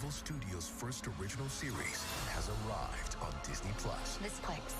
Marvel Studios' first original series has arrived on Disney+. This place.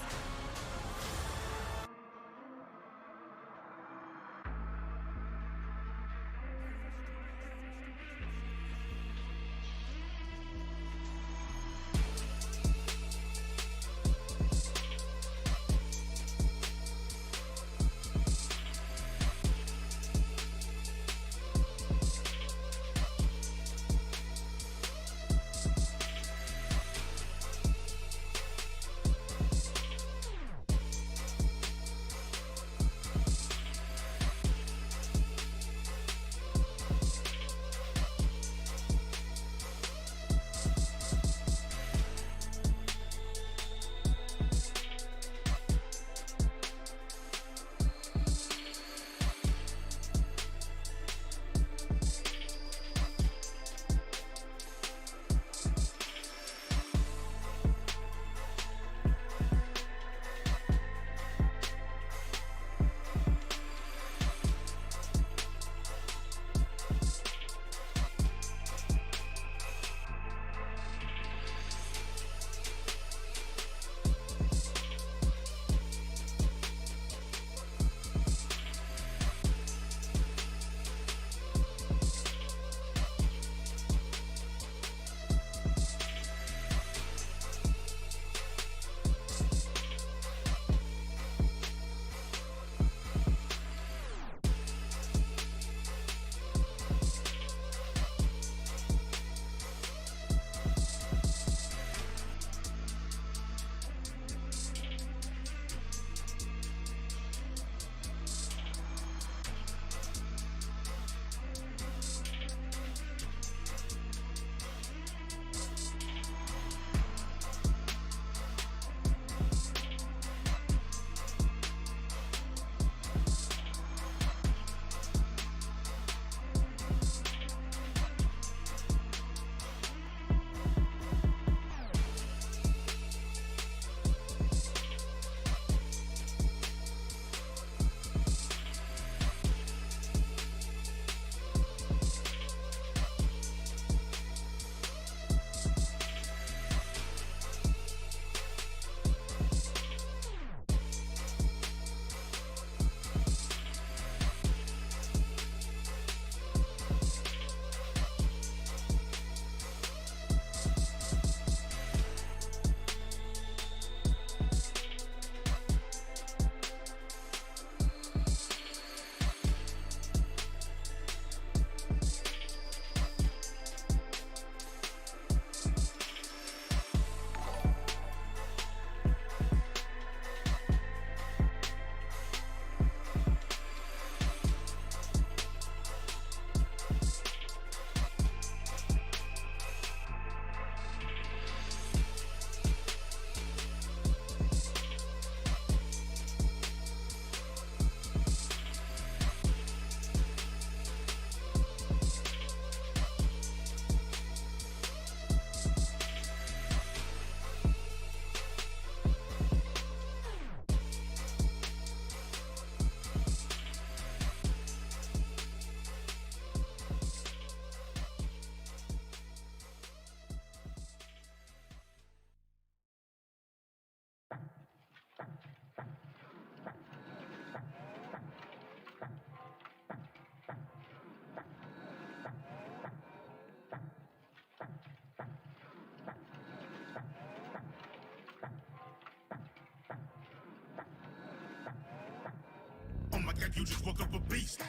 You just woke up a beast,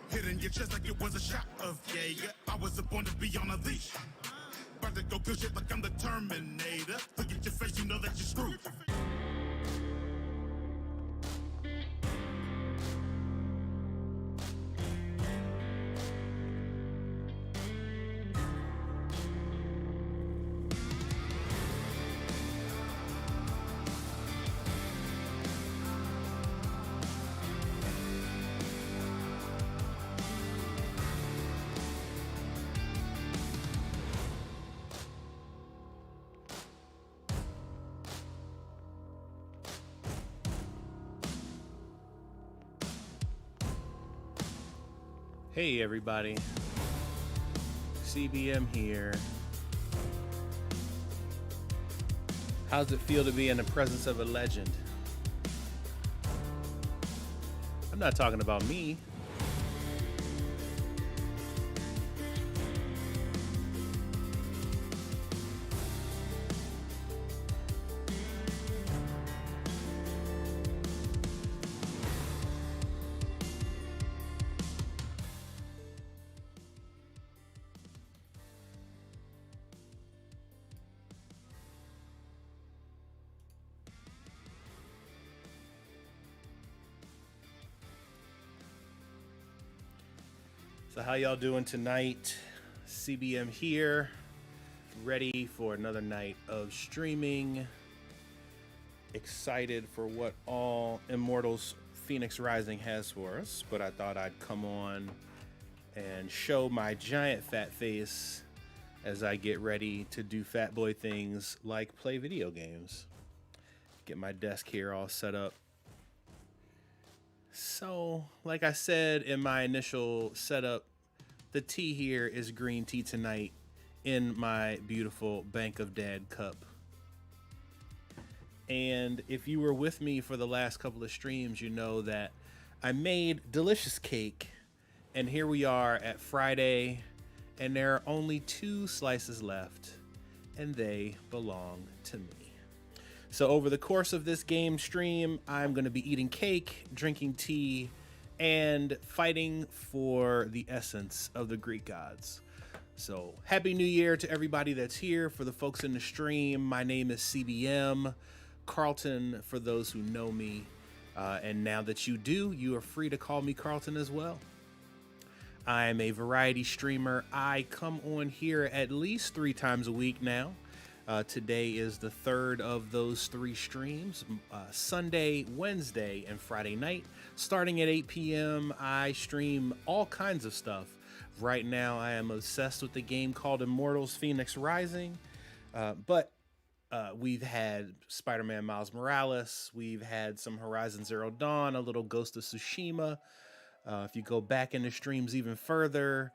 hitting your chest like it was a shot of Jaeger. I wasn't born to be on a leash, about to go kill shit like I'm the Terminator. Look at your face, you know that you're screwed. Hey everybody, CBM here, How's it feel to be in the presence of a legend? I'm not talking about me. So how y'all doing tonight? CBM here, ready for another night of streaming. Excited for what all Immortals Fenyx Rising has for us, but I thought I'd come on and show my giant fat face as I get ready to do fat boy things like play video games. Get my desk here all set up. So, like I said in my initial setup, the tea here is green tea tonight in my beautiful Bank of Dad cup. And if you were with me for the last couple of streams, you know that I made delicious cake. And here we are at Friday, and there are only 2 slices left, and they belong to me. So over the course of this game stream, I'm going to be eating cake, drinking tea, and fighting for the essence of the Greek gods. So happy New Year to everybody that's here. For the folks in the stream, my name is CBM, Carlton for those who know me. And now that you do, you are free to call me Carlton as well. I'm a variety streamer. I come on here at least 3 times a week now. Today is the 3rd of those 3 streams, Sunday, Wednesday, and Friday night. Starting at 8 p.m., I stream all kinds of stuff. Right now, I am obsessed with the game called Immortals Fenyx Rising, but we've had Spider-Man Miles Morales, we've had some Horizon Zero Dawn, a little Ghost of Tsushima. If you go back in the streams even further,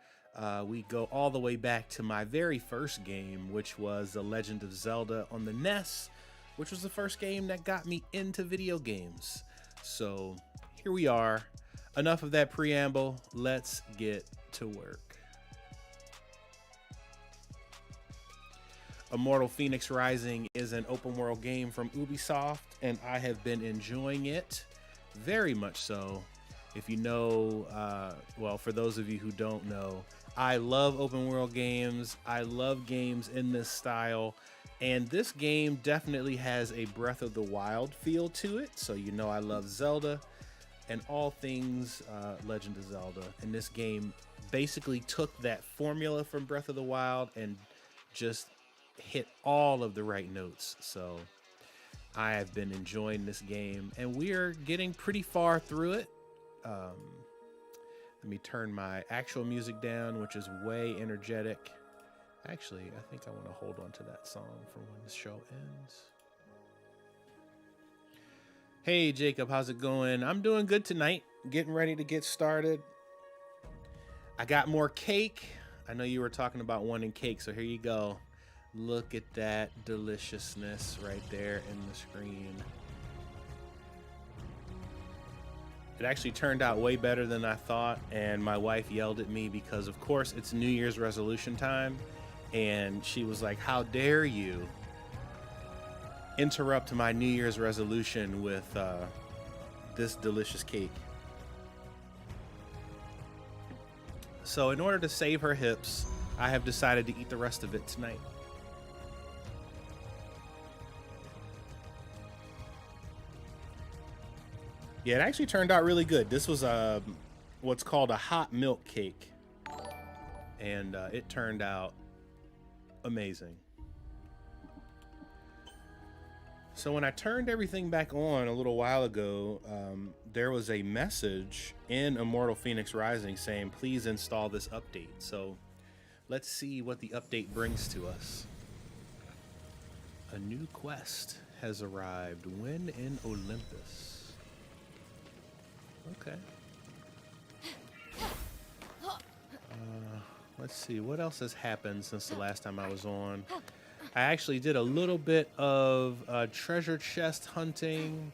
we go all the way back to my very first game, which was The Legend of Zelda on the NES, which was the first game that got me into video games. So here we are. Enough of that preamble. Let's get to work. Immortal Fenyx Rising is an open world game from Ubisoft, and I have been enjoying it very much so. If you know, well, for those of you who don't know, I love open world games. I love games in this style. And this game definitely has a Breath of the Wild feel to it. So you know I love Zelda and all things Legend of Zelda. And this game basically took that formula from Breath of the Wild and just hit all of the right notes. So I have been enjoying this game, and we are getting pretty far through it. Let me turn my actual music down, which is way energetic. Actually, I think I want to hold on to that song for when the show ends. Hey, Jacob, how's it going? I'm doing good tonight. Getting ready to get started. I got more cake. I know you were talking about wanting cake, so here you go. Look at that deliciousness right there in the screen. It actually turned out way better than I thought, and my wife yelled at me because, of course, it's New Year's resolution time, and she was like, "How dare you interrupt my New Year's resolution with this delicious cake?" So in order to save her hips, I have decided to eat the rest of it tonight. Yeah, it actually turned out really good. This was what's called a hot milk cake, and it turned out amazing. So when I turned everything back on a little while ago, there was a message in Immortal Fenyx Rising saying, please install this update. So let's see what the update brings to us. A new quest has arrived. When in Olympus. Okay. Let's see, what else has happened since the last time I was on? I actually did a little bit of treasure chest hunting,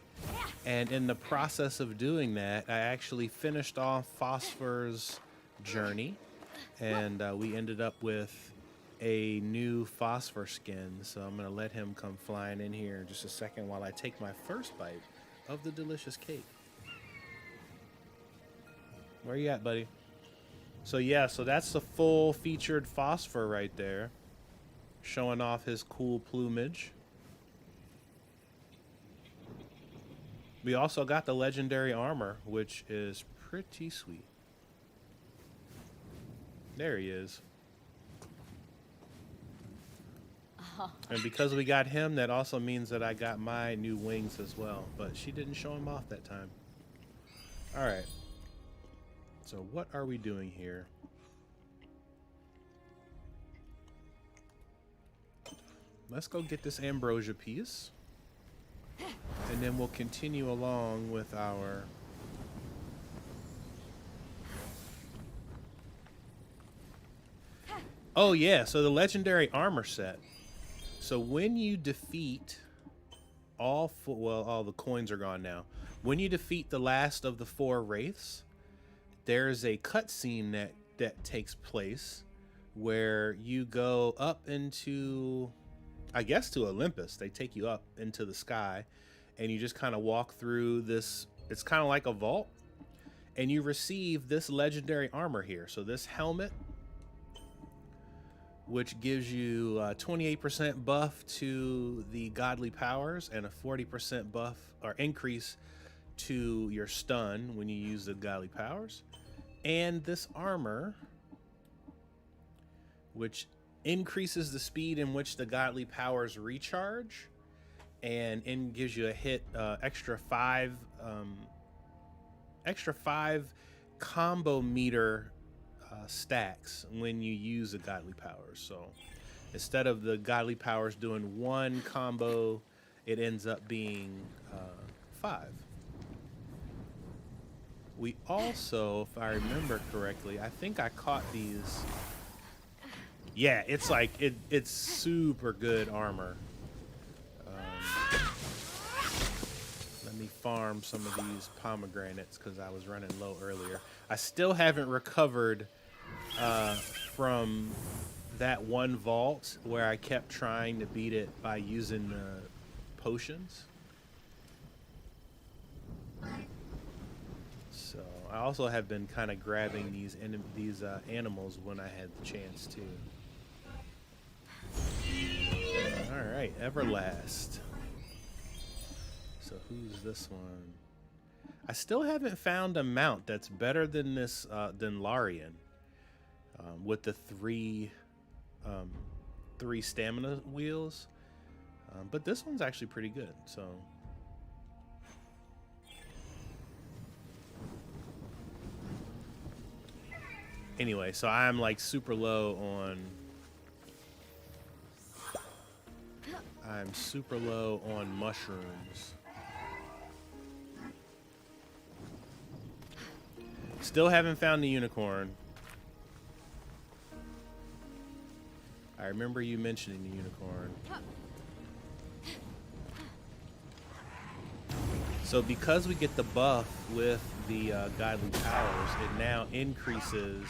and in the process of doing that, I actually finished off Phosphor's journey, and we ended up with a new Phosphor skin. So I'm gonna let him come flying in here in just a second while I take my first bite of the delicious cake. Where you at, buddy? So yeah, so that's the full featured Phosphor right there, showing off his cool plumage. We also got the legendary armor, which is pretty sweet. There he is. And because we got him, that also means that I got my new wings as well. But she didn't show him off that time. All right. So what are we doing here? Let's go get this ambrosia piece. And then we'll continue along with our... Oh yeah, so the legendary armor set. So when you defeat all four, well, all the coins are gone now. When you defeat the last of the 4 wraiths, there's a cutscene that takes place where you go up into, I guess, to Olympus. They take you up into the sky, and you just kind of walk through this. It's kind of like a vault, and you receive this legendary armor here. So this helmet, which gives you 28% buff to the godly powers and a 40% buff or increase to your stun when you use the godly powers. And this armor, which increases the speed in which the godly powers recharge and gives you a hit extra 5 combo meter stacks when you use the godly powers. So instead of the godly powers doing 1 combo, it ends up being 5. We also, if I remember correctly, I think I caught these. Yeah, it's like it's super good armor. Let me farm some of these pomegranates because I was running low earlier. I still haven't recovered from that one vault where I kept trying to beat it by using potions. So I also have been kind of grabbing these animals when I had the chance to. All right, Everlast. So who's this one? I still haven't found a mount that's better than this than Larian. With the three stamina wheels, but this one's actually pretty good. So anyway, so I'm like super low on. I'm super low on mushrooms. Still haven't found the unicorn. I remember you mentioning the unicorn. So because we get the buff with the godly powers, it now increases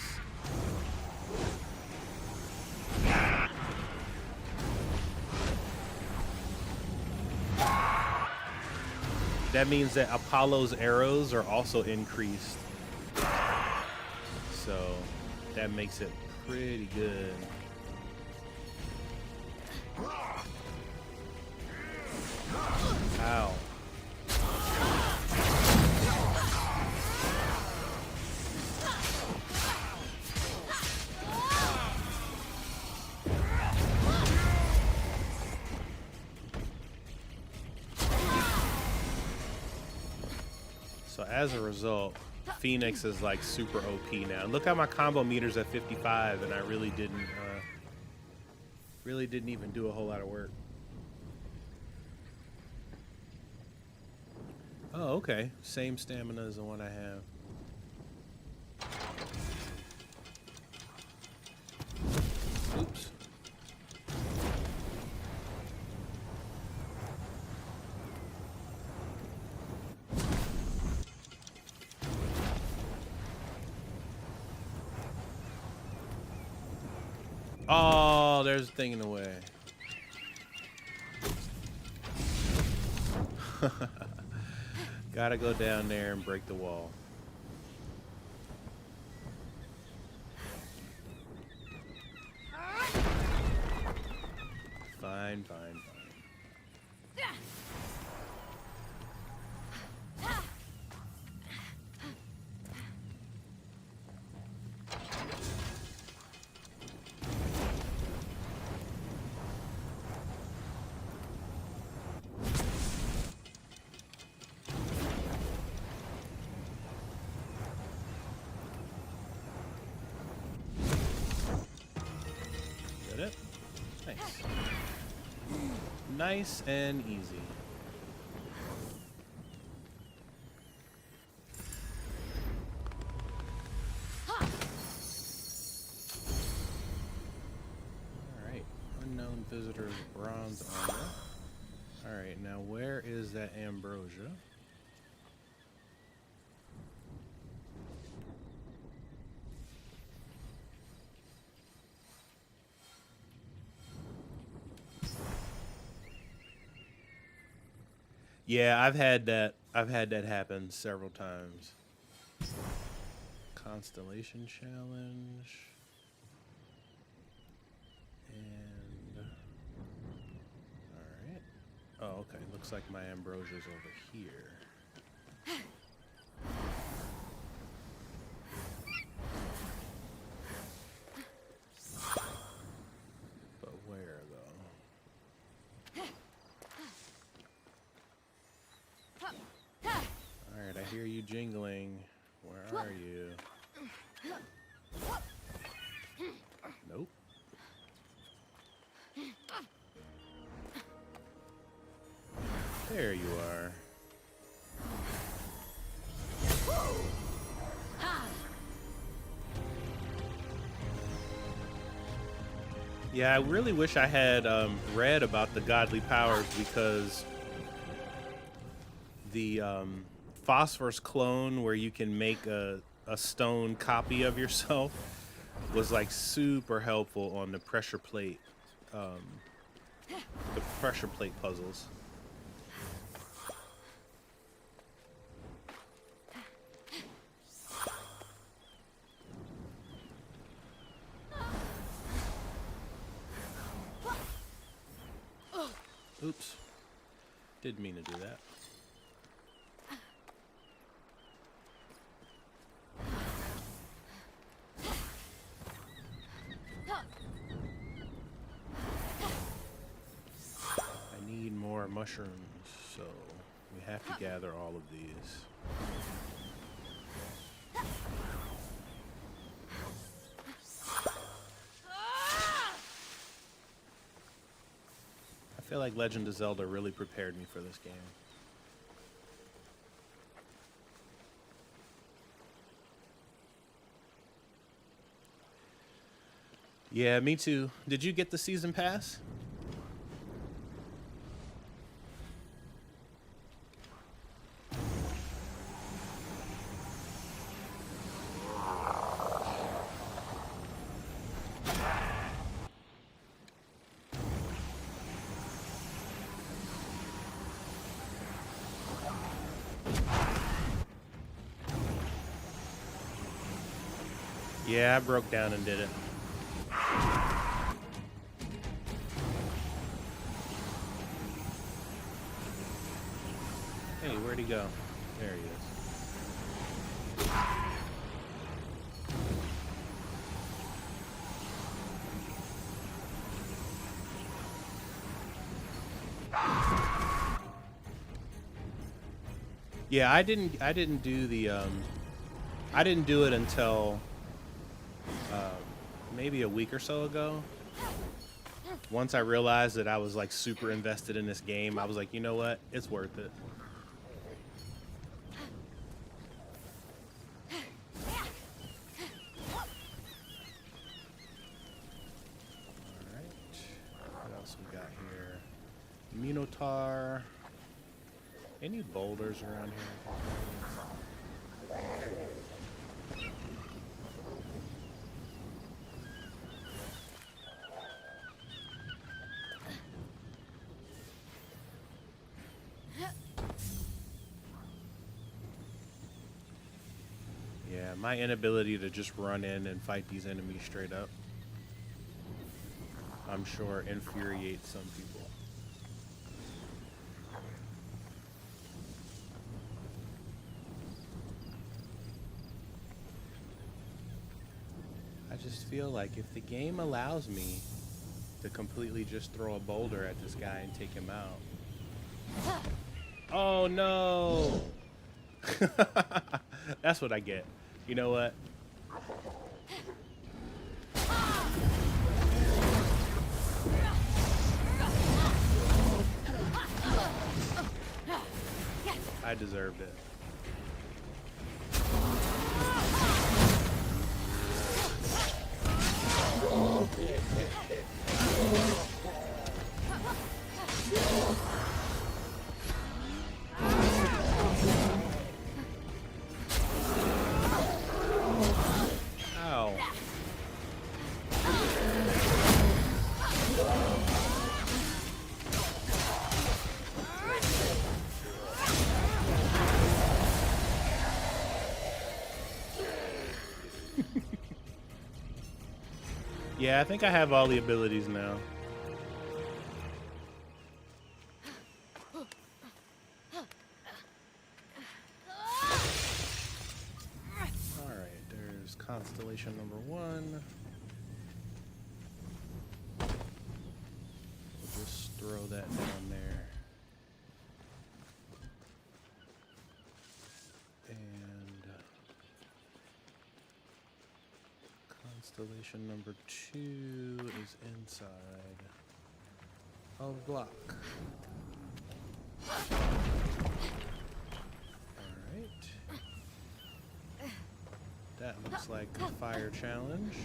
that means that Apollo's arrows are also increased. So that makes it pretty good. Ow. So as a result, Phoenix is like super OP now. Look how my combo meter's at 55, and I really didn't even do a whole lot of work. Oh, okay. Same stamina as the one I have. Oops. Oh, there's a thing in the way. Gotta go down there and break the wall. Fine, fine, fine. Is that it? Nice. Nice and easy. Alright. Unknown visitors, bronze armor. Alright, now where is that ambrosia? Yeah, I've had that happen several times. Constellation challenge. And alright. Oh, okay. Looks like my ambrosia's over here. But where though? Alright, I hear you jingling. Where are you? Nope. There you are. Yeah, I really wish I had read about the godly powers, because the phosphorus clone where you can make a stone copy of yourself was like super helpful on the pressure plate puzzles. Oops. Didn't mean to do that. I need more mushrooms, so we have to gather all of these. I feel like Legend of Zelda really prepared me for this game. Yeah, me too. Did you get the season pass? Yeah, I broke down and did it. Hey, where'd he go? There he is. Yeah, I didn't do the I didn't do it until maybe a week or so ago. Once I realized that I was like super invested in this game, I was like, you know what? It's worth it. Alright. What else we got here? Minotaur. Any boulders around here? my inability to just run in and fight these enemies straight up, I'm sure infuriates some people. I just feel like if the game allows me to completely just throw a boulder at this guy and take him out. Oh no! That's what I get. You know what? I deserved it. Ow. Yeah, I think I have all the abilities now. Alright, there's constellation number 1. We'll just throw that down there. And constellation number 2 is inside of block. Alright. That looks like a fire challenge.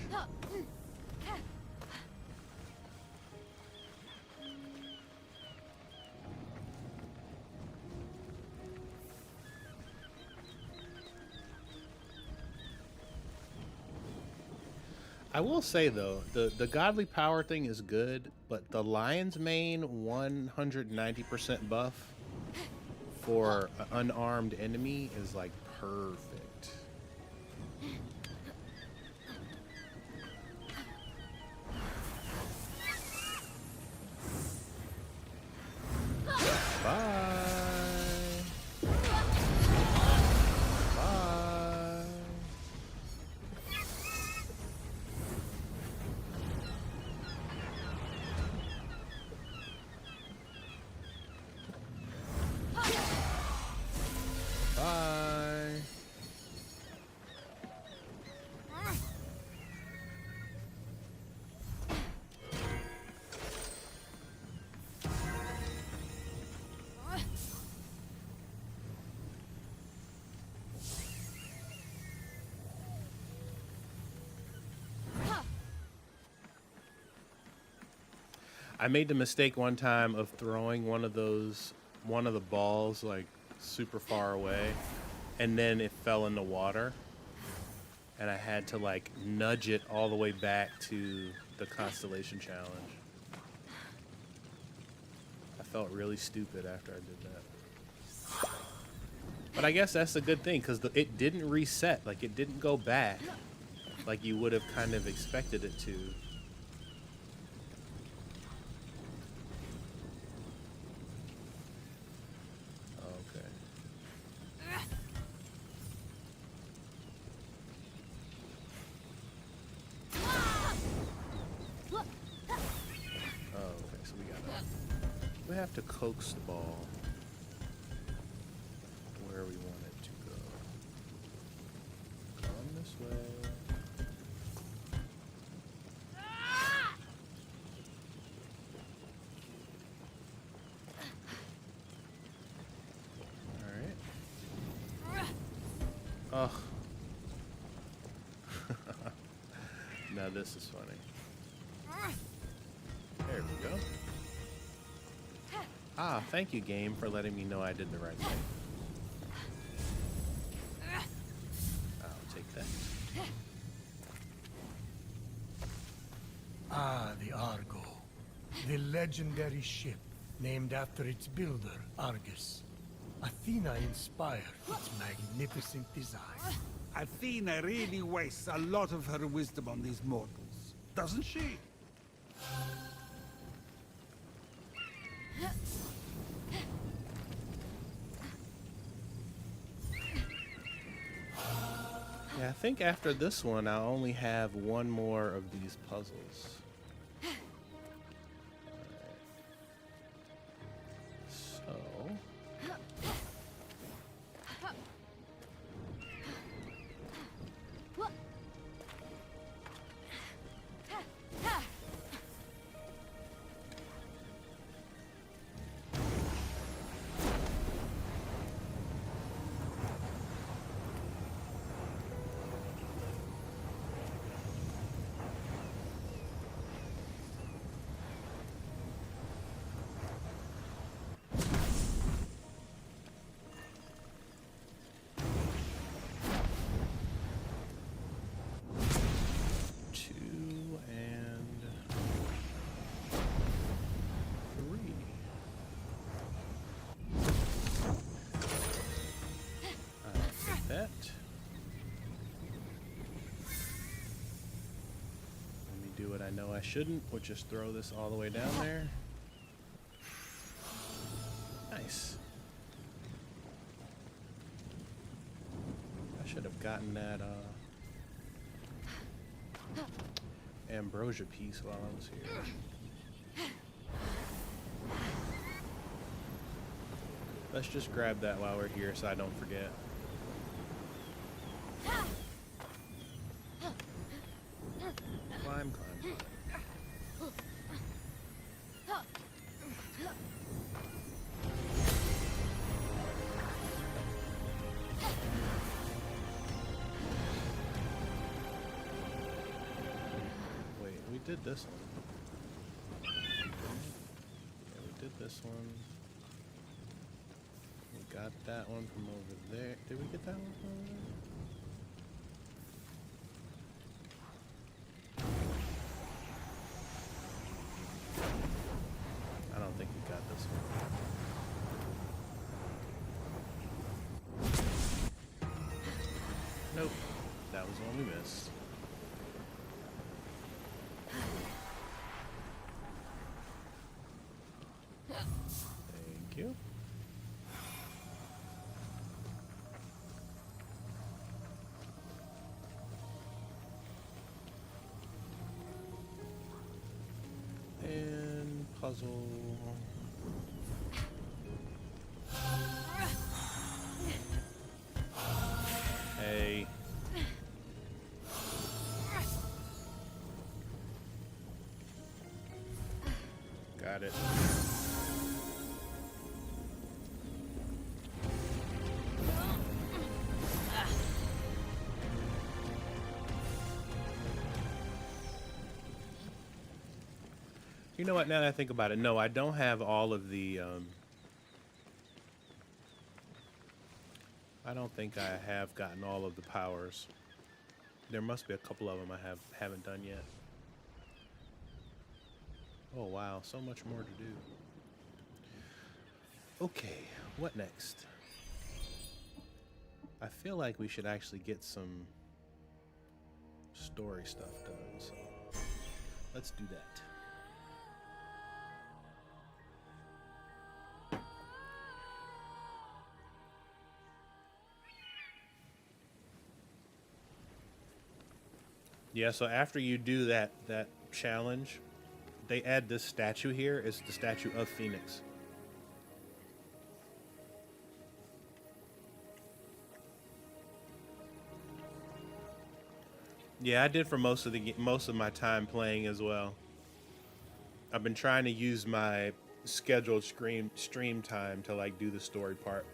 I will say though, the godly power thing is good, but the lion's mane 190% buff for an unarmed enemy is like perfect. I made the mistake one time of throwing one of the balls like super far away, and then it fell in the water, and I had to like nudge it all the way back to the constellation challenge. I felt really stupid after I did that. But I guess that's a good thing, because it didn't reset, like it didn't go back like you would have kind of expected it to. We have to coax the ball where we want it to go. Come this way. All right. Oh. Now this is funny. There we go. Ah, thank you, game, for letting me know I did the right thing. I'll take that. Ah, the Argo. The legendary ship, named after its builder, Argus. Athena inspired its magnificent design. Athena really wastes a lot of her wisdom on these mortals, doesn't she? Yeah, I think after this one, I'll only have one more of these puzzles. So... that. Let me do what I know I shouldn't, which is throw this all the way down there. Nice. I should have gotten that ambrosia piece while I was here. Let's just grab that while we're here so I don't forget. Climb, climb, climb. Wait, we did this one. Yeah, we did this one. We got that one from over there. Did we get that one from over there? I don't think we got this one. Nope. That was the one we missed. Thank you. And puzzle. Hey. Got it. You know what, now that I think about it, no, I don't have all of the, I don't think I have gotten all of the powers. There must be a couple of them I haven't done yet. Oh wow, so much more to do. Okay, what next? I feel like we should actually get some story stuff done, so let's do that. Yeah, so after you do that challenge, they add this statue here. It's the statue of Fenyx. Yeah, I did for most of my time playing as well. I've been trying to use my scheduled stream time to like do the story part.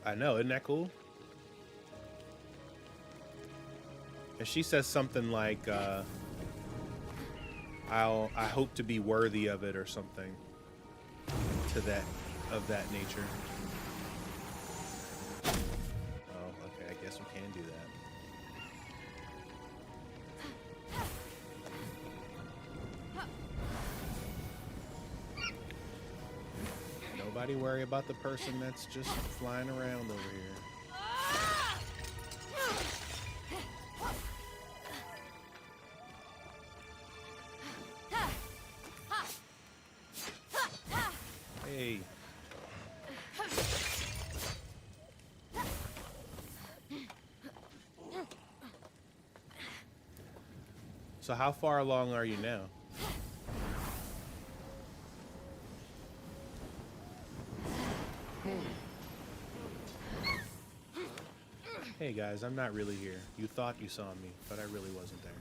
I know, isn't that cool? And she says something like, I hope to be worthy of it or something to that, of that nature. Oh, okay, I guess we can do that. Nobody worry about the person that's just flying around over here. Hey. So how far along are you now? Hey guys, I'm not really here. You thought you saw me, but I really wasn't there.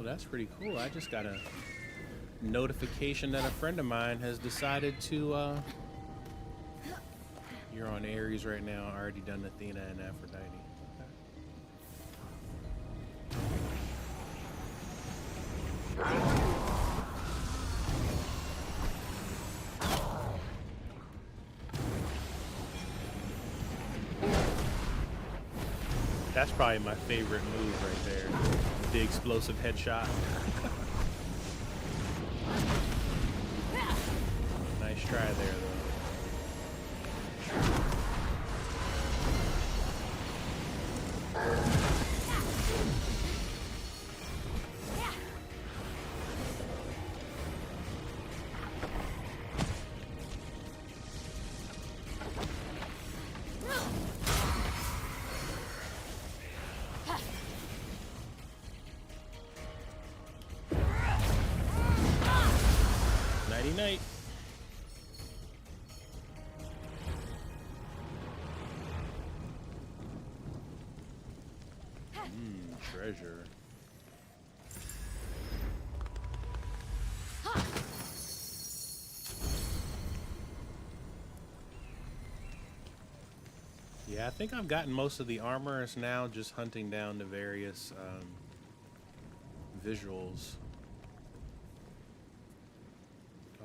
That's pretty cool. I just got a notification that a friend of mine has decided to you're on Ares right now. Already done Athena and Aphrodite. That's probably my favorite move right there. The explosive headshot. Nice try there, though. Night. Treasure. Yeah, I think I've gotten most of the armor. It's now just hunting down the various visuals.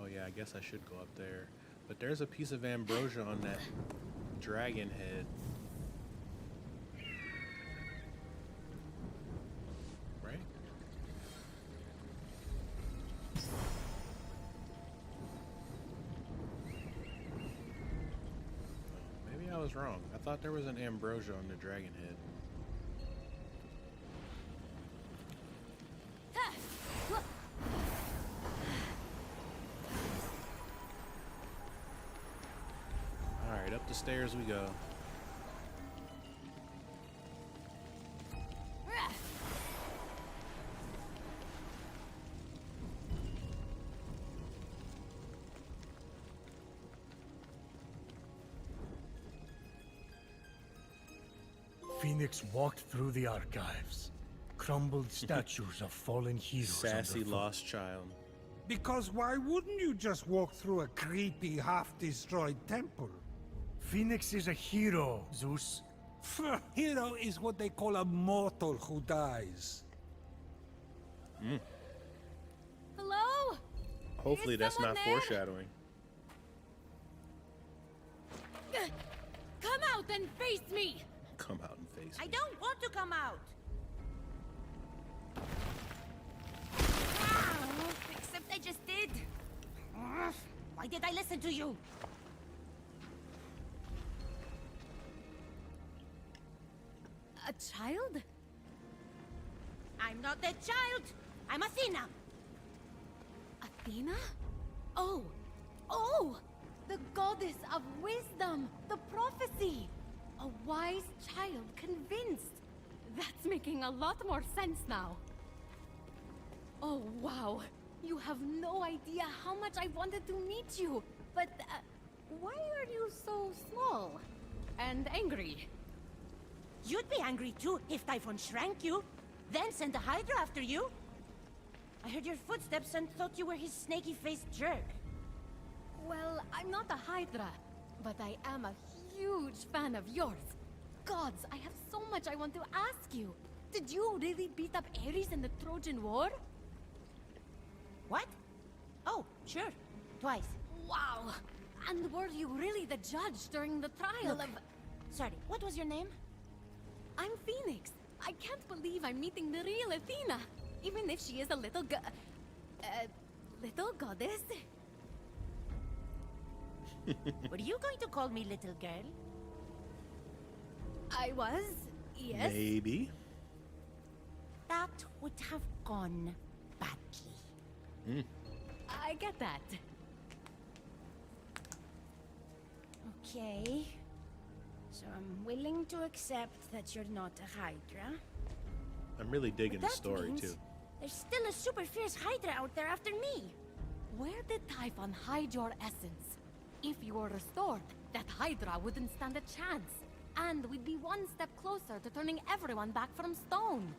Oh yeah, I guess I should go up there. But there's a piece of ambrosia on that dragon head. Right? Maybe I was wrong. I thought there was an ambrosia on the dragon head. Up the stairs we go. Fenyx walked through the archives. Crumbled statues of fallen heroes. Sassy lost child. Because why wouldn't you just walk through a creepy, half-destroyed temple? Fenyx is a hero, Zeus. Hero is what they call a mortal who dies. Hello? Hopefully that's not foreshadowing. Come out and face me! Come out and face me. I don't want to come out! Except I just did. Why did I listen to you? A child? I'm not a child! I'm Athena! Athena? Oh! Oh! The goddess of wisdom! The prophecy! A wise child convinced! That's making a lot more sense now. Oh, wow! You have no idea how much I wanted to meet you! But, why are you so small? And angry? You'd be angry too if Typhon shrank you, then sent a Hydra after you. I heard your footsteps and thought you were his snaky-faced jerk. Well, I'm not a Hydra, but I am a huge fan of yours. Gods, I have so much I want to ask you. Did you really beat up Ares in the Trojan War? What? Oh, sure. Twice. Wow. And were you really the judge during the trial Look, of... Sorry, what was your name? I'm Phoenix. I can't believe I'm meeting the real Athena. Even if she is a little little goddess. Were you going to call me little girl? I was, yes. Maybe. That would have gone badly. I get that. Okay. So I'm willing to accept that you're not a Hydra. I'm really digging the That story means too. there's still a super fierce Hydra out there after me. Where did Typhon hide your essence? If you were restored, that Hydra wouldn't stand a chance. And we'd be one step closer to turning everyone back from stone.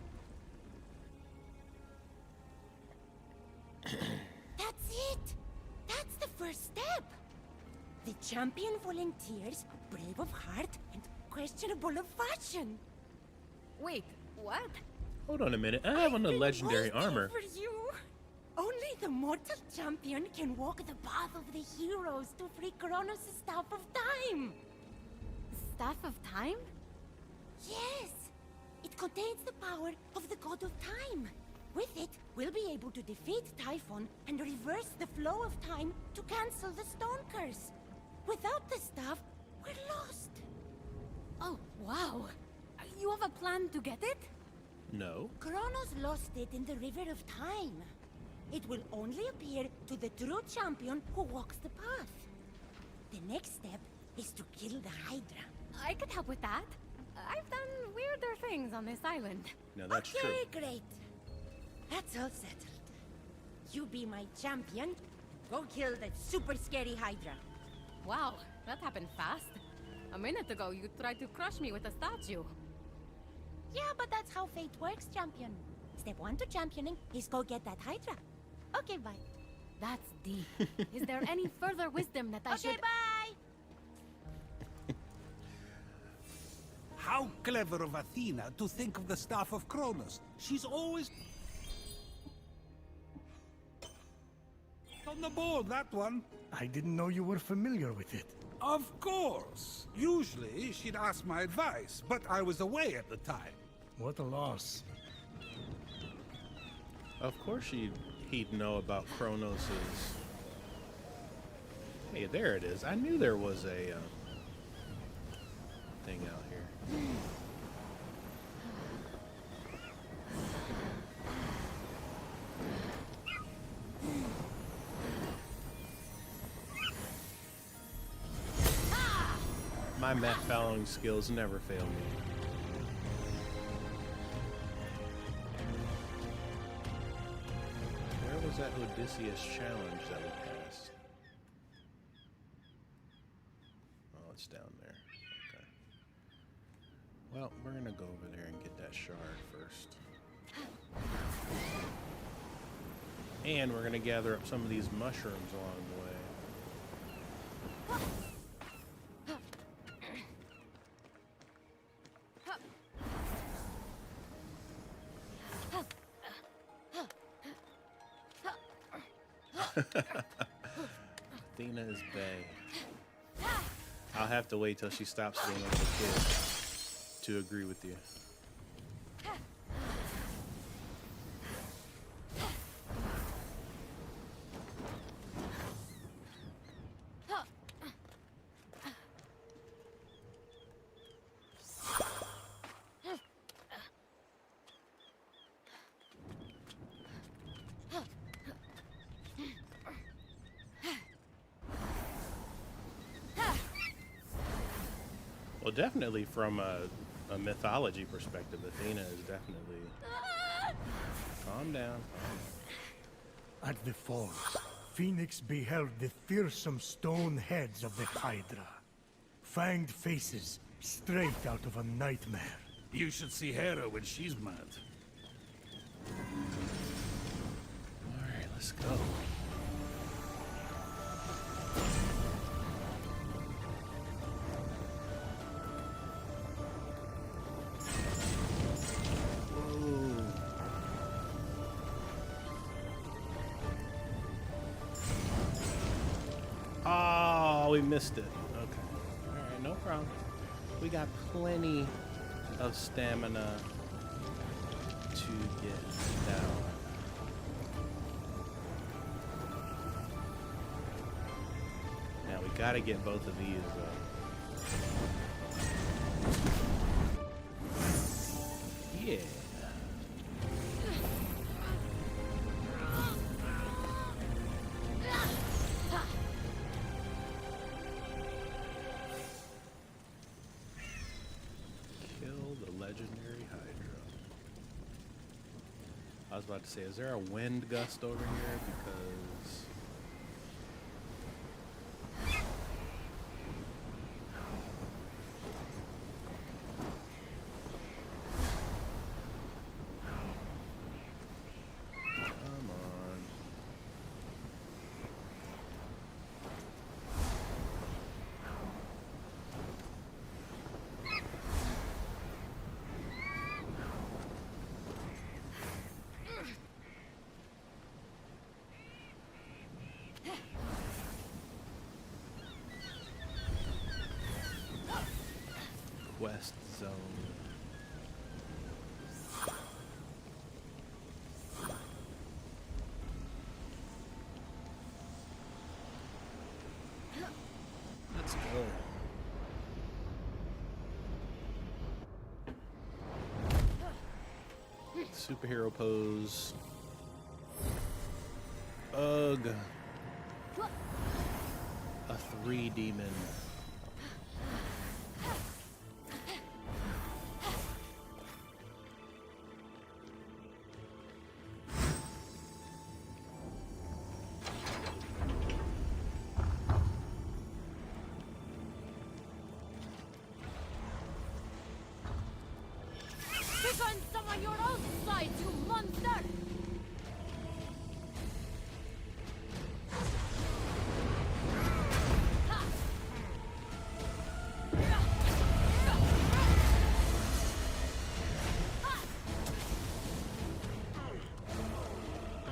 That's it! That's the first step! The champion volunteers, brave of heart and questionable of fashion. Wait, what? Hold on a minute. I have on the I've been legendary waiting armor. for you. Only the mortal champion can walk the path of the heroes to free Kronos' Staff of Time. Staff of Time? Yes! It contains the power of the God of Time. With it, we'll be able to defeat Typhon and reverse the flow of time to cancel the stone curse. Without the staff, we're lost. Oh, wow. You have a plan to get it? No. Kronos lost it in the River of Time. It will only appear to the true champion who walks the path. The next step is to kill the Hydra. I could help with that. I've done weirder things on this island. No, that's Okay, true. great. That's all settled. You be my champion. Go kill that super scary Hydra. Wow, that happened fast. A minute ago, you tried to crush me with a statue. Yeah, but that's how fate works, champion. Step 1 to championing is go get that Hydra. Okay, bye. That's deep. Is there any further wisdom that I Okay, should... bye! How clever of Athena to think of the Staff of Kronos. She's always... on the board, that one. I didn't know you were familiar with it. Of course. Usually, she'd ask my advice, but I was away at the time. What a loss. Of course he'd know about Kronos's... Hey, there it is. I knew there was a thing out here. My map following skills never fail me. Where was that Odysseus challenge that we passed? Oh, it's down there. Okay. Well, we're gonna go over there and get that shard first. And we're gonna gather up some of these mushrooms along the way. Athena is bae. I'll have to wait till she stops being a little kid to agree with you. Well, definitely from a mythology perspective, Athena is definitely... Calm down. At the falls, Phoenix beheld the fearsome stone heads of the Hydra. Fanged faces, straight out of a nightmare. You should see Hera when she's mad. Alright, let's go. Oh, we missed it. Okay. All right, no problem. We got plenty of stamina to get down. Now we gotta get both of these Yeah. Kill the legendary Hydra. I was about to say, is there a wind gust over here? Because come on. Quest zone. Let's go. Superhero pose. Ugh. A 3 demon. Pick on some of your own side, you monster!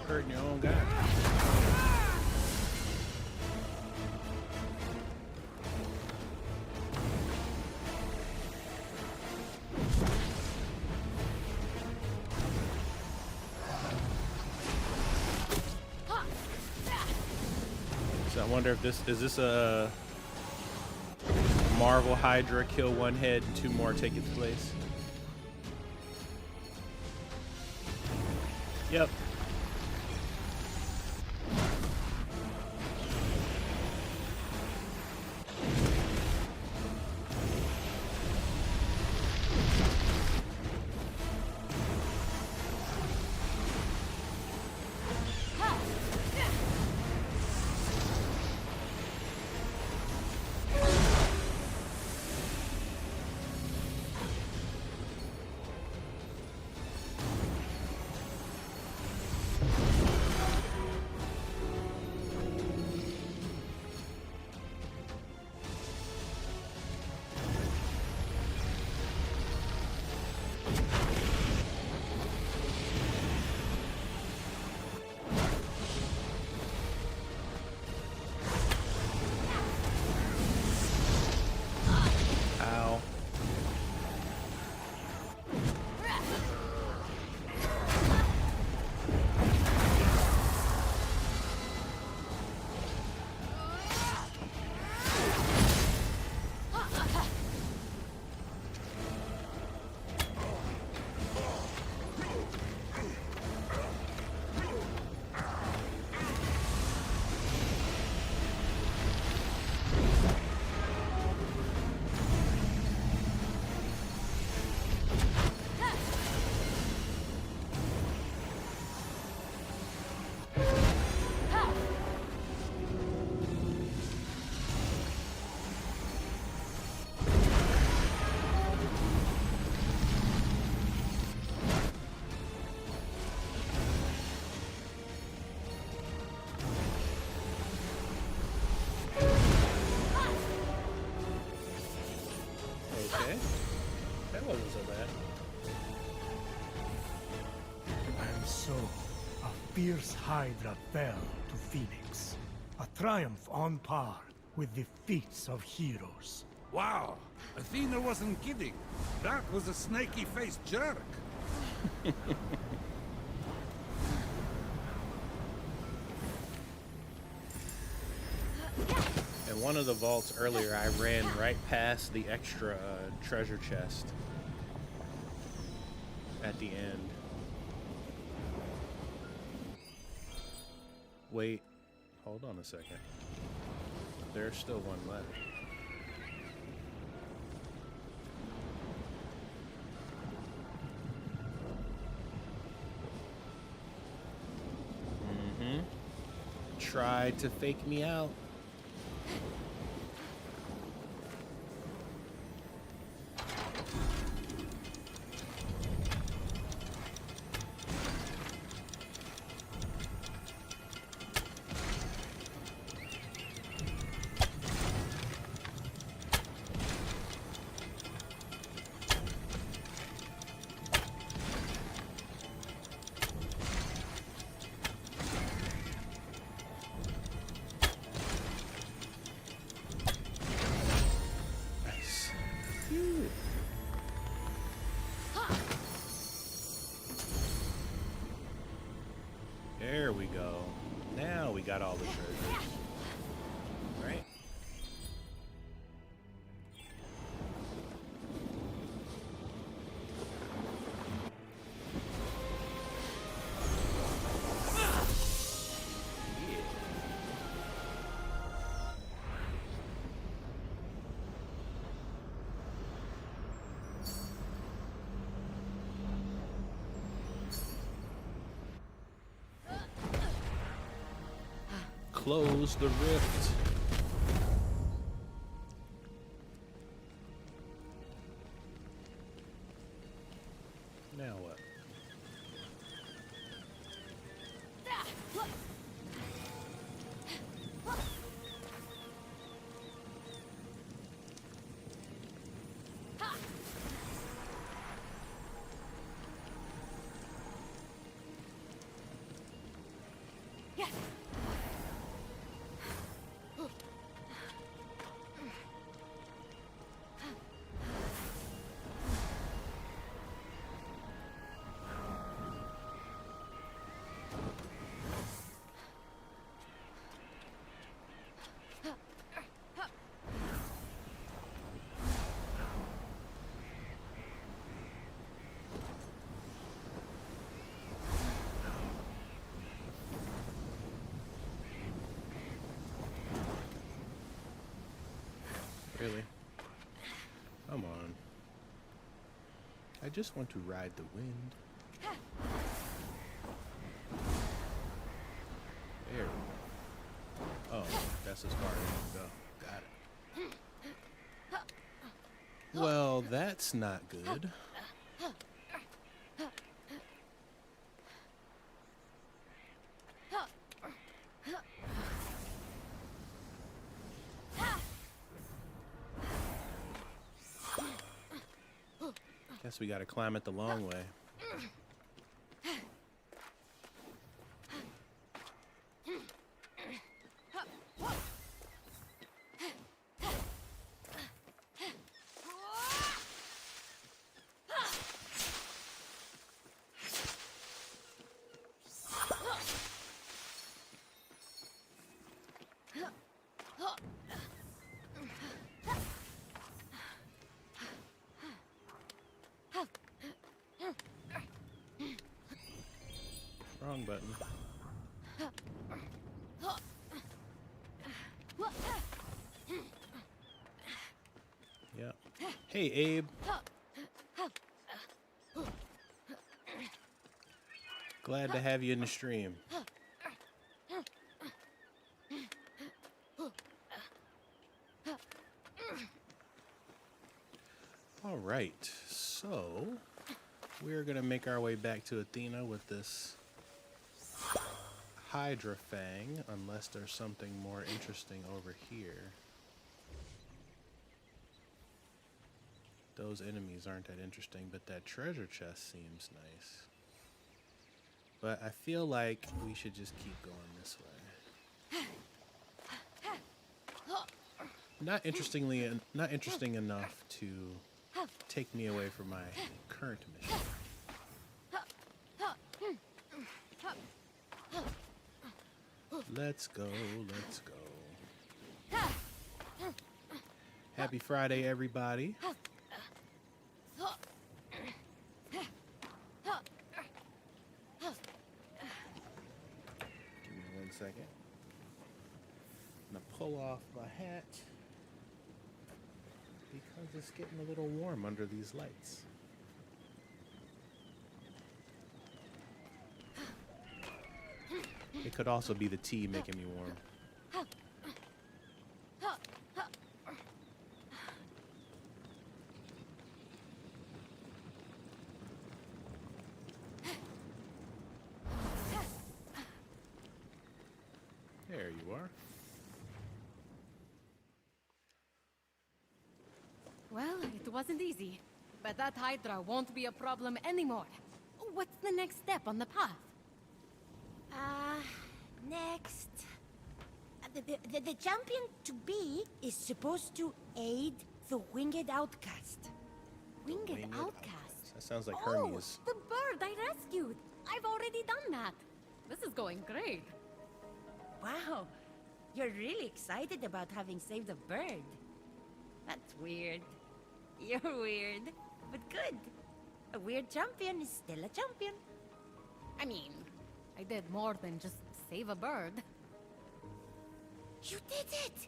Hurting your own guy. So I wonder if this is a Marvel Hydra kill one head and 2 more take its place. Yep. Ow. Okay. That wasn't so bad. And so, a fierce Hydra fell to Phoenix. A triumph on par with the feats of heroes. Wow, Athena wasn't kidding. That was a snaky-faced jerk. In one of the vaults earlier, I ran right past the extra treasure chest at the end. Wait, hold on a second. There's still one left. Tried to fake me out. There we go. Now we got all the treasures. Right? Close the rift. Now what? Really? Come on. I just want to ride the wind. There we go. Oh, that's as far as I can go. Got it. Well, that's not good. Guess we gotta climb it the long way. Wrong button. Yeah. Hey, Abe. Glad to have you in the stream. All right, so we're gonna make our way back to Athena with this Hydra Fang, unless there's something more interesting over here. Those enemies aren't that interesting, but that treasure chest seems nice. But I feel like we should just keep going this way. not interesting enough to take me away from my current mission. Let's go, let's go. Happy Friday, everybody. Give me 1 second. I'm gonna pull off my hat because it's getting a little warm under these lights. It could also be the tea making me warm. There you are. Well, it wasn't easy, but that Hydra won't be a problem anymore. What's the next step on the path? Next. The champion to be is supposed to aid the winged outcast. Winged Outcast? That sounds like Oh, Hermes. the bird I rescued! I've already done that. This is going great. Wow, you're really excited about having saved a bird. That's weird. You're weird, but good. A weird champion is still a champion. I mean, I did more than just save a bird. You did it!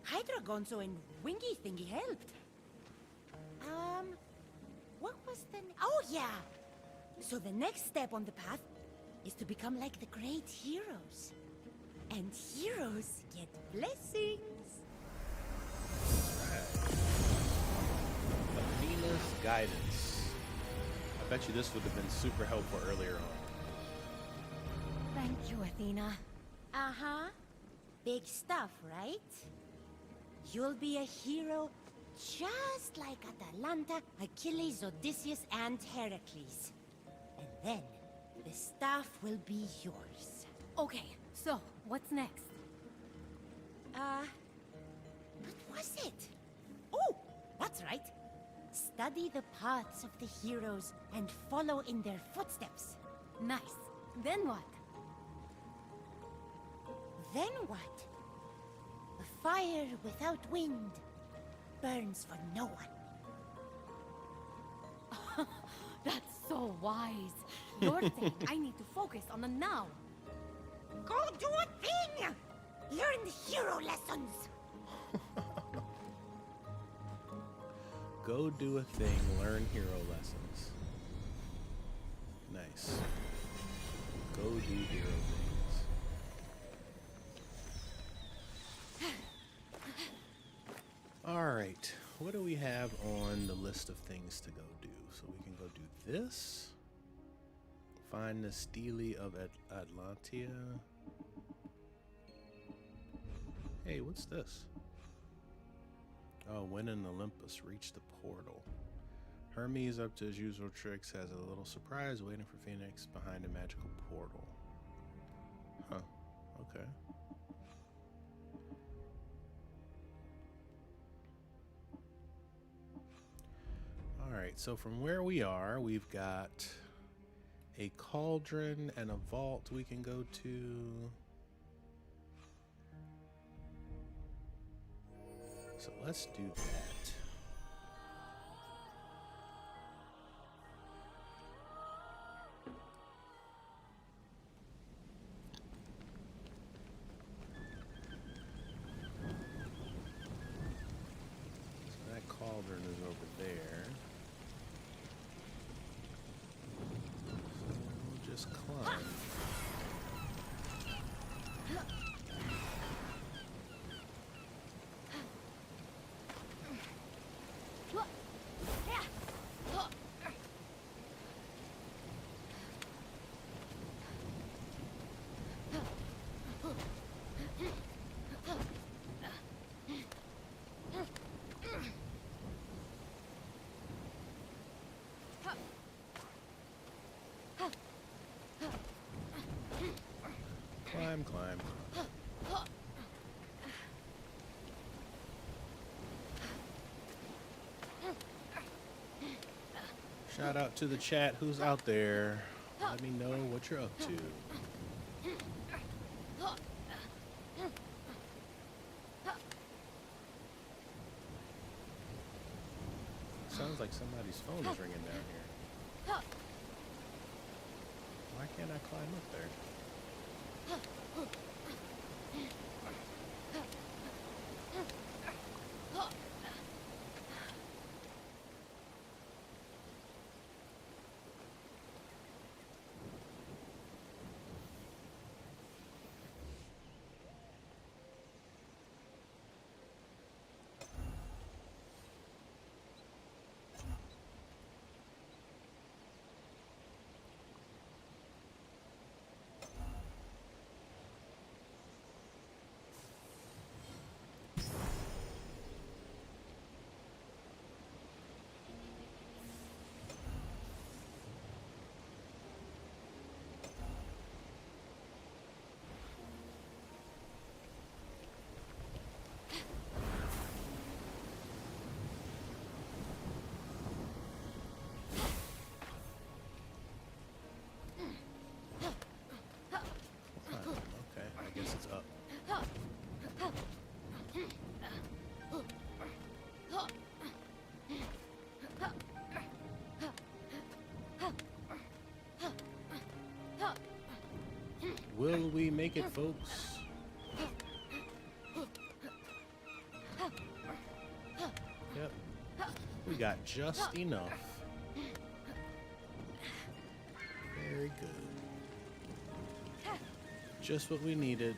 Hydra Gonzo and Wingy Thingy helped. What was the... Oh, yeah! So the next step on the path is to become like the great heroes. And heroes get blessings. Athena's guidance. I bet you this would have been super helpful earlier on. Thank you, Athena. Uh-huh. Big stuff, right? You'll be a hero just like Atalanta, Achilles, Odysseus, and Heracles. And then, the staff will be yours. Okay, so what's next? What was it? Oh, that's right. Study the paths of the heroes and follow in their footsteps. Nice. Then what? Then what? A fire without wind burns for no one. That's so wise. You're saying I need to focus on the now. Go do a thing! Learn hero lessons! Go do a thing, learn hero lessons. Nice. Go do hero things. Alright, what do we have on the list of things to go do? So we can go do this. Find the Stele of Atlantia. Hey, what's this? Oh, when in Olympus, reach the portal. Hermes, up to his usual tricks, has a little surprise waiting for Phoenix behind a magical portal. Huh, okay. Alright, so from where we are, we've got a cauldron and a vault we can go to. So let's do that. So that cauldron is over there. So we'll just climb. Climb, climb. Shout out to the chat who's out there. Let me know what you're up to. Sounds like somebody's phone is ringing down here. Why can't I climb up there? Okay, I guess it's up. Will we make it, folks? Yep. We got just enough. Very good. Just what we needed.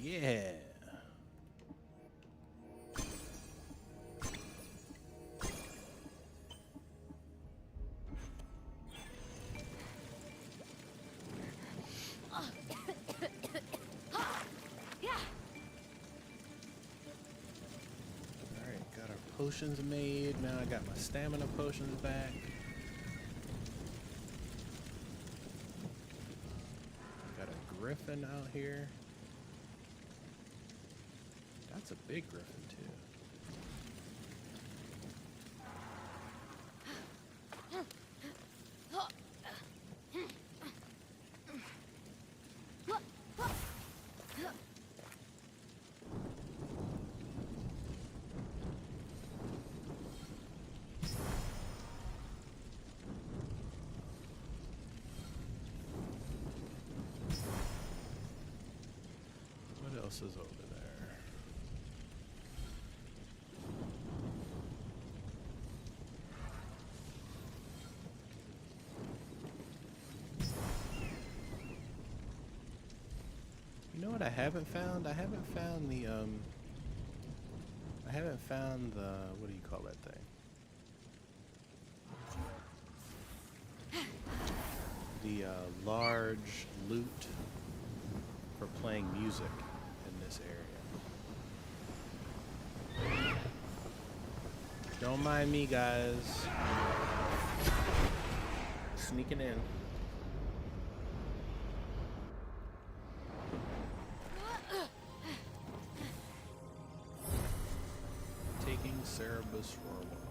Yeah. Alright, got our potions made. Now I got my stamina potions back. Got a griffin out here. That's a big griffin too. What else is over there? You know what I haven't found? I haven't found the what do you call that thing? The large loot for playing music in this area. Don't mind me, guys. Sneaking in. Taking Cerebus for a walk.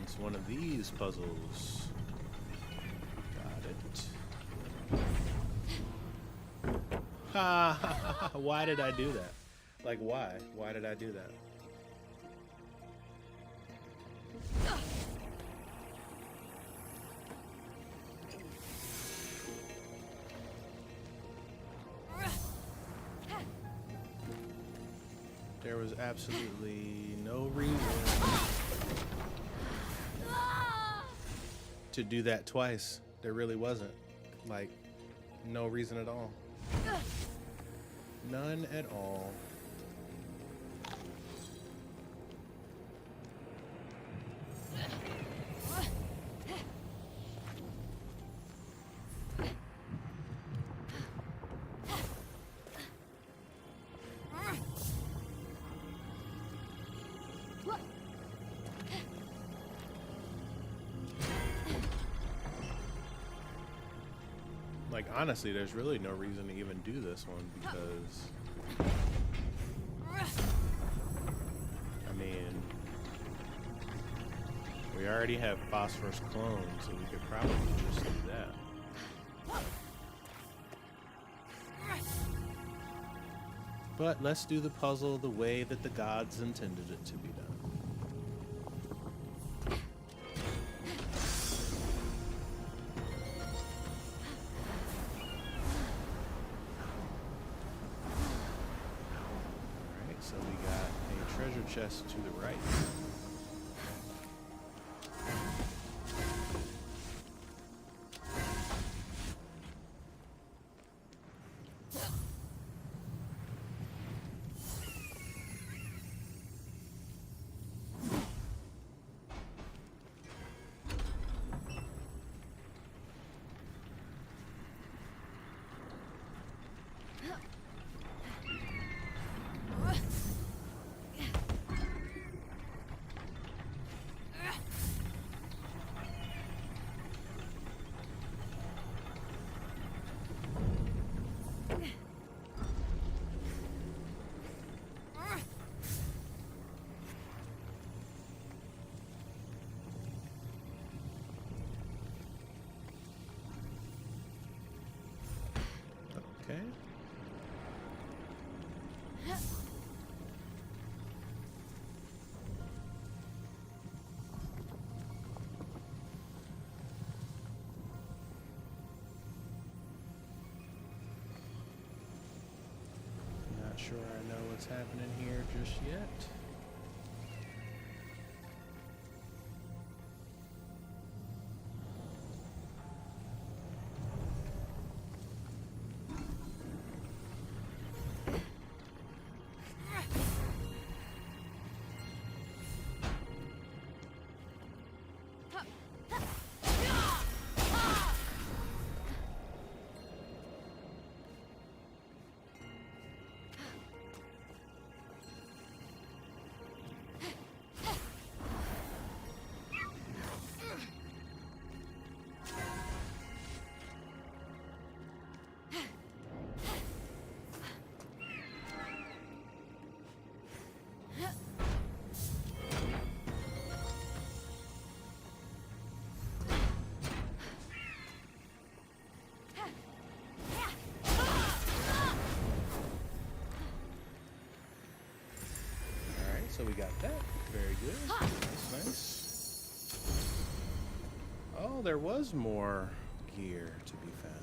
It's one of these puzzles. Got it. Ha! Why did I do that? Like, why? Why did I do that? There was absolutely no reason to do that twice. There really wasn't. Like, no reason at all. None at all. Like, honestly, there's really no reason to even do this one because, I mean, we already have phosphorus clones, so we could probably just do that. But let's do the puzzle the way that the gods intended it to be done. So we got a treasure chest to the right. Okay. Not sure I know what's happening here just yet. So we got that. Very good. Nice, nice. Oh, there was more gear to be found.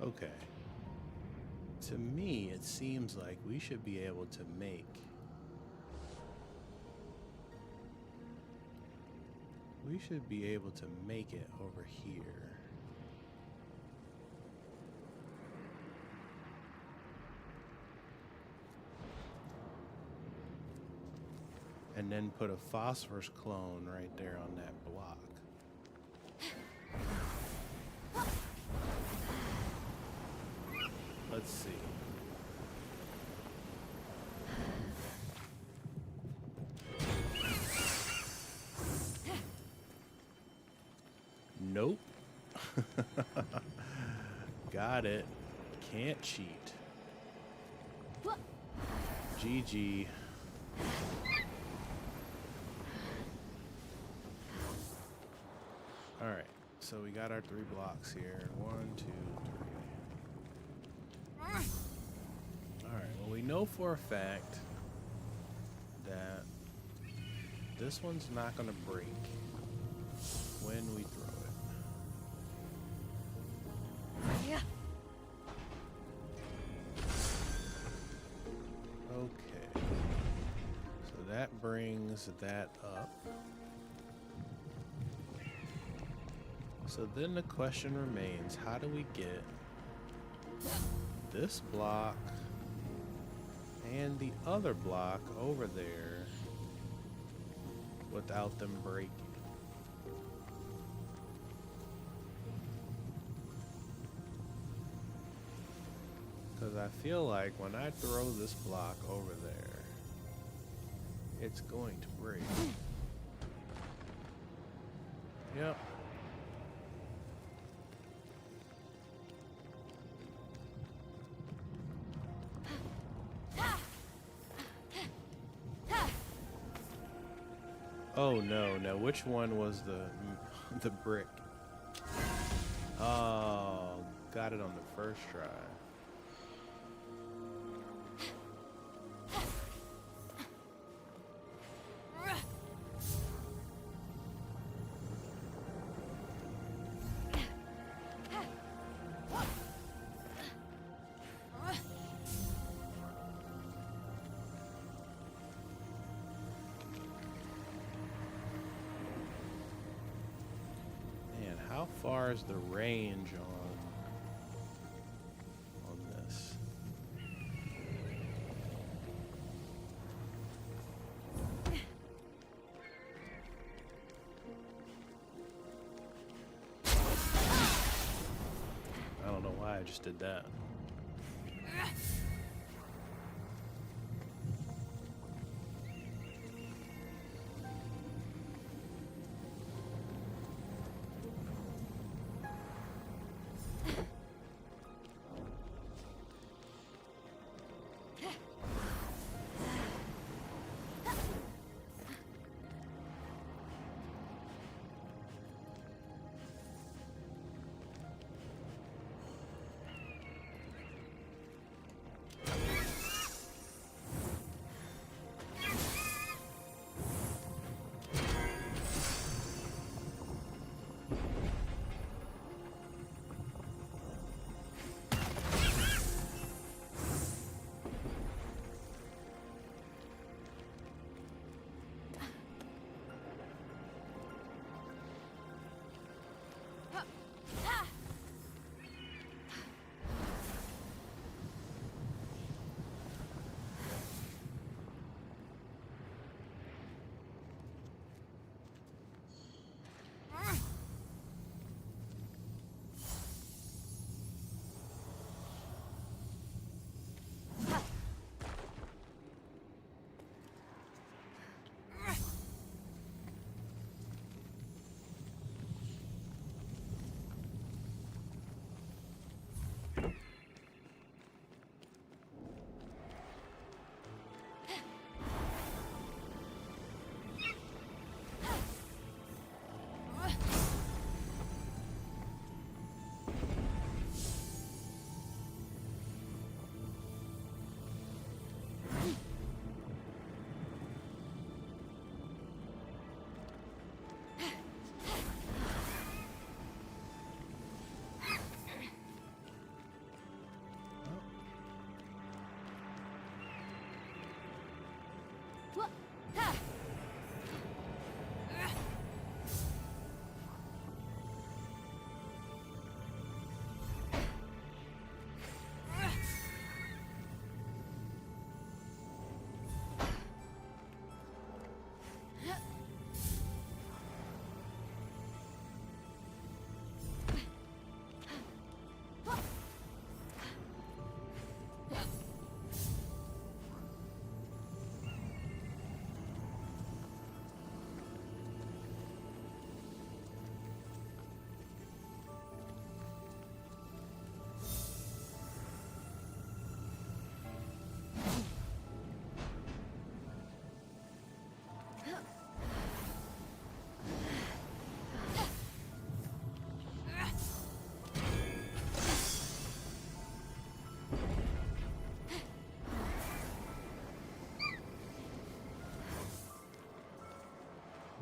Okay. To me, it seems like we should be able to make it over here. And then put a phosphorus clone right there on that block. Let's see. Nope. Got it. Can't cheat. GG. Alright, so we got our 3 blocks here. 1, 2, 3. Alright, well, we know for a fact that this one's not going to break when we throw it. that brings that up. So then the question remains, how do we get this block and the other block over there without them breaking? Because I feel like when I throw this block over there, it's going to break. Yep. Oh no, now which one was the brick? Oh, got it on the first try. How far is the range on this? I don't know why I just did that.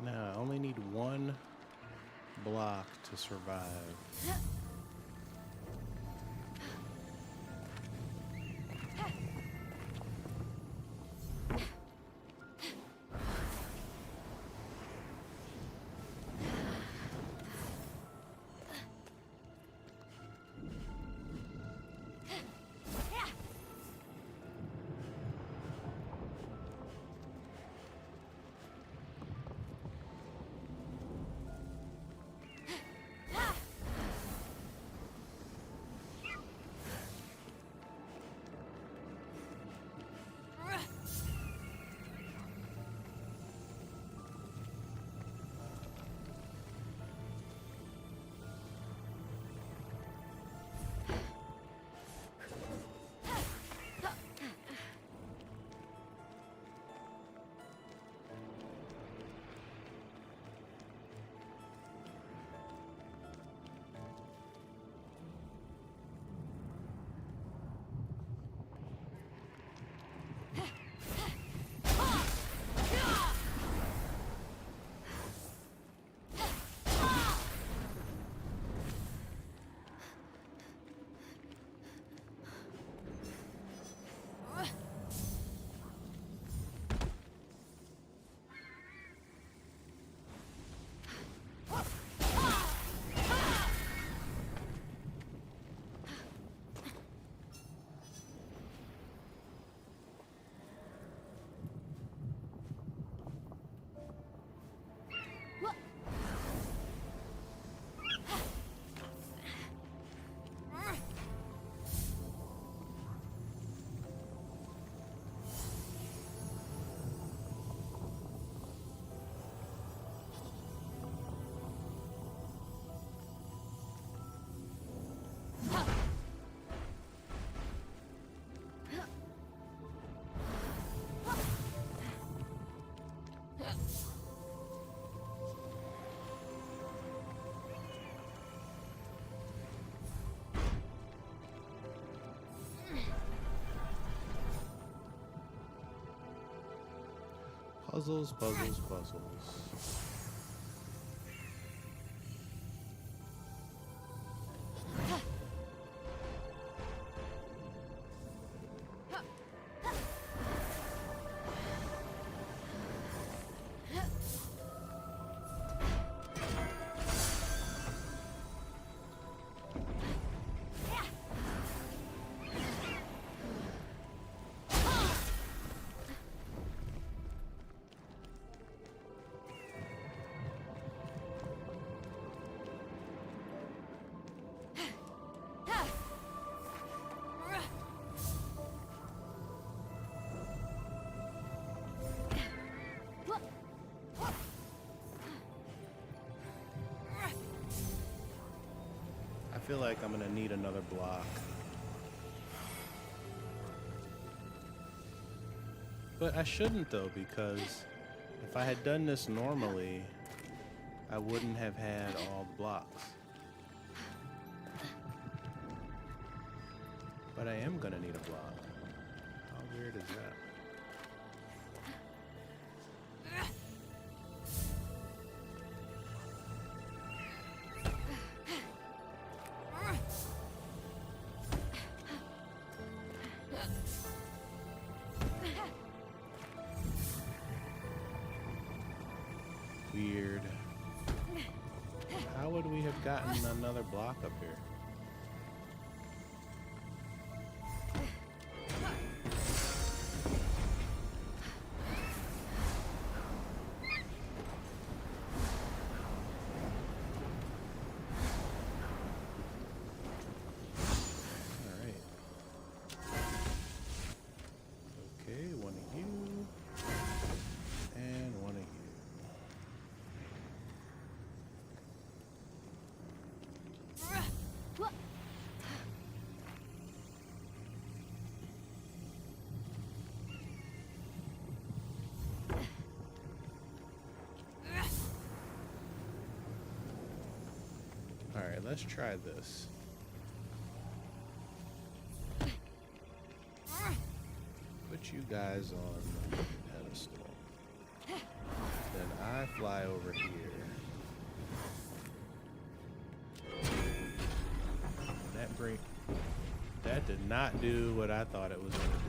Now I only need one block to survive. Puzzles, puzzles, puzzles. I feel like I'm gonna need another block. But I shouldn't though, because if I had done this normally, I wouldn't have had all the blocks. But I am gonna need a block. How weird is that? Weird. How would we have gotten another block up here? Alright. Okay, one of you. And one of you. Alright, let's try this. Put you guys on the pedestal. Then I fly over here. That did not do what I thought it was going to do.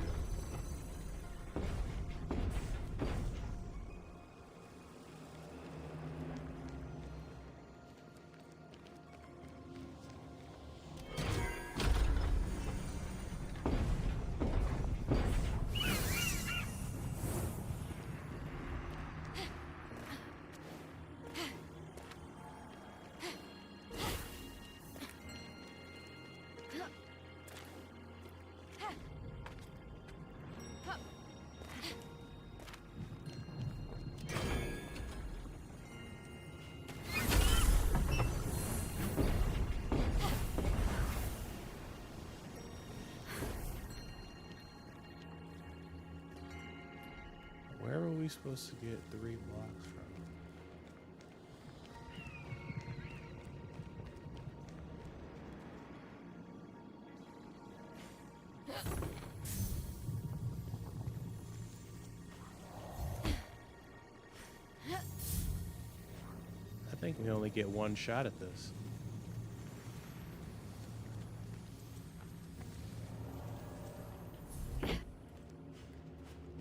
Where were we supposed to get 3 blocks from? I think we only get 1 shot at this.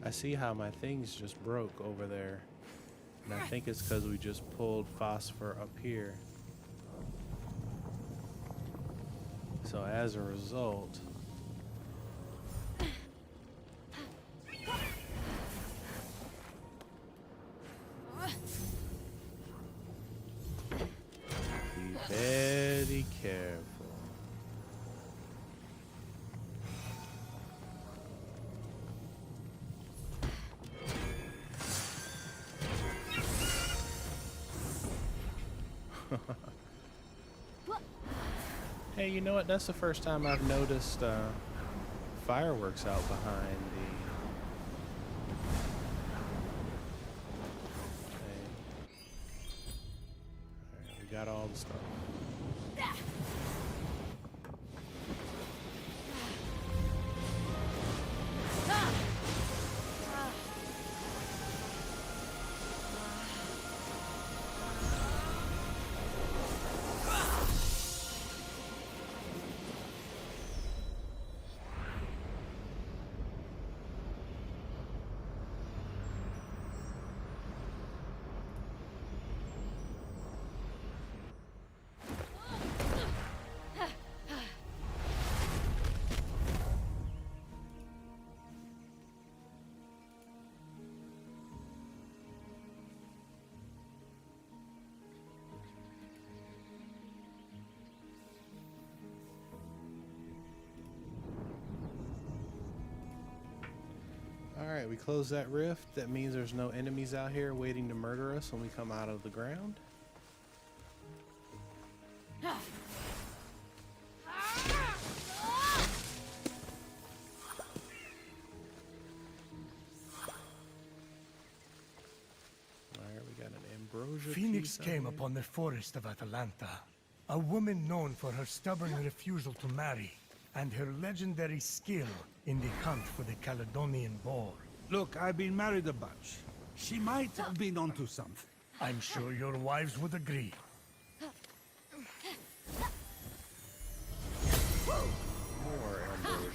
I see how my things just broke over there. And I think it's because we just pulled phosphor up here. So as a result, be very careful. Hey, you know what? That's the first time I've noticed fireworks out behind the... Alright, we got all the stuff. right, we close that rift. That means there's no enemies out here waiting to murder us when we come out of the ground. Phoenix came upon the forest of Atalanta. A woman known for her stubborn refusal to marry, and her legendary skill in the hunt for the Caledonian boar. Look, I've been married a bunch. She might have been onto something. I'm sure your wives would agree. More ambrosia.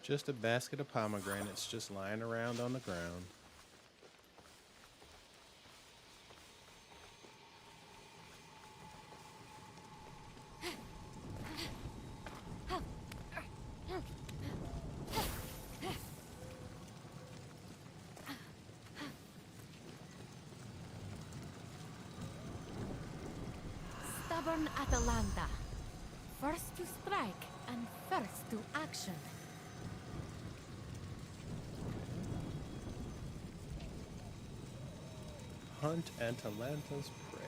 Just a basket of pomegranates just lying around on the ground. Stubborn Atalanta. First to strike and first to action. Hunt Atalanta's prey.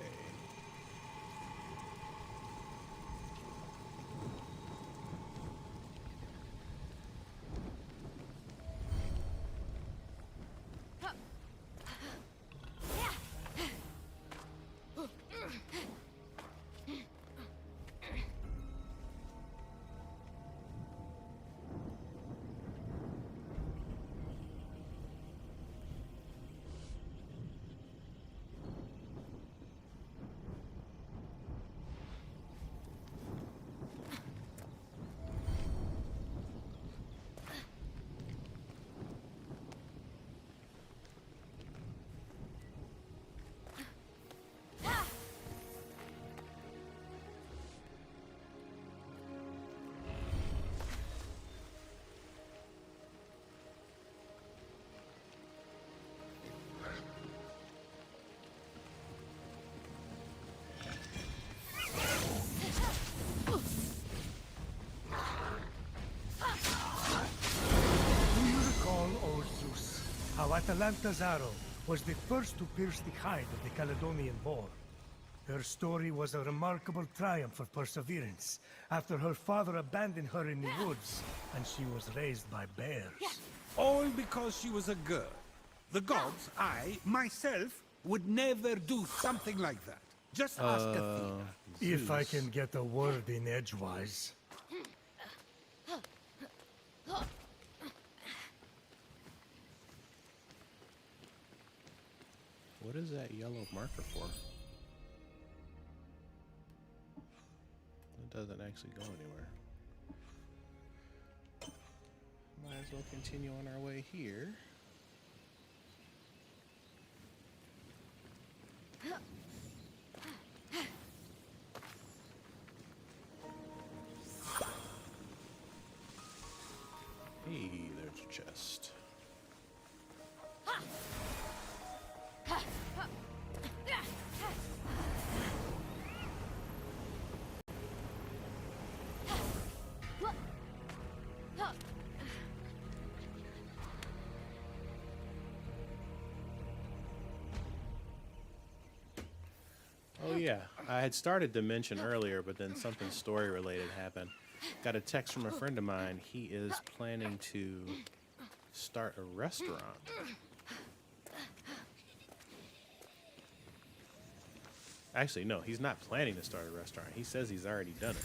Atalanta's arrow was the first to pierce the hide of the Caledonian boar. Her story was a remarkable triumph of perseverance after her father abandoned her in the woods and she was raised by bears. All because she was a girl. The gods, I, myself, would never do something like that. Just ask Athena. If I can get a word in edgewise. What is that yellow marker for? It doesn't actually go anywhere. Might as well continue on our way here. Hey, there's a chest. Oh yeah, I had started to mention earlier, but then something story related happened. Got a text from a friend of mine. He is planning to start a restaurant. Actually, no, he's not planning to start a restaurant. He says he's already done it.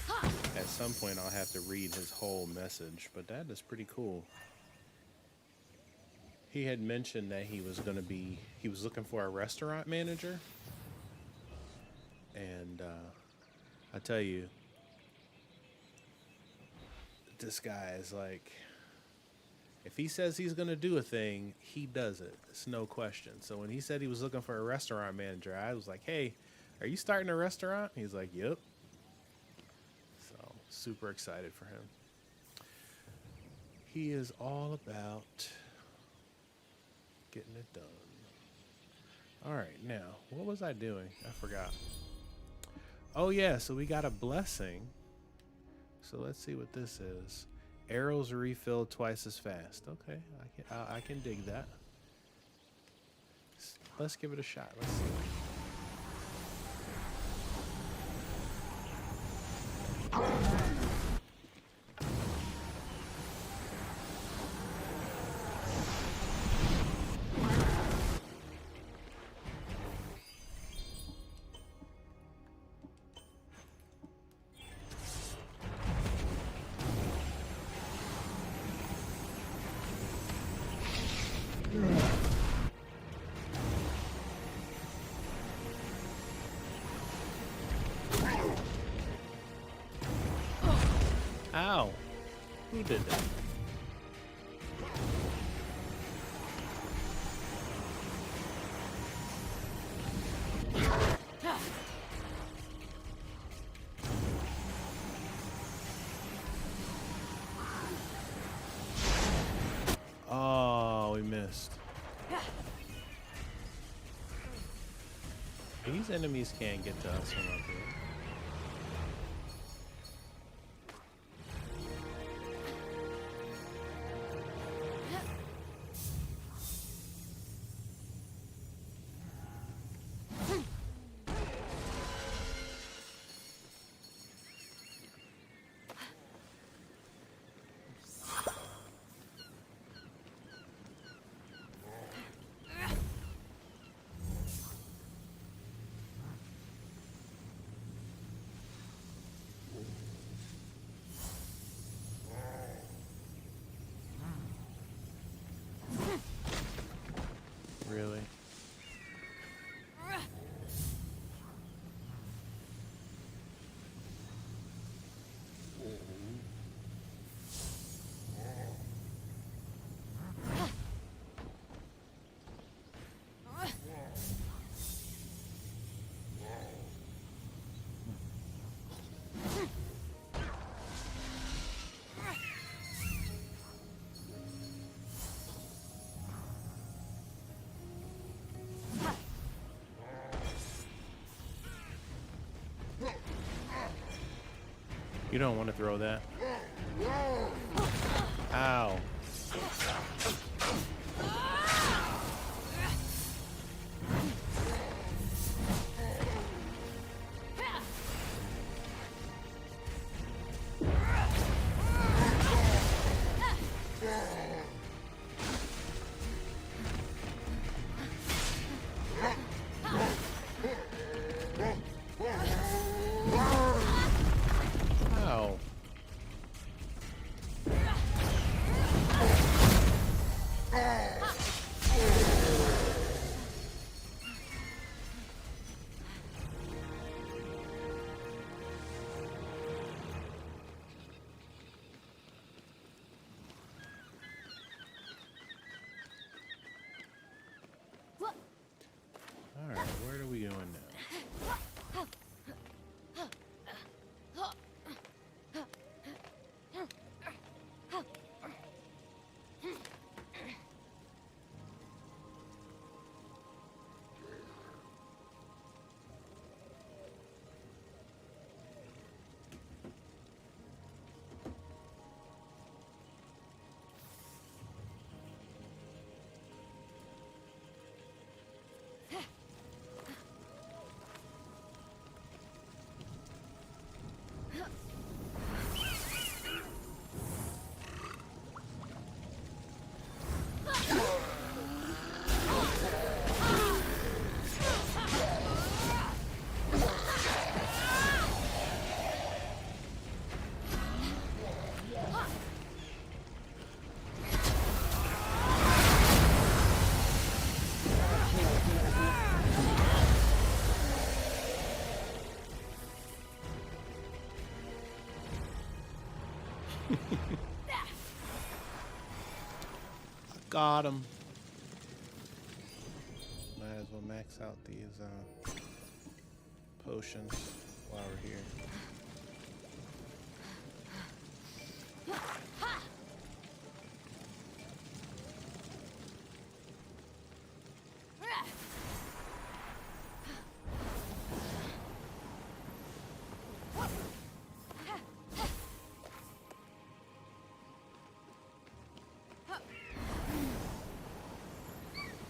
So at some point I'll have to read his whole message, but that is pretty cool. He had mentioned that he was looking for a restaurant manager. And I tell you, this guy is like, if he says he's going to do a thing, he does it. It's no question. So when he said he was looking for a restaurant manager, I was like, hey, are you starting a restaurant? He's like, yep. So super excited for him. He is all about getting it done. All right, now, what was I doing? I forgot. Oh, yeah, so we got a blessing. So let's see what this is. Arrows refill twice as fast. Okay, I can dig that. Let's give it a shot. Let's see. Ow. Who did that? Oh, we missed. These enemies can't get to us from up here. Really? You don't want to throw that. Ow. Ow. Got him. Might as well max out these potions while we're here.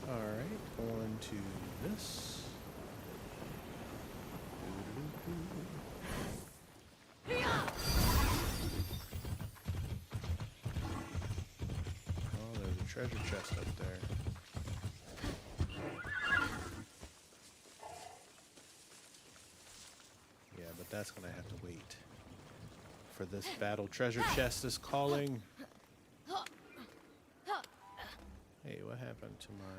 Alright, going to this. Oh, there's a treasure chest up there. Yeah, but that's gonna have to wait. For this battle, treasure chest is calling. Hey, what happened to my...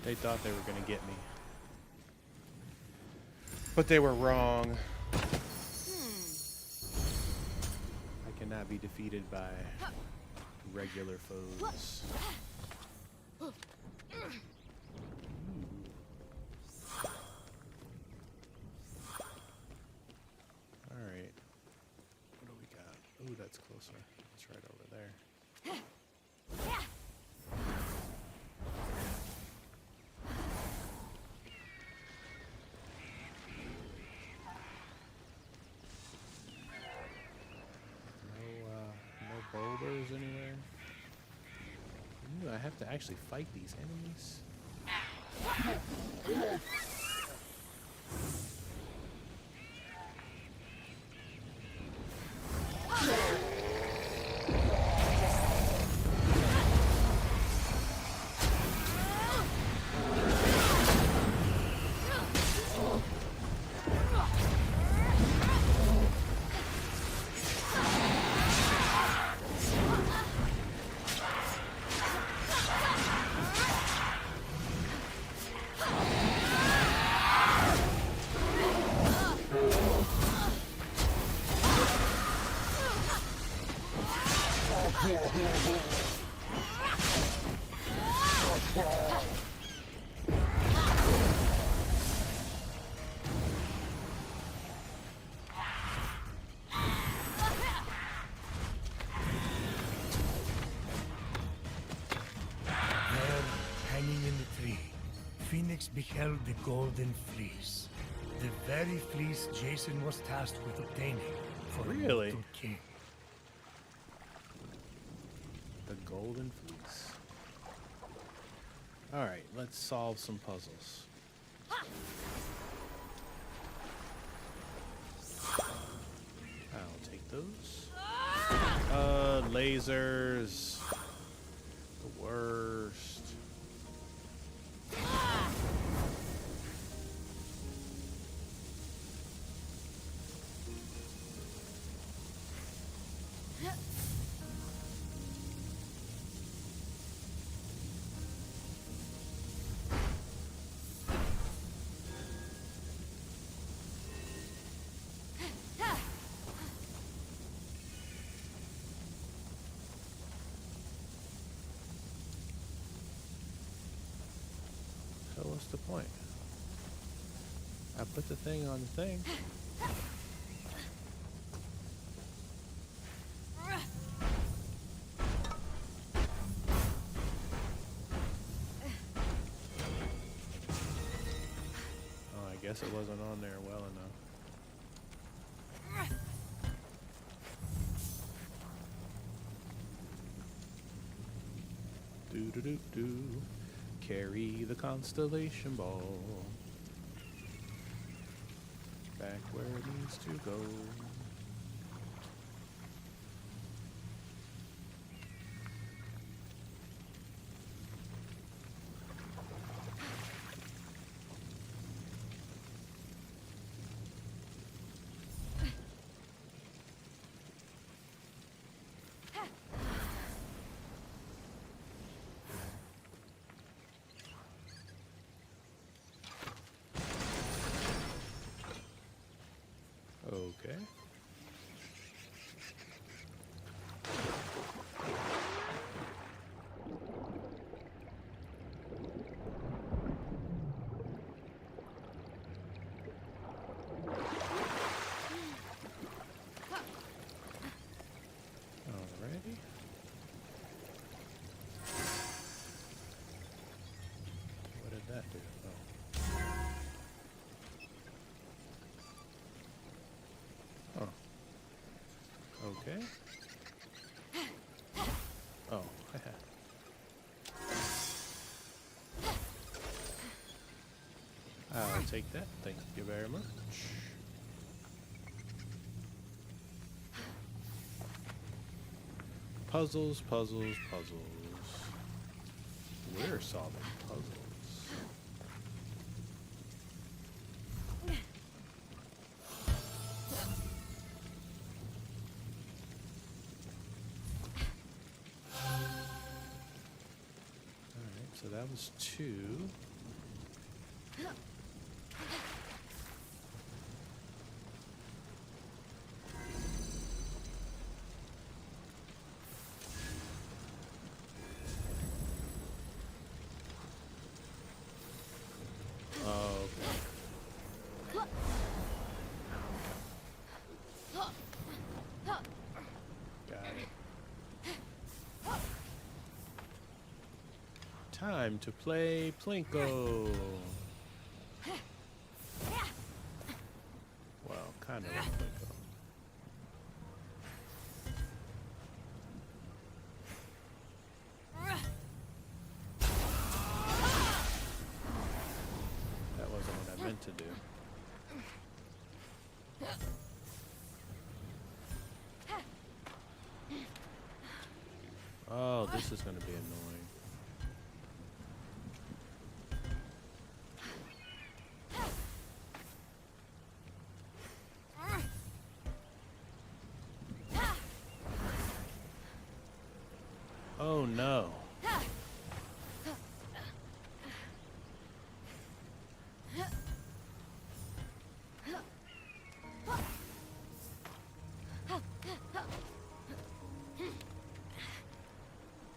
They thought they were going to get me. But they were wrong. I cannot be defeated by regular foes. Alright. What do we got? Ooh, that's closer. It's right over there. Boulders anywhere? Ooh, I have to actually fight these enemies. Fenyx beheld the golden fleece. The very fleece Jason was tasked with obtaining for the Immortal King. The golden fleece. Alright, let's solve some puzzles. I'll take those. Lasers. The worst. what's the point? I put the thing on the thing. Oh, I guess it wasn't on there well enough. Do. Carry the constellation ball back where it needs to go. Okay. Alrighty. What did that do? Oh. Okay. Oh. I'll take that. Thank you very much. Puzzles, puzzles, puzzles. We're solving puzzles. So that was 2. Oh, okay. Got it. Time to play Plinko. Well, kind of like Plinko. That wasn't what I meant to do. Oh, this is going to be annoying. Oh no.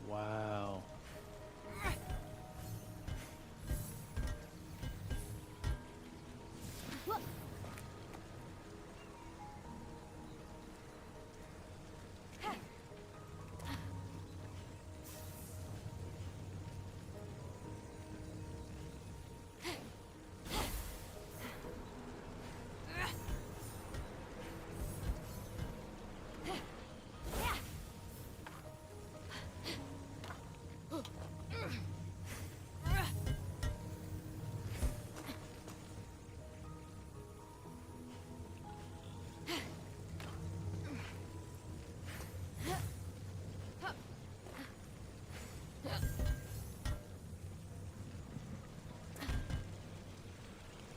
Wow.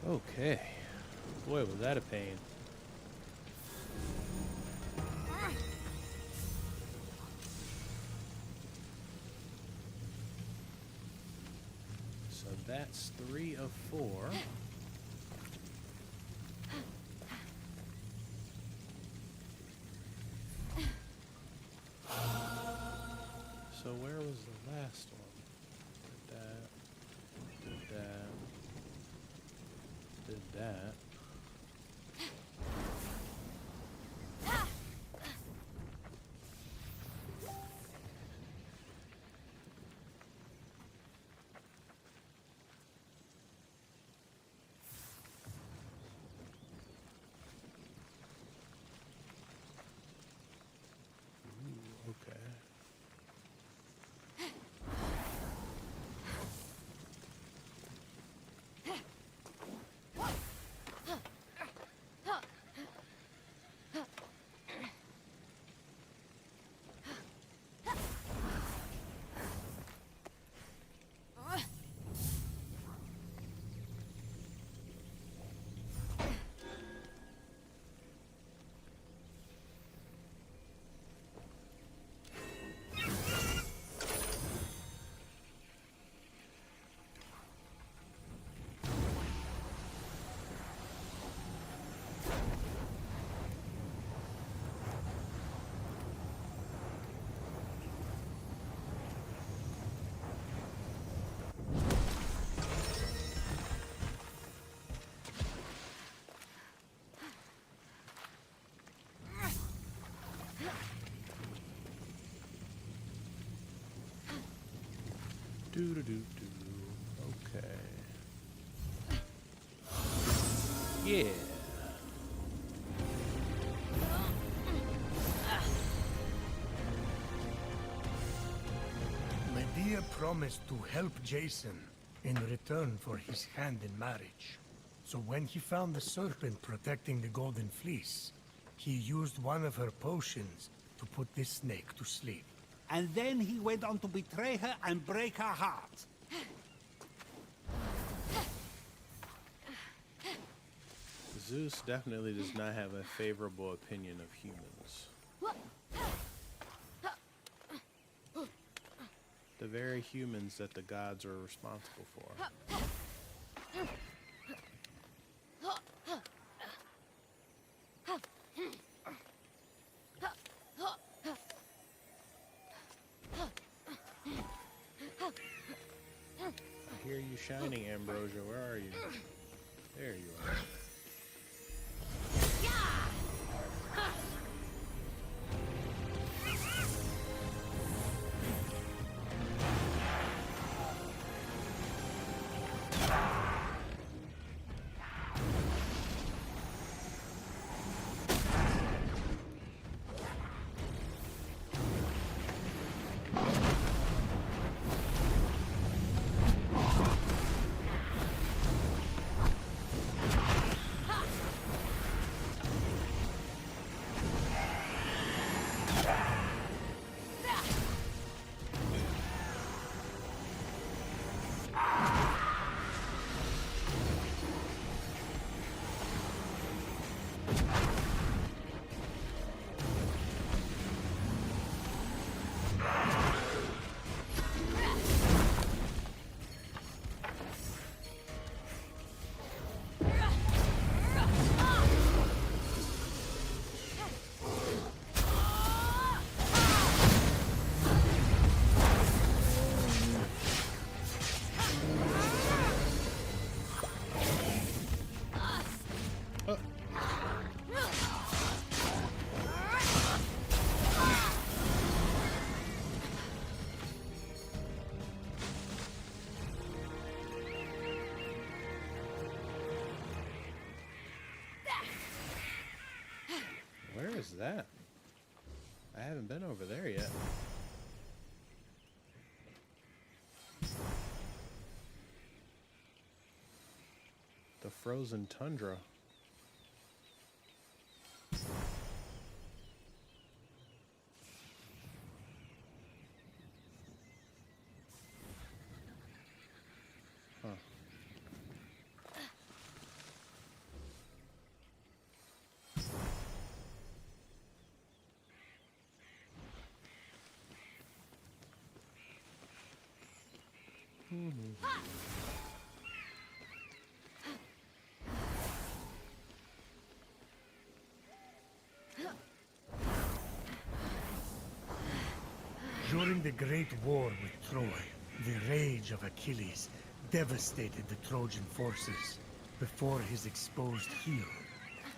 Okay. Boy, was that a pain. So that's 3 of 4. So where was the last one? Did that. Did that. Did that. Okay. Do. Okay. Yeah. Medea promised to help Jason in return for his hand in marriage. So when he found the serpent protecting the Golden Fleece, he used one of her potions to put this snake to sleep. And then he went on to betray her and break her heart. Zeus definitely does not have a favorable opinion of humans. The very humans that the gods are responsible for. I hear you shining, Ambrosia. Where are you? There you are. Where is that? I haven't been over there yet. The frozen tundra. Huh. During the Great War with Troy, the rage of Achilles devastated the Trojan forces. before his exposed heel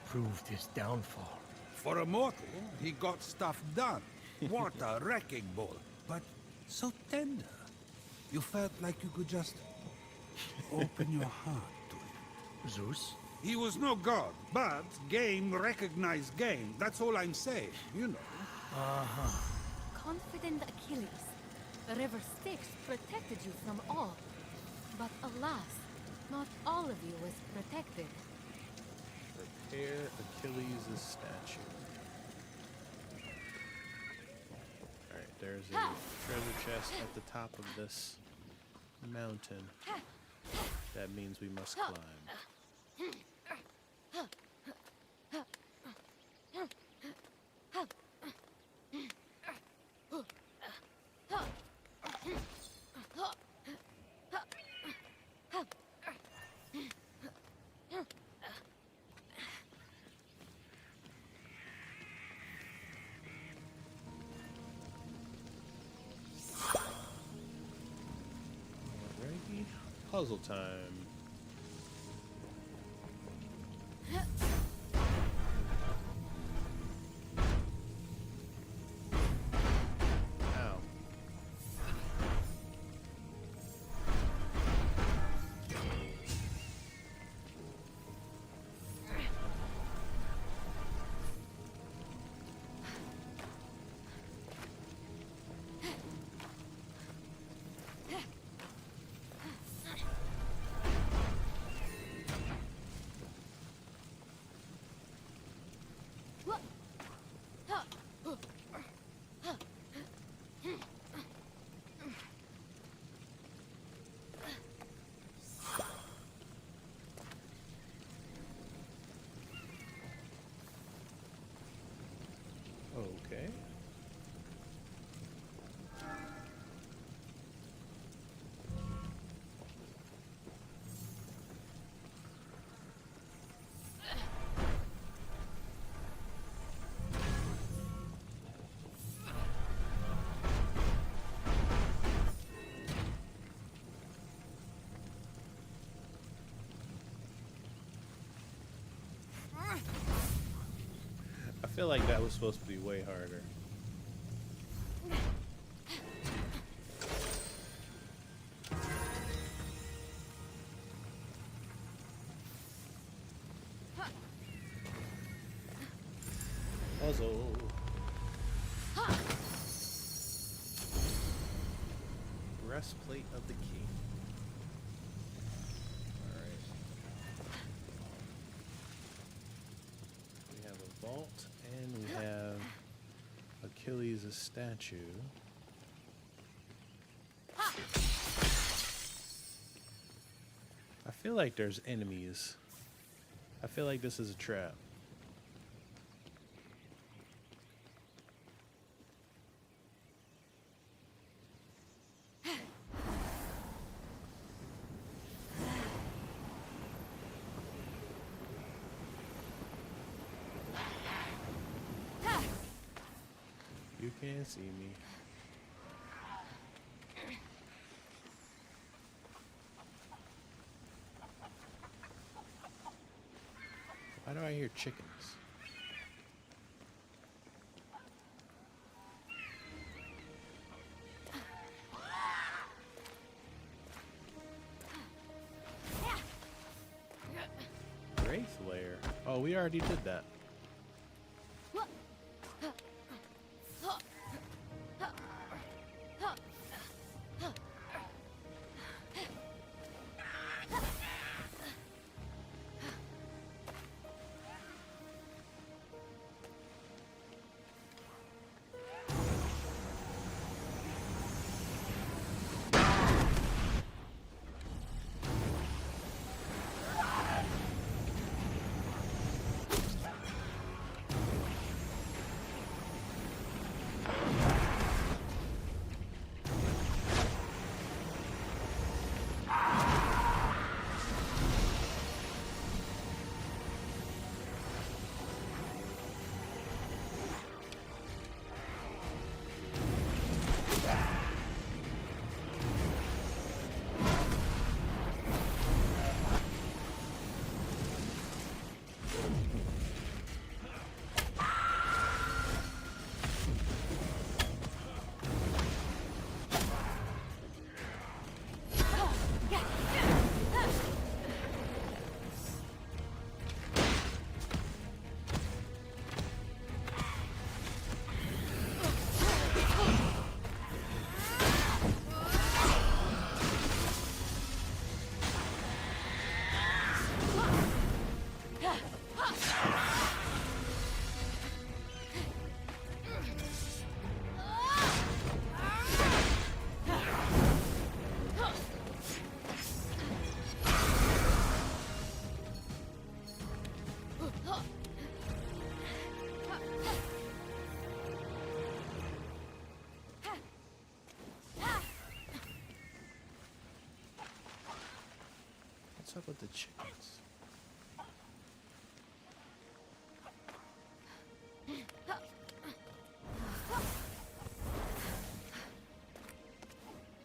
proved his downfall. For a mortal, he got stuff done. What a wrecking ball. But so tender. You felt like you could just open your heart to him. Zeus? He was no god, but game recognized game. That's all I'm saying, you know. Confident Achilles, the river Styx protected you from all. But alas, not all of you was protected. Repair Achilles' statue. Alright, there's a treasure chest at the top of this mountain. That means we must climb. Alrighty, puzzle time. Ow. Okay. I feel like that was supposed to be way harder. Puzzle. Breastplate of the king. Alright. We have a vault and we have Achilles' statue. I feel like there's enemies. I feel like this is a trap. You can't see me. Why do I hear chickens? Wraith lair. Oh, we already did that. What's up with the chickens?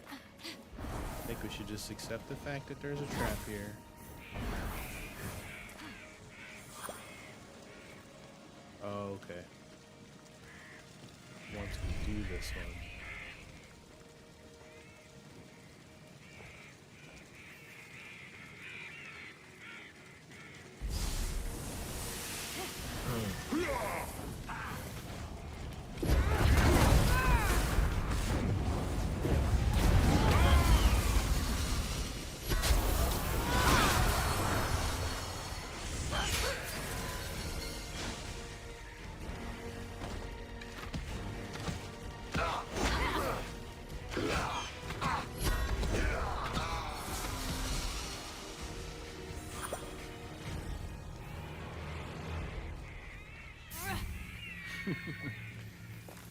I think we should just accept the fact that there's a trap here. Oh, okay. Once we do this one.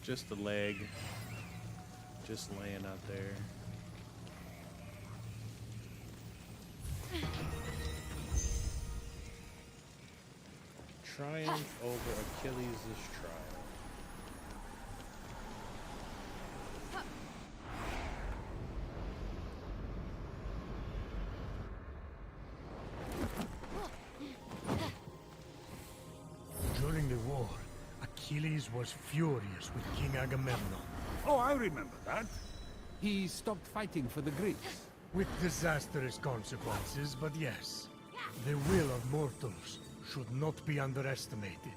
Just the leg, just laying out there. Triumph over Achilles' trial. During the war, Achilles was furious with King Agamemnon. Oh, I remember that. He stopped fighting for the Greeks. With disastrous consequences, but yes. The will of mortals should not be underestimated.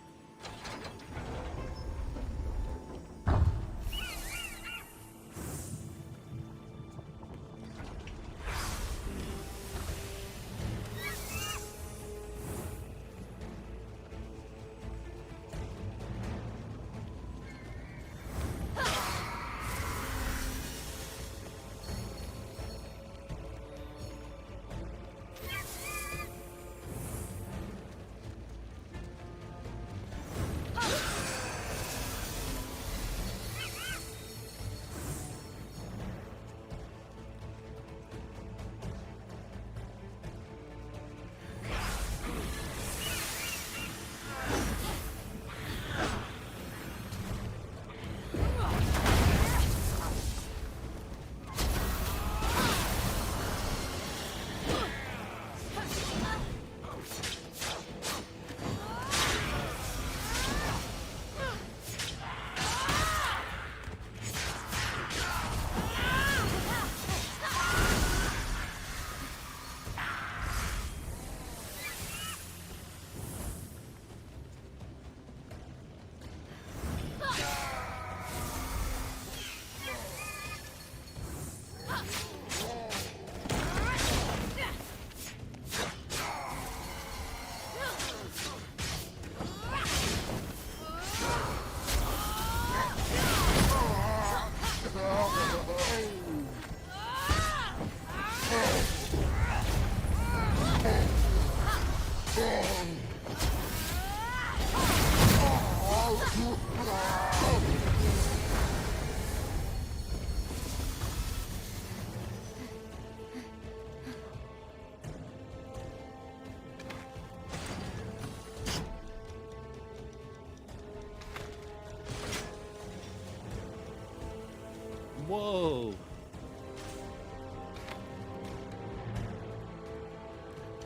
Whoa.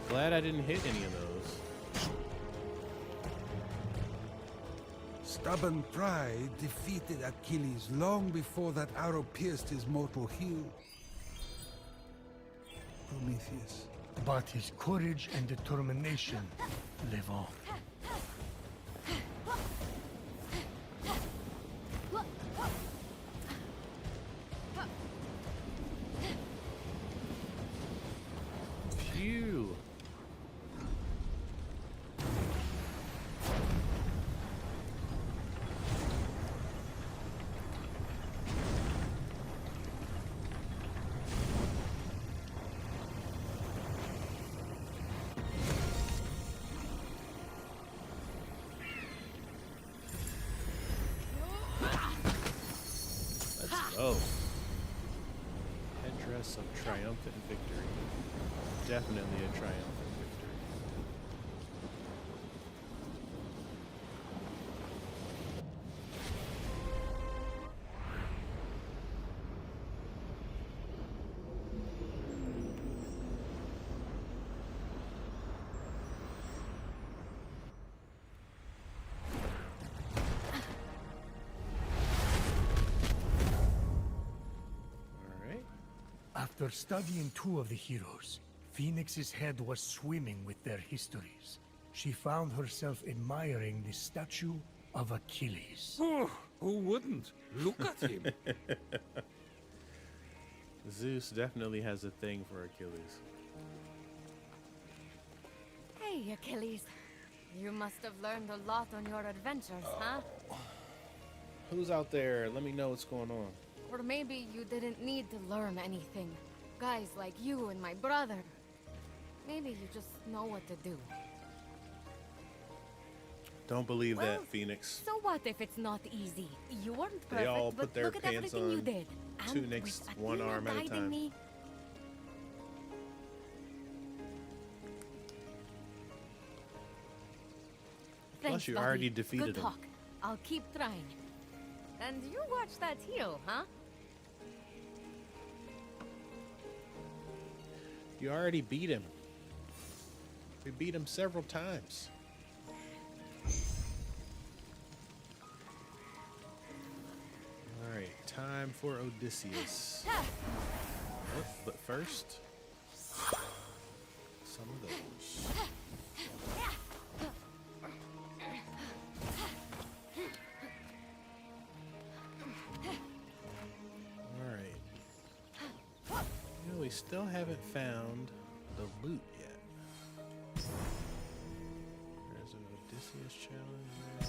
Glad I didn't hit any of those. Stubborn pride defeated Achilles long before that arrow pierced his mortal heel. Prometheus. But his courage and determination live on. Phew. Let's go. Headdress of triumphant victory. definitely a triumphant victory. All right. After studying two of the heroes, Phoenix's head was swimming with their histories. She found herself admiring the statue of Achilles. Oh, who wouldn't? Look at him. Zeus definitely has a thing for Achilles. Hey, Achilles. You must have learned a lot on your adventures, huh? Who's out there? Let me know what's going on. Or maybe you didn't need to learn anything. Guys like you and my brother. Maybe you just know what to do. Don't believe Well, that, Phoenix. So what if it's not easy? You weren't perfect, They all put but their look at pants everything you on, did. And tunics, with one Athena arm at a guiding time. me, Plus, thanks, you buddy. already defeated Good him. talk. I'll keep trying. And you watch that heel, huh? You already beat him. We beat him several times. All right, time for Odysseus. Oh, but first, some of those. All right. You know, we still haven't found the loot yet. There's an Odysseus challenge there.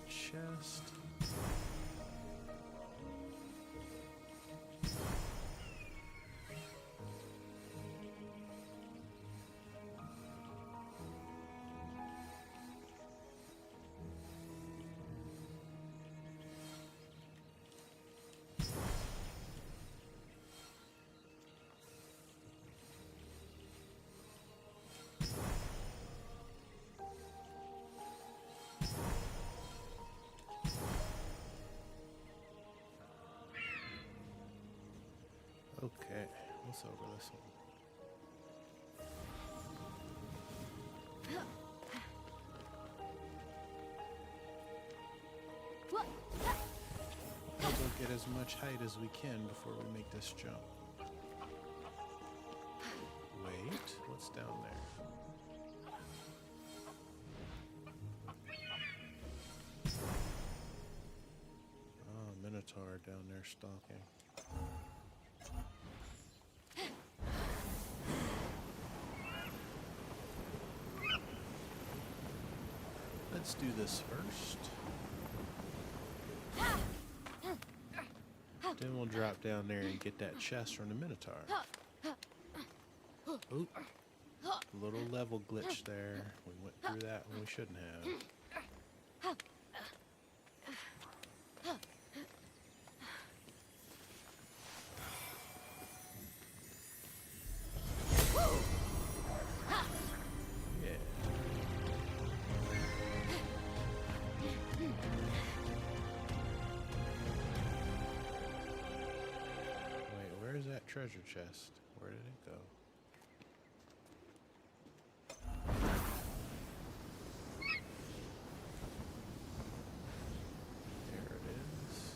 Chest. Okay, what's over this one? We'll get as much height as we can before we make this jump. Wait, what's down there? Oh, Minotaur down there stalking. Let's do this first. Then we'll drop down there and get that chest from the Minotaur. Oop. Little level glitch there. We went through that when we shouldn't have. Yeah. Wait, where's that treasure chest? Where did it go? There it is.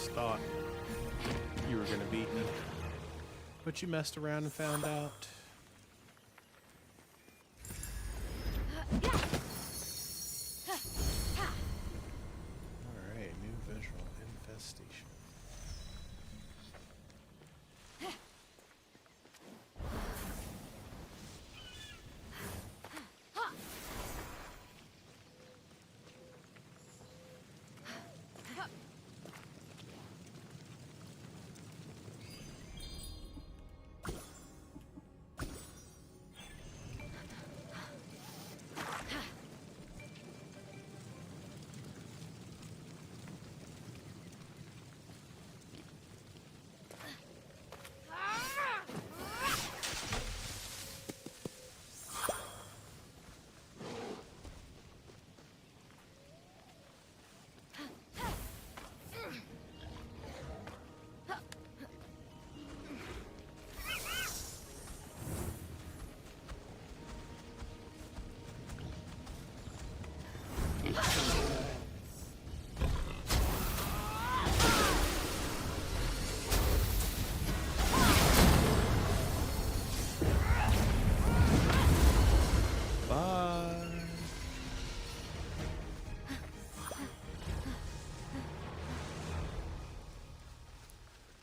just thought you were gonna beat me. But you messed around and found out. Alright, new visual infestation.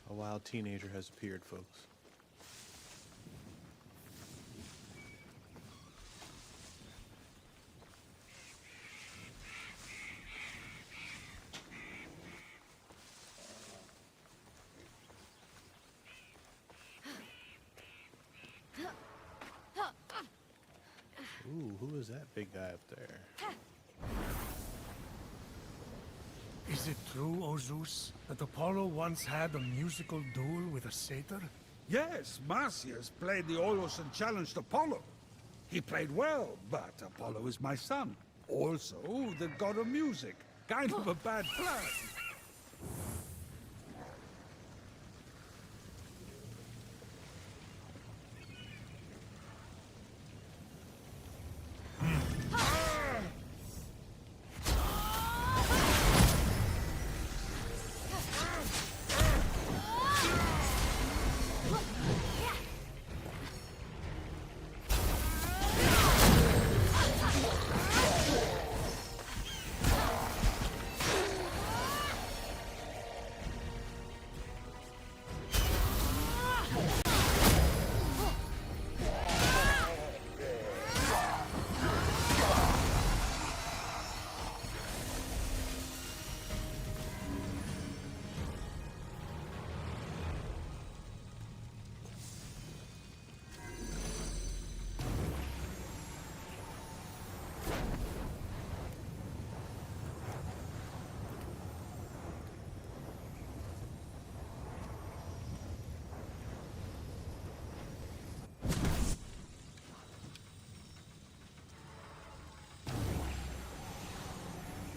A wild teenager has appeared, folks. Ooh, who is that big guy up there? Is it true, O Zeus, that Apollo once had a musical duel with a satyr? Yes, Marsyas played the Olos and challenged Apollo. He played well, but Apollo is my son. Also, the god of music. Kind of a bad plan.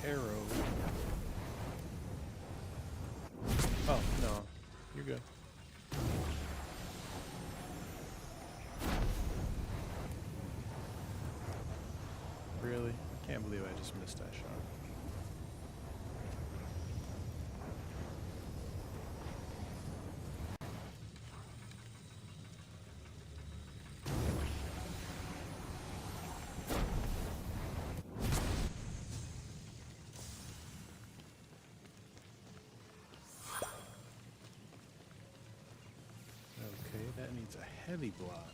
Arrow. Oh, no. You're good. Really? I can't believe I just missed that shot. Okay, that needs a heavy block.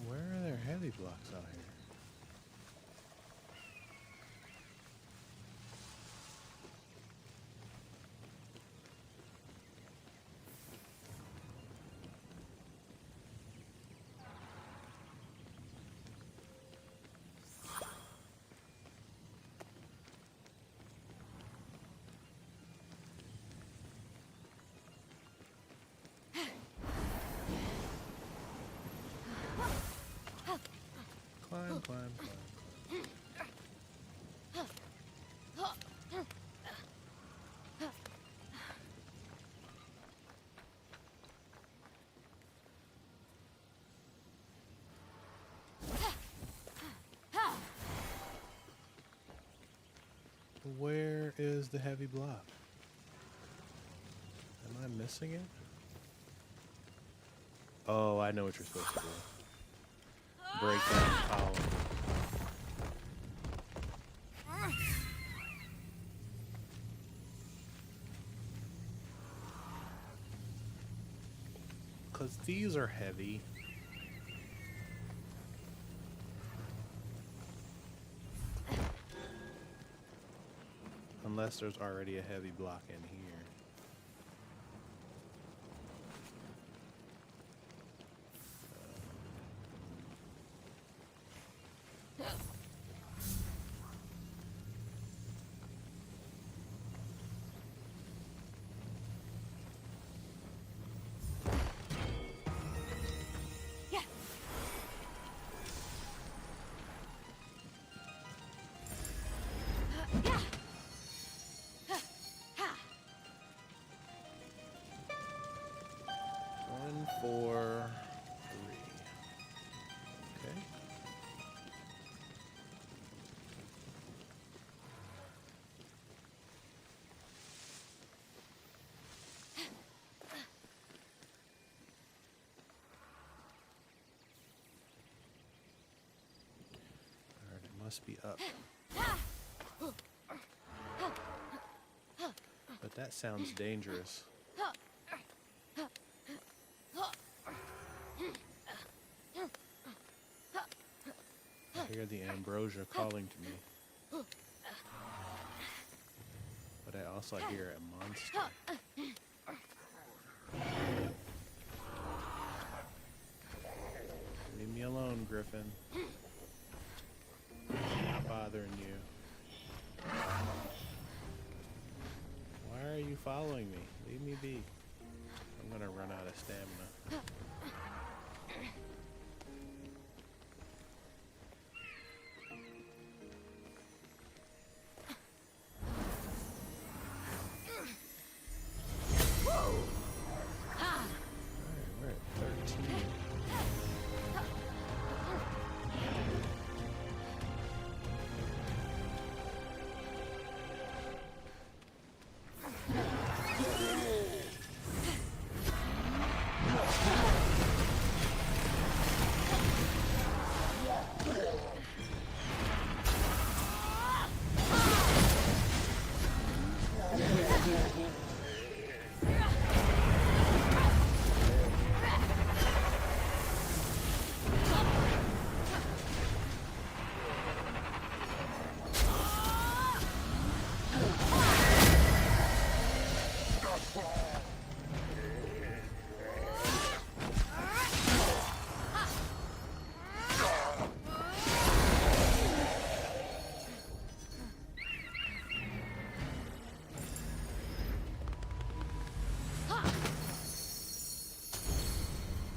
Where are there heavy blocks out here? Climb, climb, climb. Ooh, is the heavy block? Am I missing it? Oh, I know what you're supposed to do. Break down the column. Because these are heavy. Unless there's already a heavy block in here. One, four, three. Okay. Alright, it must be up. But that sounds dangerous. I hear the ambrosia calling to me. But I also hear a monster. Leave me alone, Griffin. I'm not bothering you. Why are you following me? Leave me be. I'm gonna run out of stamina. We're at 13.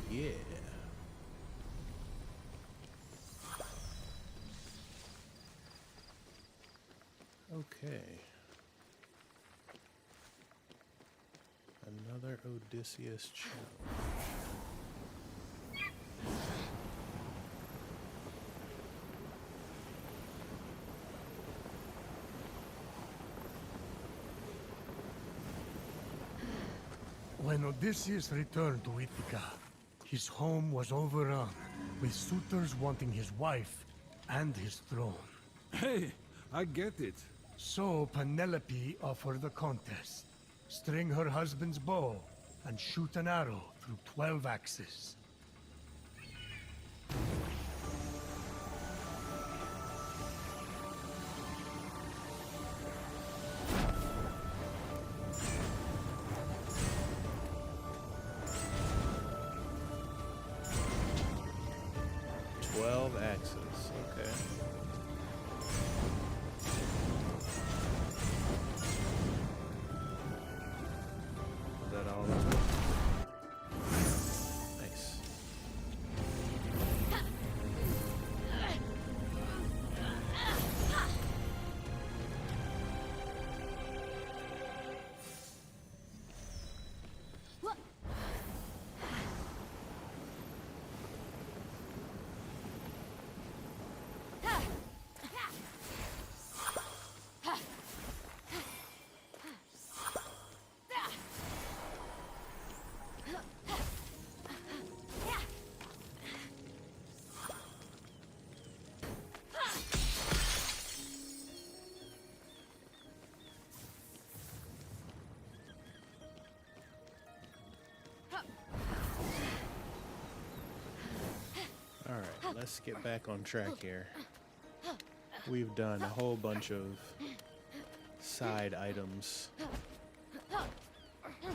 Yeah. Okay. Another Odysseus challenge. When Odysseus returned to Ithaca, his home was overrun with suitors wanting his wife and his throne. Hey, I get it. So Penelope offered a contest. String her husband's bow and shoot an arrow through 12 axes. Axes, okay. Is that all? Nice. let's get back on track here. We've done a whole bunch of side items.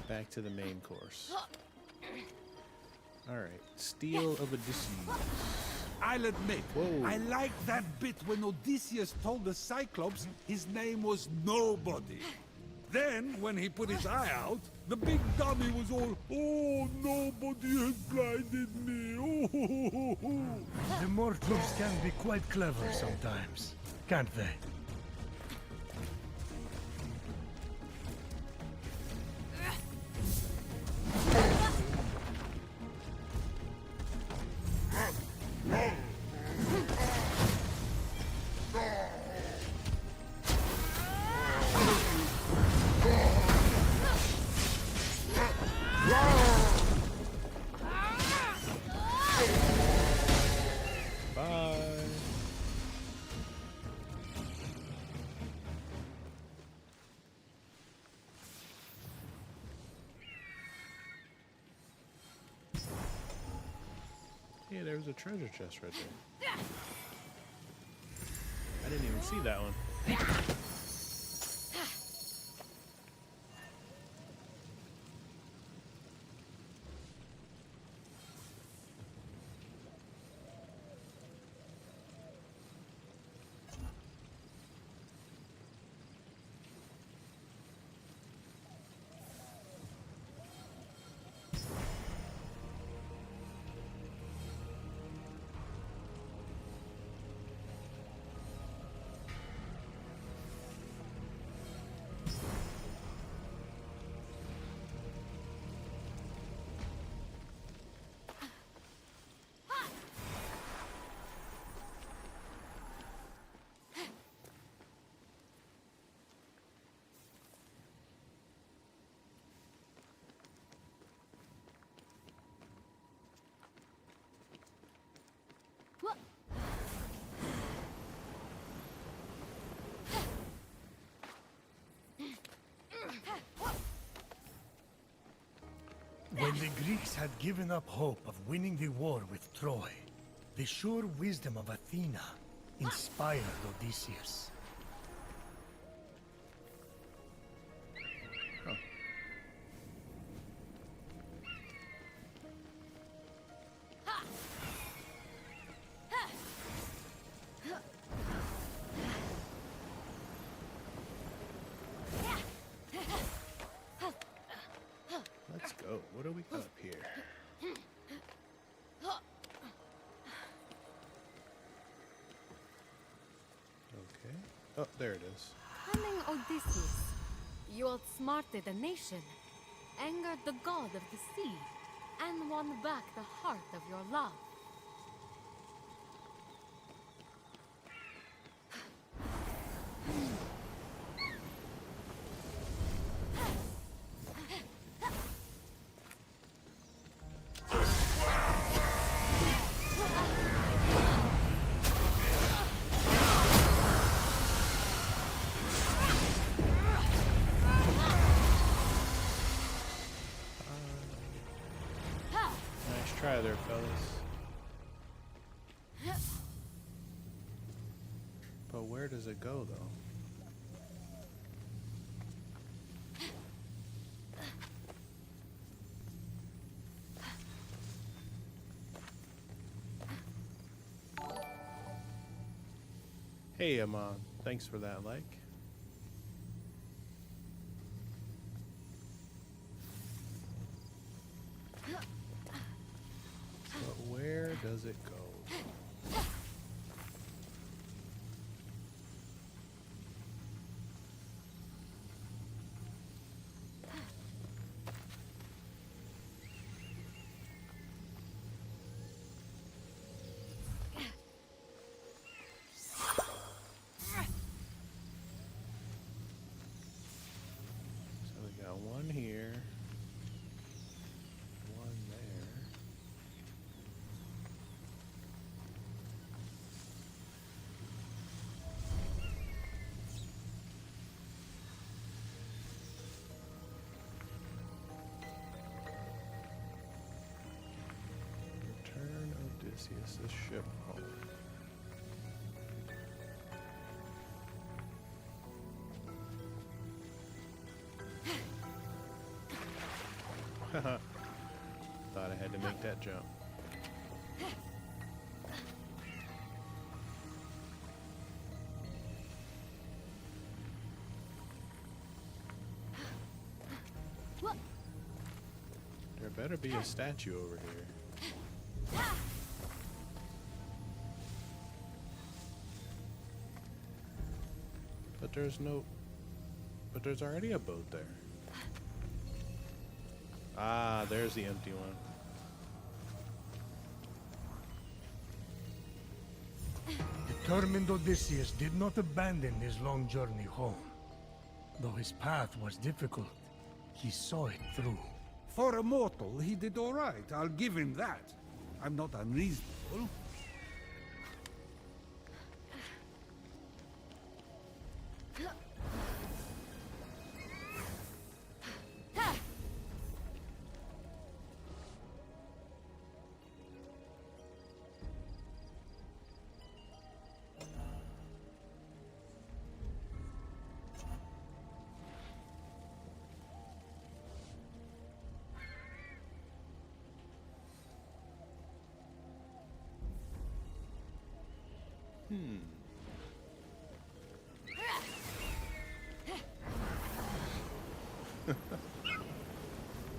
Back to the main course. Alright, Steel of Odysseus. I'll admit, Whoa. I like that bit when Odysseus told the Cyclops his name was Nobody. Then, when he put his eye out, the big dummy was all, "Oh, nobody has blinded me." Oh. The mortals can be quite clever sometimes, can't they? Bye. Hey, there was a treasure chest right there. I didn't even see that one. When the Greeks had given up hope of winning the war with Troy, the sure wisdom of Athena inspired Odysseus. Let's go. What do we got up here? Okay. Oh, there it is. Cunning Odysseus, you outsmarted a nation, angered the god of the sea, and won back the heart of your love. Nice try there, fellas. But where does it go, though? Hey, Amon. Thanks for that like. But where does it go? So we got one here, one there. Odysseus' ship home. Thought I had to make that jump. There better be a statue over here. But there's no... But there's already a boat there. Ah, there's the empty one. Determined Odysseus did not abandon his long journey home. Though his path was difficult, he saw it through. For a mortal, he did all right. I'll give him that. I'm not unreasonable.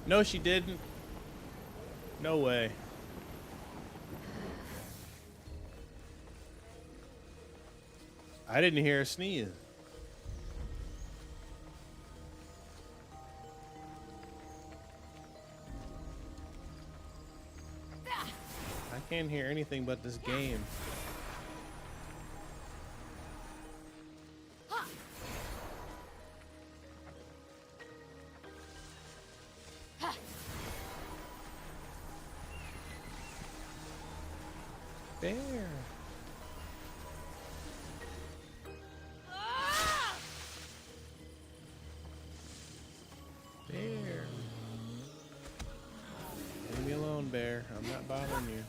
No, she didn't. No way. I didn't hear her sneeze. I can't hear anything but this game. Bear. Bear. Leave me alone, Bear. I'm not bothering you.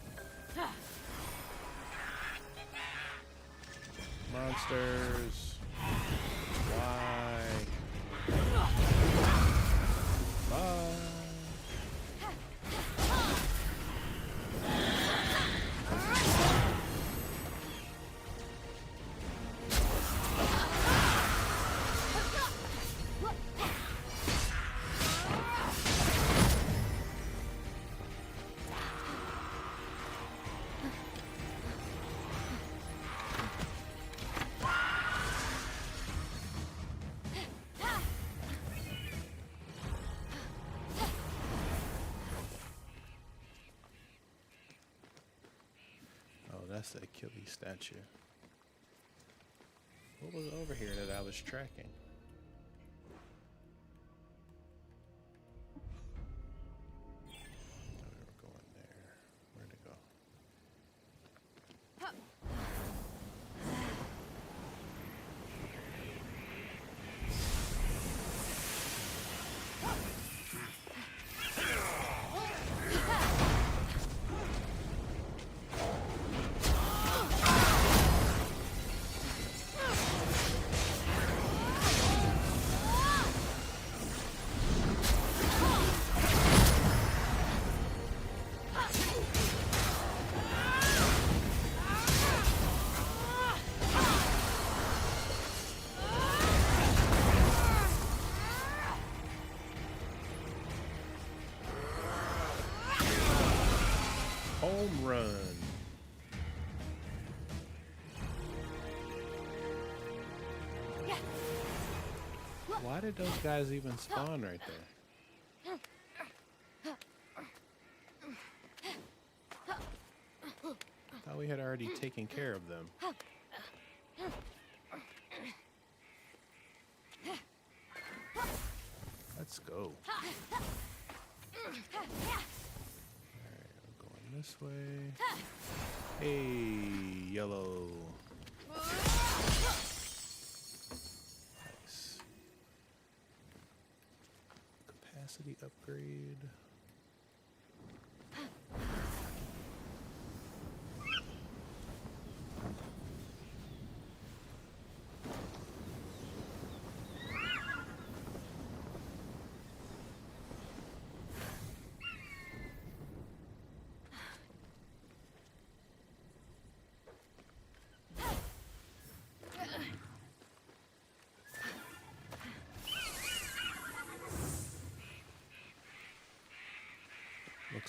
Monsters. Why? Bye. That's the Achilles statue. What was over here that I was tracking? Oh, we were going there. Where'd it go? Home run. Why did those guys even spawn right there? Thought we had already taken care of them. Let's go. This way. Hey, yellow. Nice. Capacity upgrade.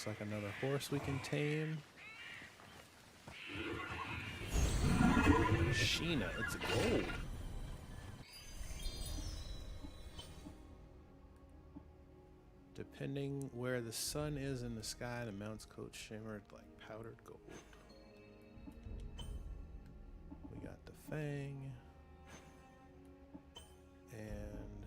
Looks like another horse we can tame. Sheena, it's gold. Depending where the sun is in the sky, the mount's coat shimmered like powdered gold. We got the Fang. And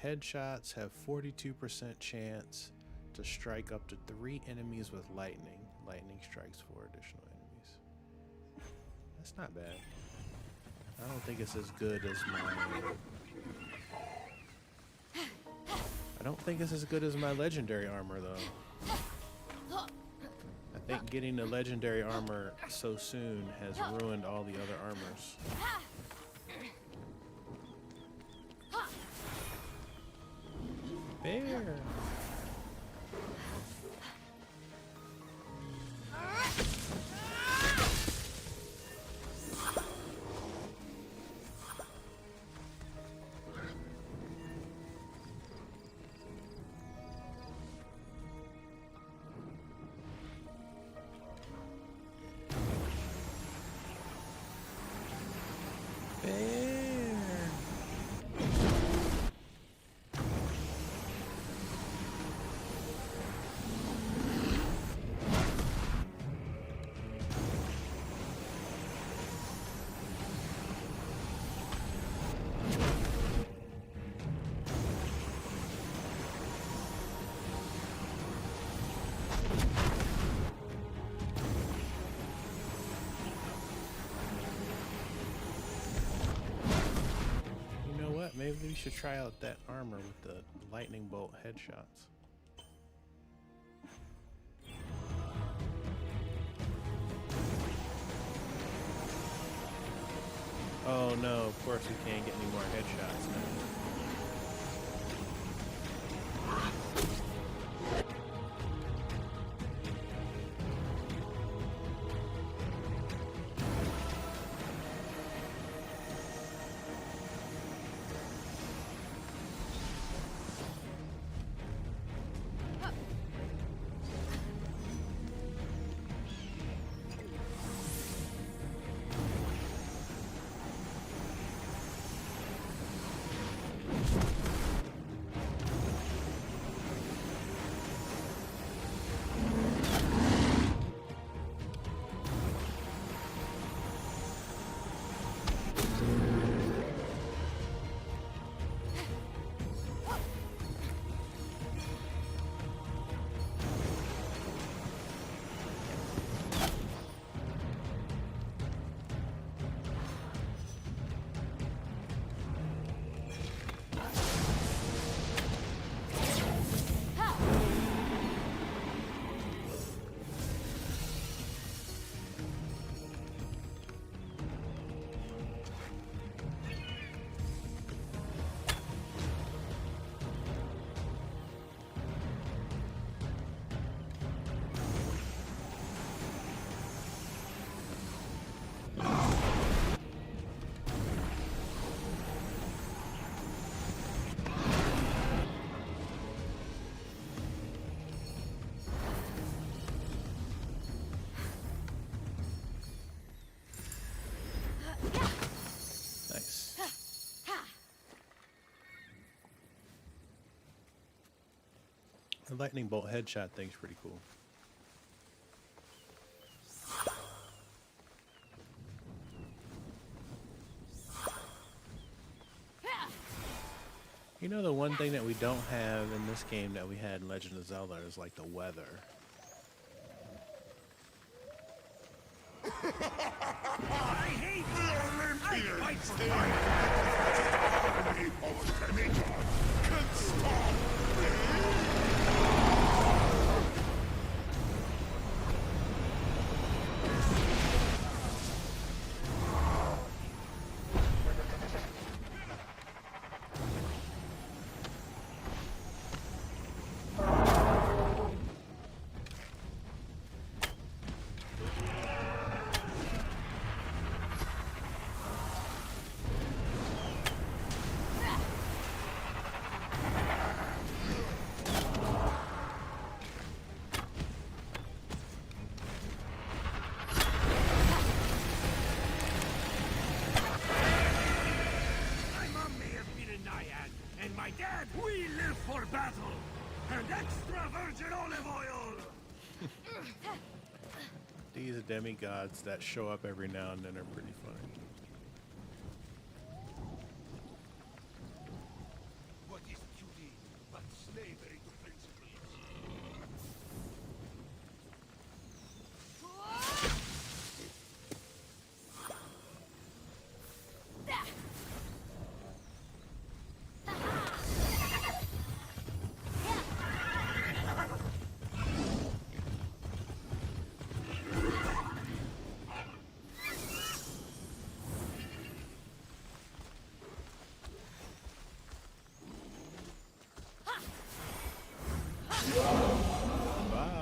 headshots have 42% chance to strike up to 3 enemies with lightning. Lightning strikes 4 additional enemies. That's not bad. I don't think it's as good as my legendary armor though. I think getting the legendary armor so soon has ruined all the other armors. Bear. Maybe we should try out that armor with the lightning bolt headshots. Oh no, of course we can't get any more headshots now. The lightning bolt headshot thing's pretty cool. You know, the one thing that we don't have in this game that we had in Legend of Zelda is like the weather. I hate the Olympians! I fight for fire! The army of Fenyx can stop me! battle and extra virgin olive oil. These demigods that show up every now and then are pretty funny. What is duty but slavery to principles? Bye.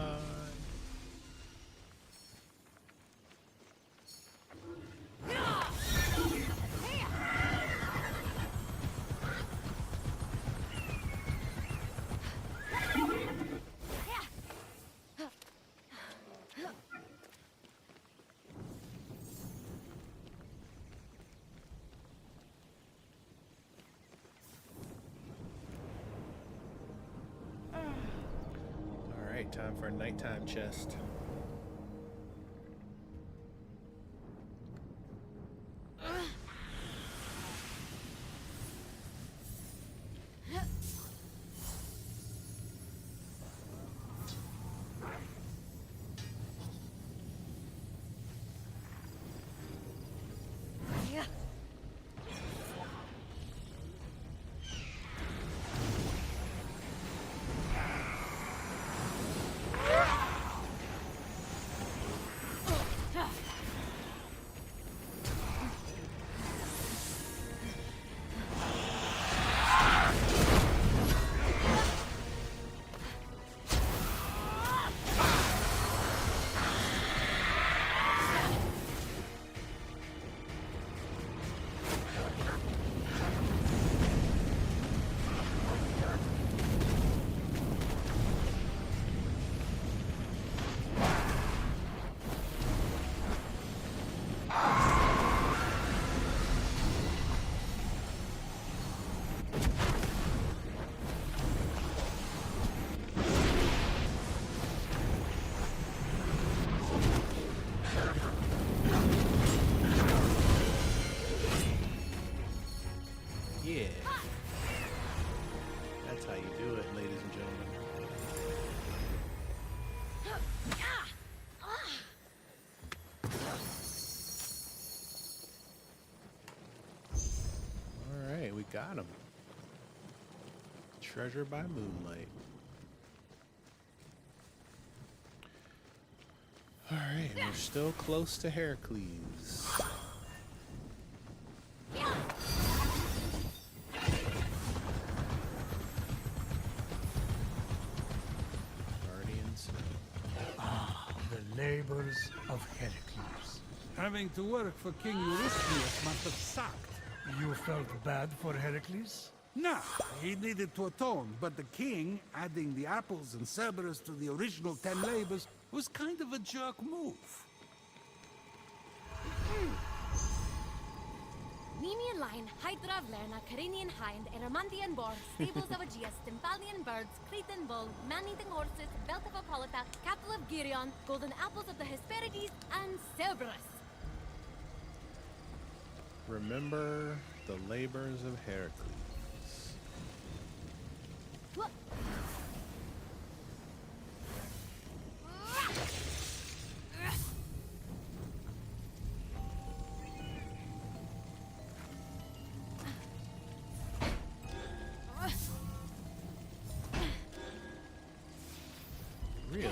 All right, time for a nighttime chest. Yeah. That's how you do it, ladies and gentlemen. All right, we got him. Treasure by moonlight. All right, we're still close to Heracles. Guardians. The labors of Heracles. Having to work for King Eurystheus must have sucked. You felt bad for Heracles? Nah, he needed to atone, but the king, adding the apples and Cerberus to the original 10 labors, was kind of a jerk move. Nemean lion, Hydra of Lerna, Carinian hind, Eramandian boar, stables of Aegeus, Tympalian birds, Cretan bull, man-eating horses, belt of Hippolyta, capital of Geryon, golden apples of the Hesperides, and Cerberus. Remember the labors of Heracles. What? Really?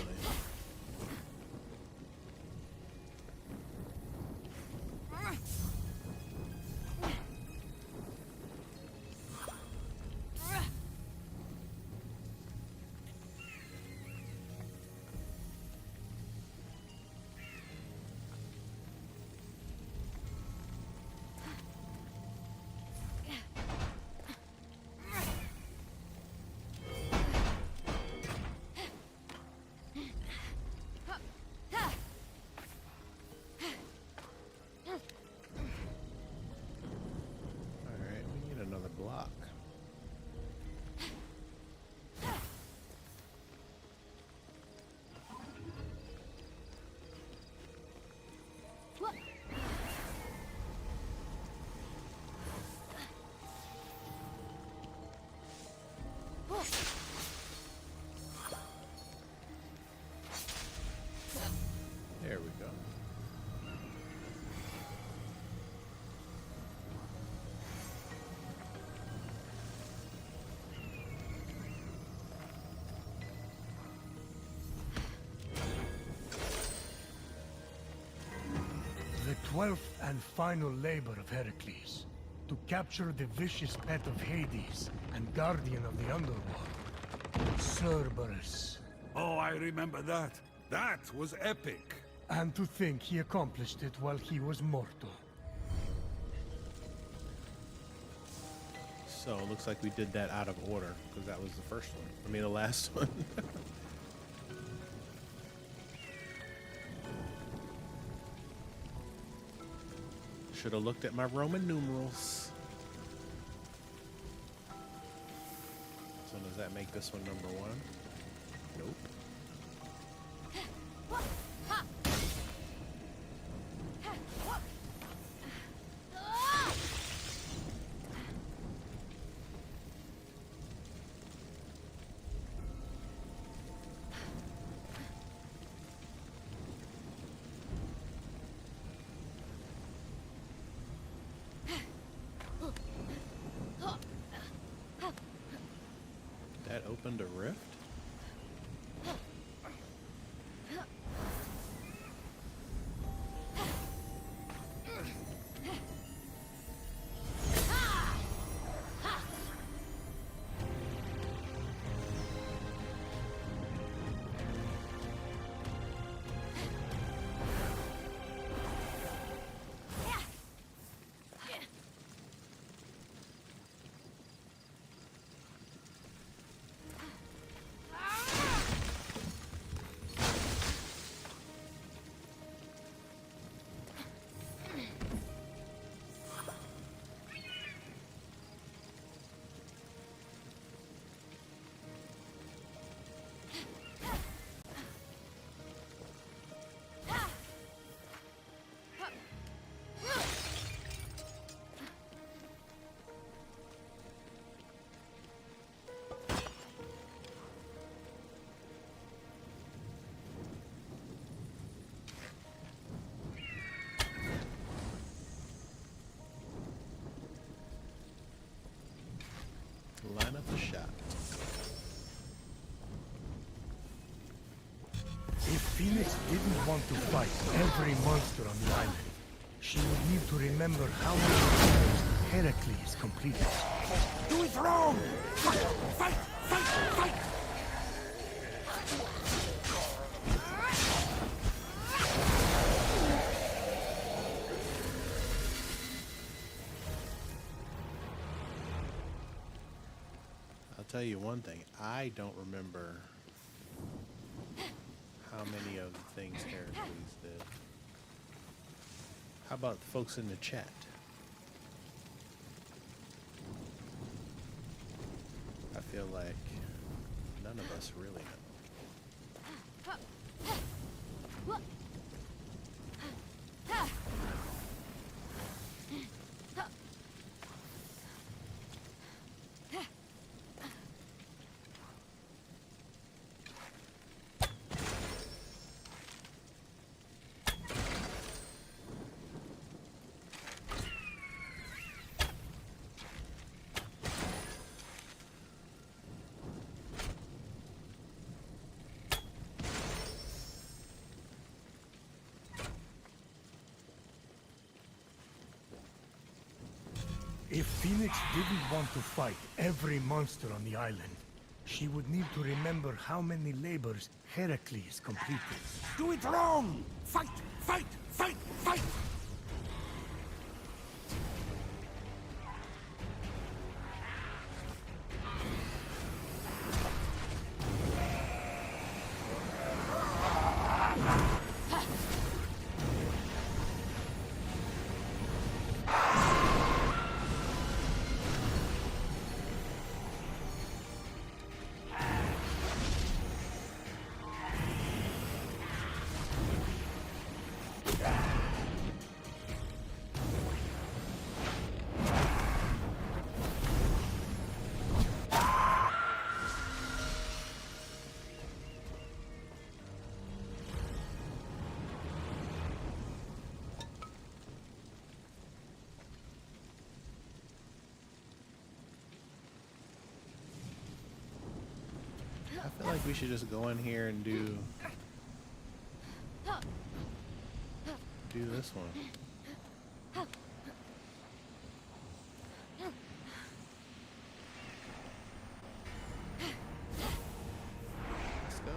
The 12th and final labor of Heracles. To capture the vicious pet of Hades and guardian of the underworld, Cerberus. Oh, I remember that. That was epic. And to think he accomplished it while he was mortal. So it looks like we did that out of order, because that was the first one. I mean, the last one. Should have looked at my Roman numerals. So does that make this one number 1? Nope. That opened a rift? Line up the shot. If Phoenix didn't want to fight every monster on the island, she would need to remember how many times Heracles completed. Do it wrong! Fight! Fight! Fight! Fight! I'll tell you one thing. I don't remember how many of the things Heracles did. How about the folks in the chat? I feel like none of us really know. If Phoenix didn't want to fight every monster on the island, she would need to remember how many labors Heracles completed. Do it wrong! Fight! Fight! Fight! Fight! I feel like we should just go in here and do do this one. Let's go.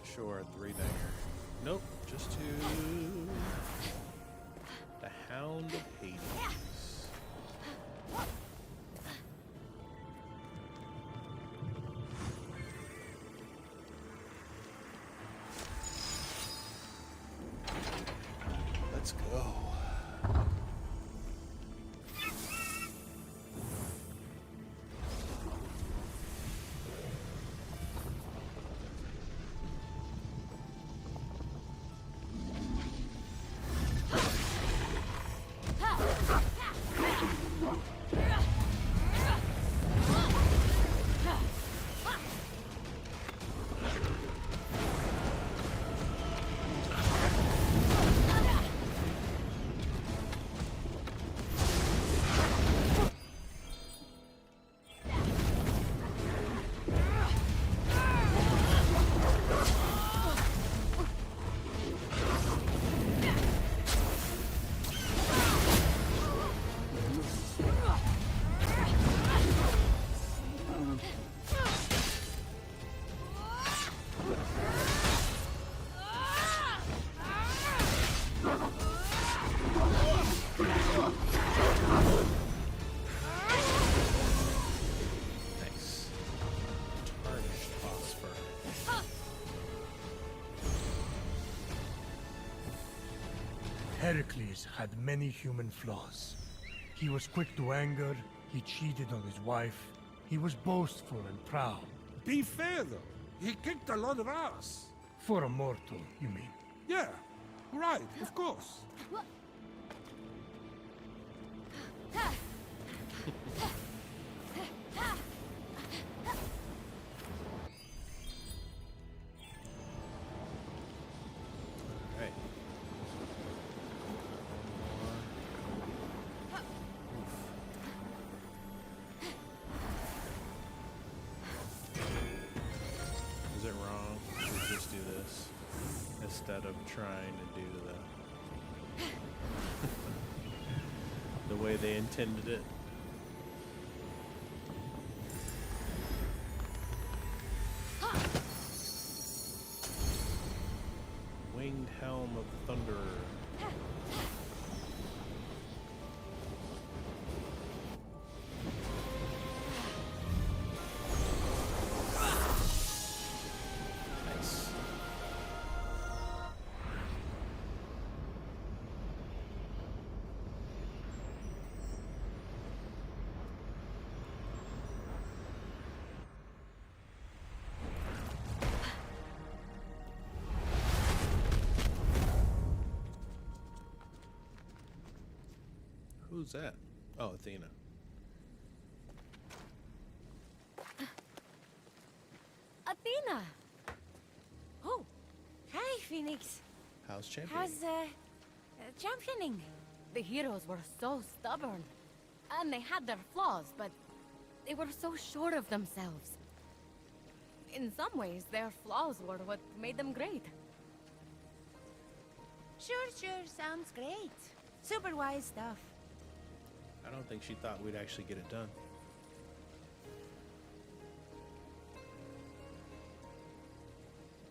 Sure, 3 dagger. Nope, just 2. The Hound of Hades. Let's go. Nice. Tarnished phosphor. Heracles had many human flaws. He was quick to anger, he cheated on his wife, he was boastful and proud. Be fair, though. He kicked a lot of ass. For a mortal, you mean? Yeah, right, of course. Alright. Is it wrong to just do this instead of trying to do the way they intended it? Winged Helm of Thunderer. Nice. Who's that? Oh, Athena. Athena! Oh, hi, Phoenix. How's champion? How's, championing? The heroes were so stubborn. And they had their flaws, but they were so sure of themselves. In some ways, their flaws were what made them great. Sure, sounds great. Super wise stuff. I don't think she thought we'd actually get it done.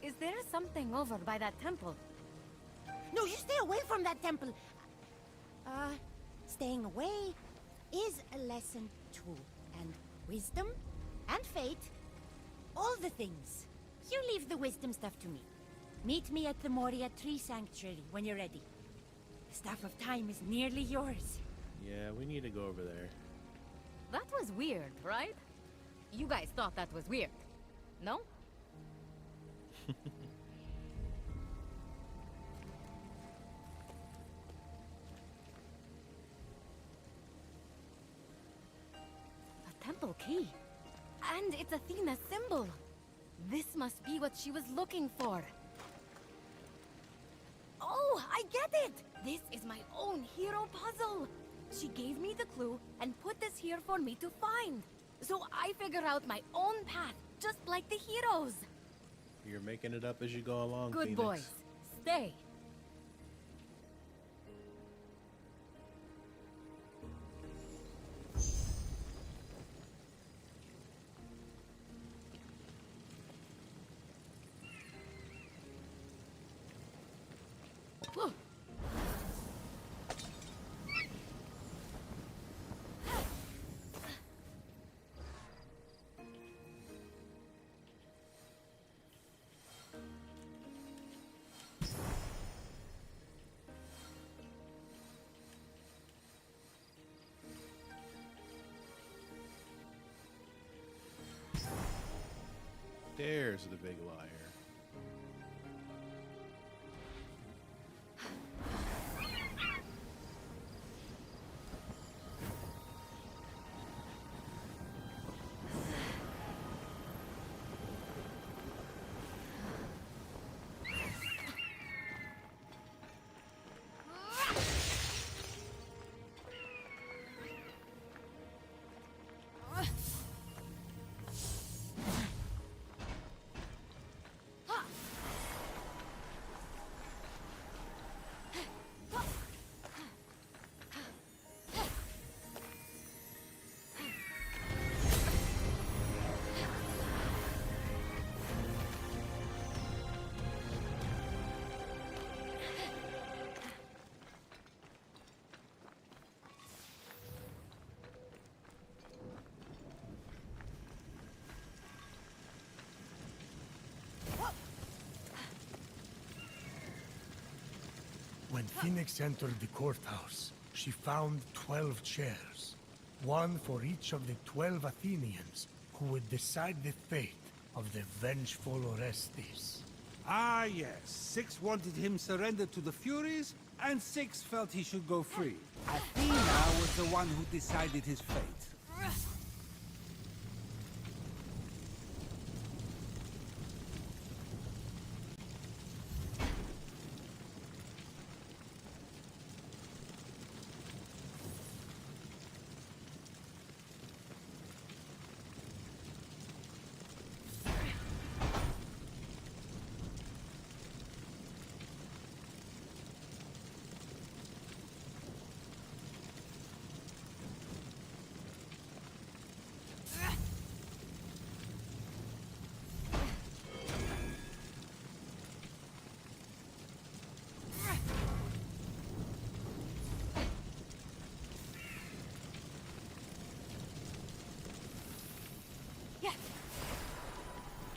Is there something over by that temple? No, you stay away from that temple. Staying away is a lesson too. And wisdom and fate, all the things. You leave the wisdom stuff to me. Meet me at the Moria Tree Sanctuary when you're ready. The Staff of Time is nearly yours. Yeah, we need to go over there. That was weird, right? You guys thought that was weird, no? A temple key. And it's Athena's symbol. This must be what she was looking for. Oh, I get it! This is my own hero puzzle. She gave me the clue and put this here for me to find. So I figure out my own path, just like the heroes. You're making it up as you go along, Good Phoenix. boys. Stay. Whew. There's the big liar. When Phoenix entered the courthouse, she found 12 chairs. One for each of the 12 Athenians who would decide the fate of the vengeful Orestes. Ah, yes. 6 wanted him surrendered to the Furies, and 6 felt he should go free. Athena was the one who decided his fate.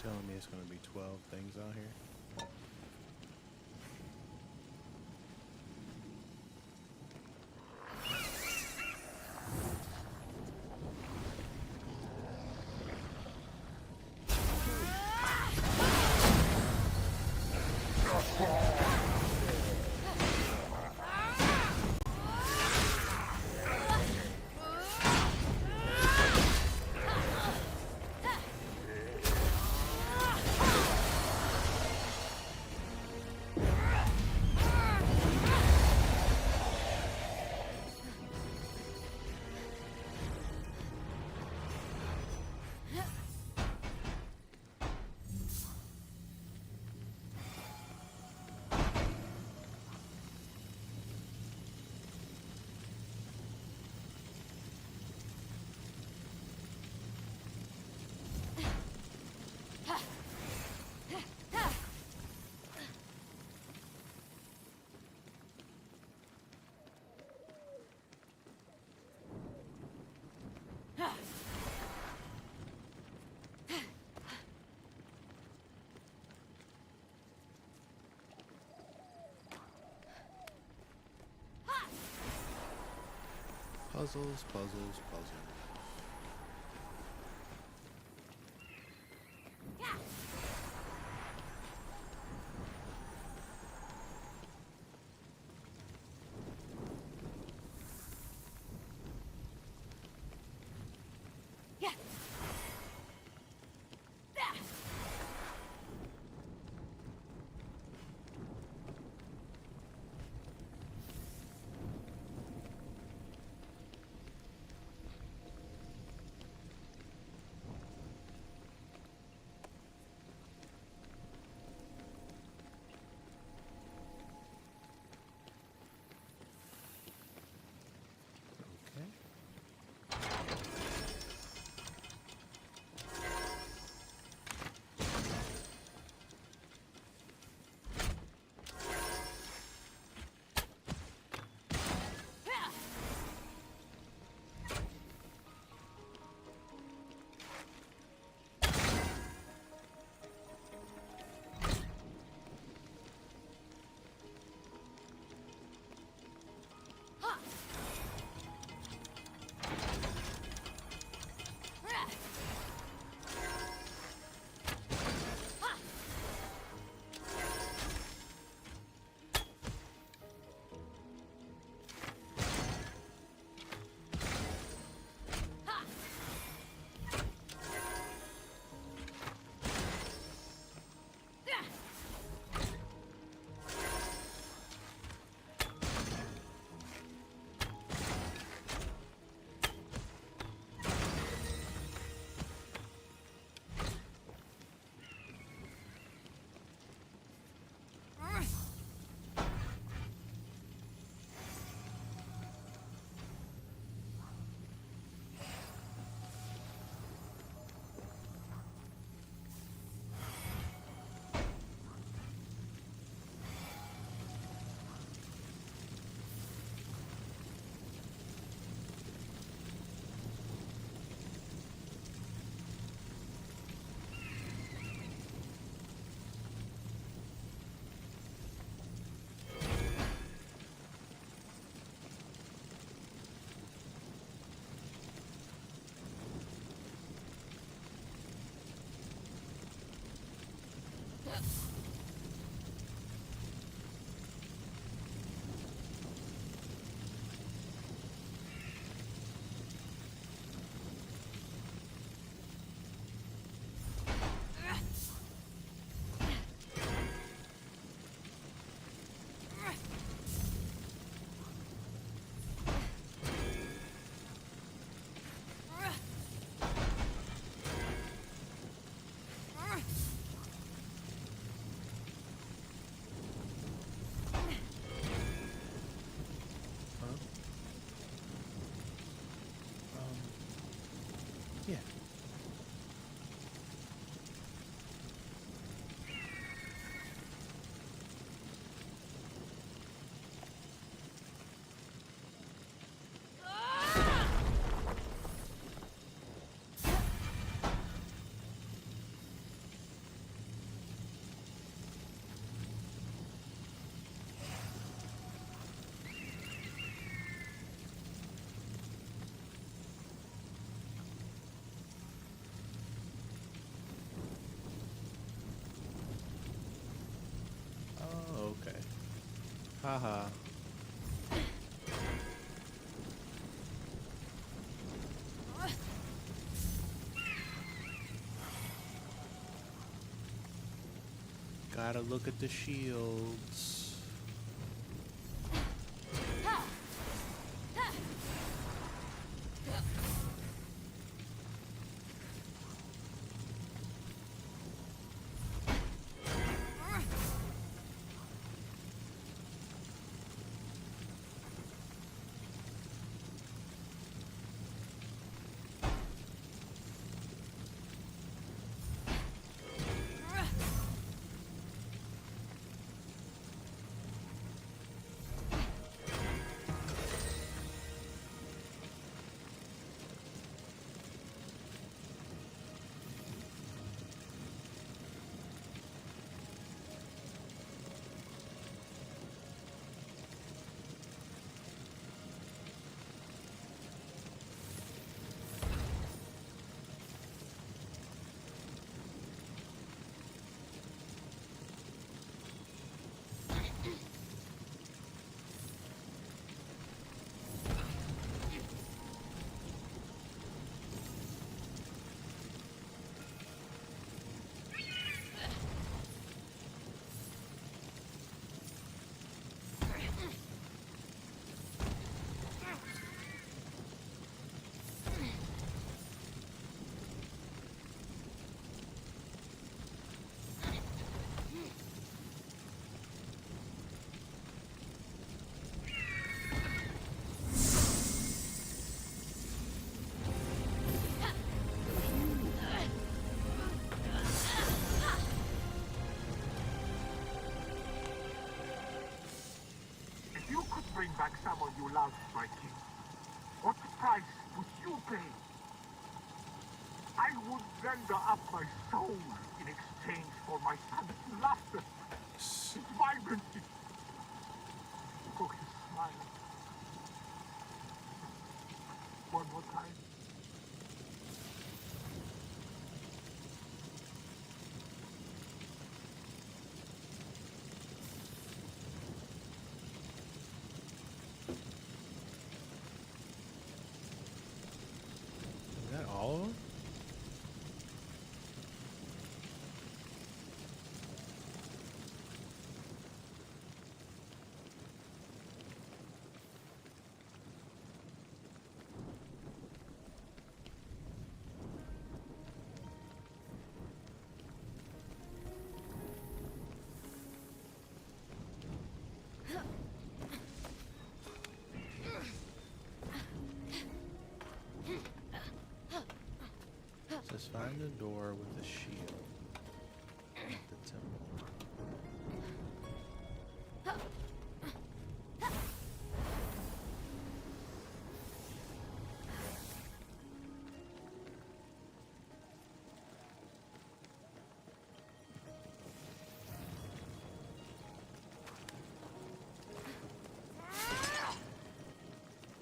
Telling me it's going to be 12 things out here. Puzzles, puzzles, puzzles. Yeah. Oh, okay. Haha. Gotta look at the shields. If you could bring back someone you loved, my king, what price would you pay? I would render up my soul in exchange for my son's laughter, his vibrancy, for his smile. One more time. Is that all of them? Says find the door with the shield at the temple.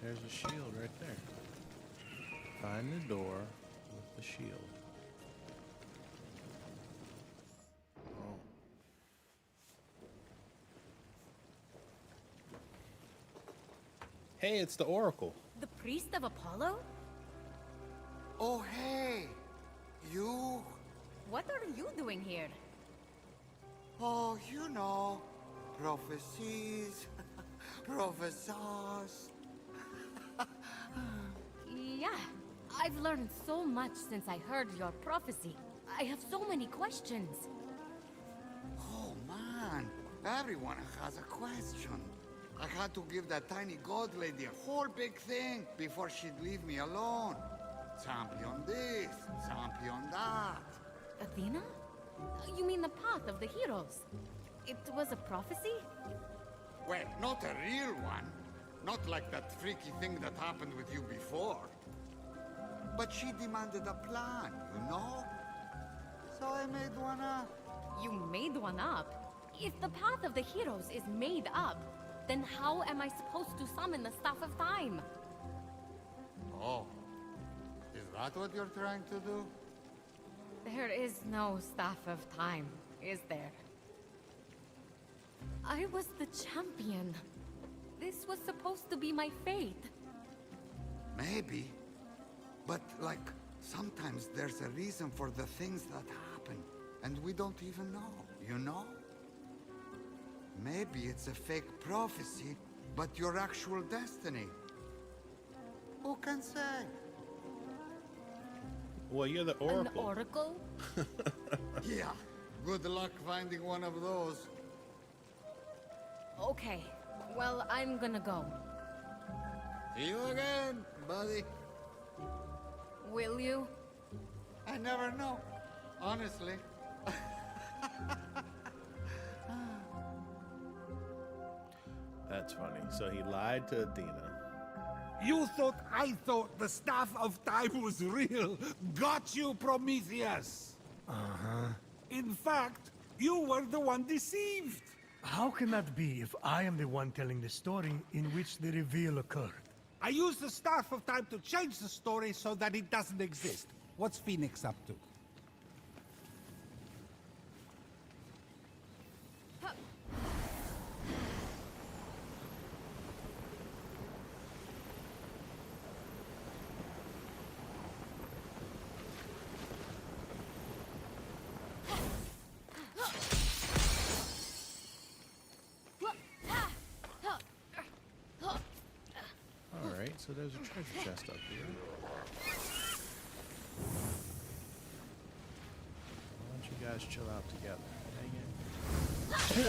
There's a shield right there. Find the door with the shield. Oh. Hey, it's the Oracle. The priest of Apollo? Oh, hey! You? What are you doing here? Oh, you know, prophecies, professors. Yeah, I've learned so much since I heard your prophecy. I have so many questions. Oh, man, everyone has a question. I had to give that tiny god lady a whole big thing before she'd leave me alone. Champion this, champion that. Athena? You mean the path of the heroes? It was a prophecy? Well, not a real one. Not like that freaky thing that happened with you before. But she demanded a plan, you know? So I made one up. You made one up? If the path of the heroes is made up, then how am I supposed to summon the Staff of Time? Oh. Is that what you're trying to do? There is no Staff of Time, is there? I was the champion. This was supposed to be my fate. Maybe. But, like, sometimes there's a reason for the things that happen, and we don't even know, you know? Maybe it's a fake prophecy, but your actual destiny. Who can say? Well, you're the Oracle. An oracle? Yeah, good luck finding one of those. Okay, well, I'm gonna go. See you again, buddy. Will you? I never know, honestly. That's funny. So he lied to Athena. You thought I thought the Staff of Time was real. Got you, Prometheus. In fact, you were the one deceived. How can that be if I am the one telling the story in which the reveal occurred? I used the Staff of Time to change the story so that it doesn't exist. What's Phoenix up to? Alright, so there's a treasure chest up here. Why don't you guys chill out together? Dang it.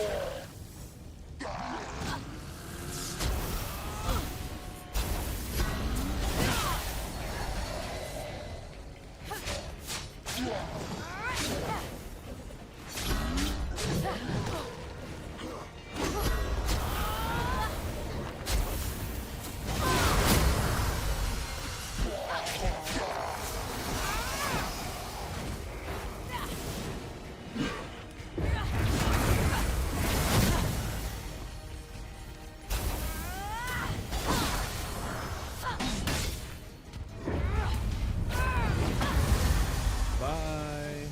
Bye.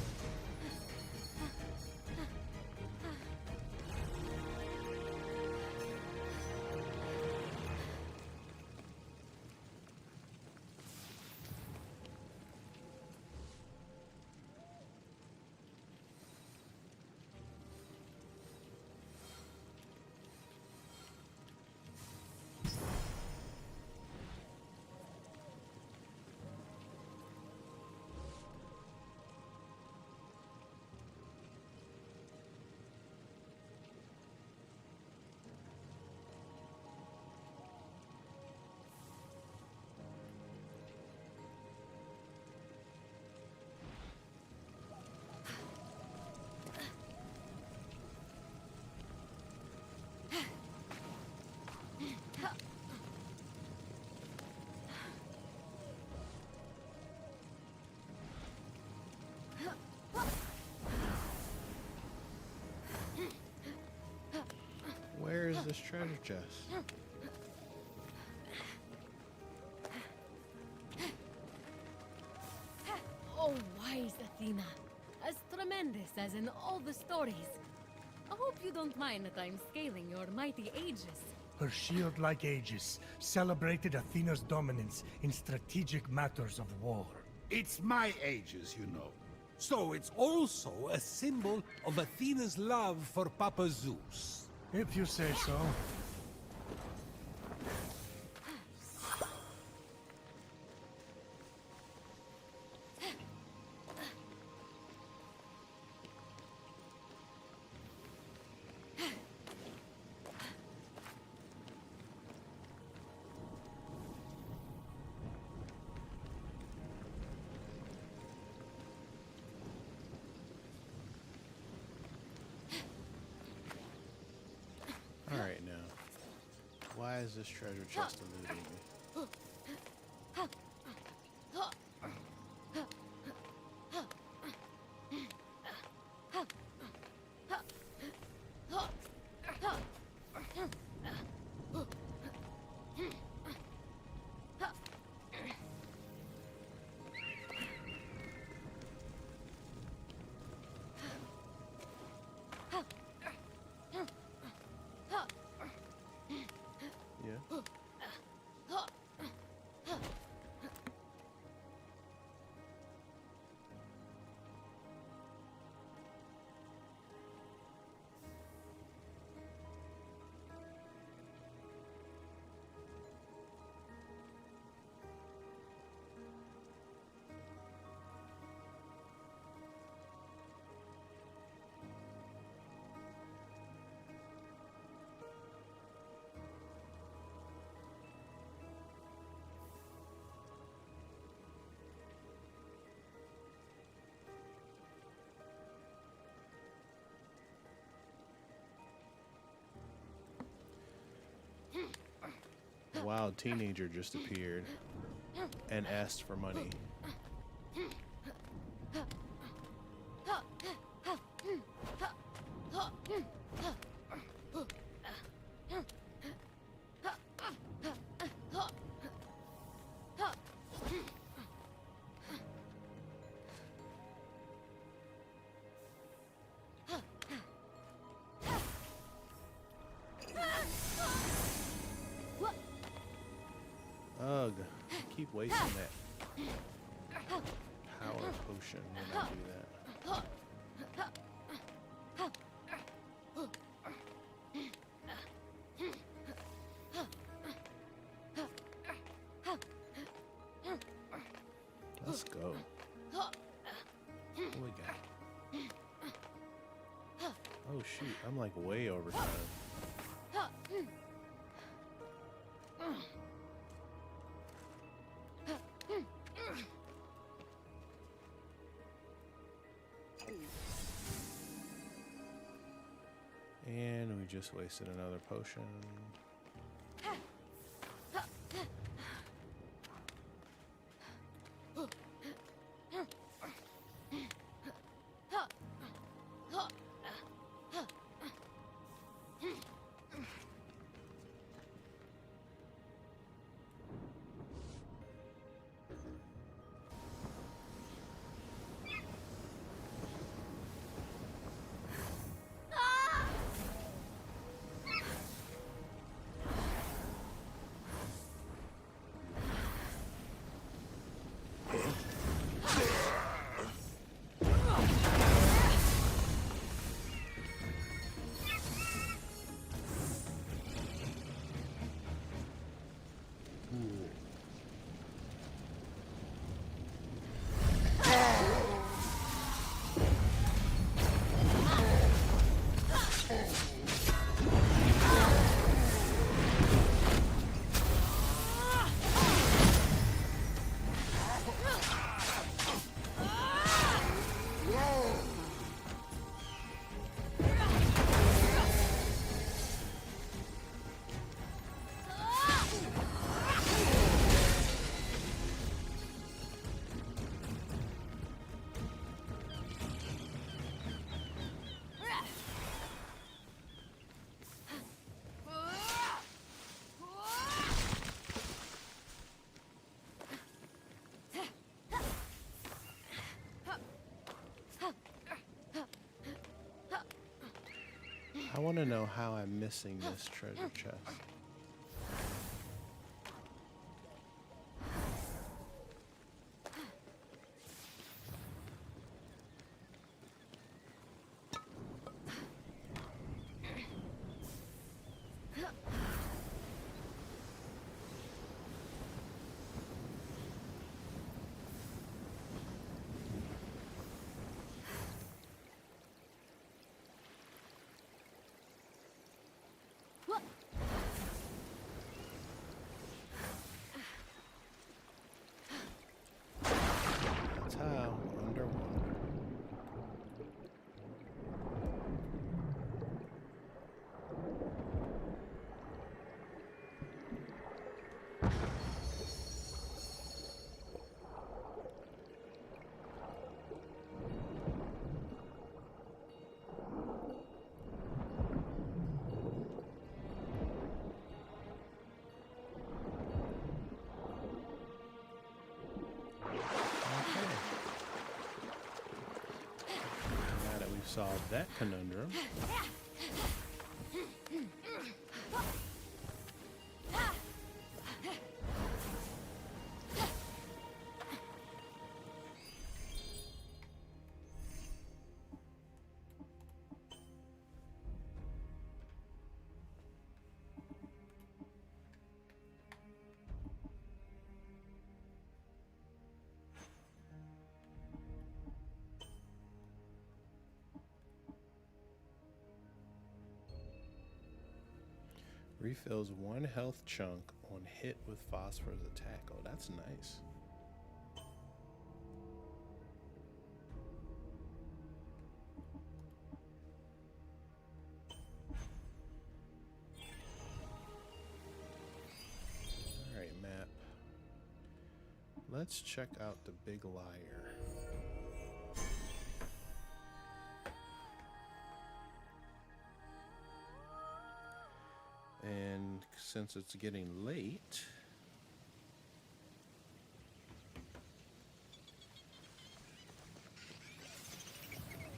Where is this treasure chest? Oh, wise Athena. As tremendous as in all the stories. I hope you don't mind that I'm scaling your mighty Aegis. Her shield, like Aegis, celebrated Athena's dominance in strategic matters of war. It's my Aegis, you know. So it's also a symbol of Athena's love for Papa Zeus. If you say so. All right, now. Why is this treasure chest eluding me? Yeah. A wild teenager just appeared and asked for money. Ugh, I keep wasting that power potion when I do that. Let's go. What we got? Oh shoot, I'm like way over time. And we just wasted another potion. I want to know how I'm missing this treasure chest. That's how, underwater. Now that we've solved that conundrum, refills 1 health chunk on hit with phosphorus attack. Oh, that's nice. All right, map. Let's check out the Big Liar. And since it's getting late,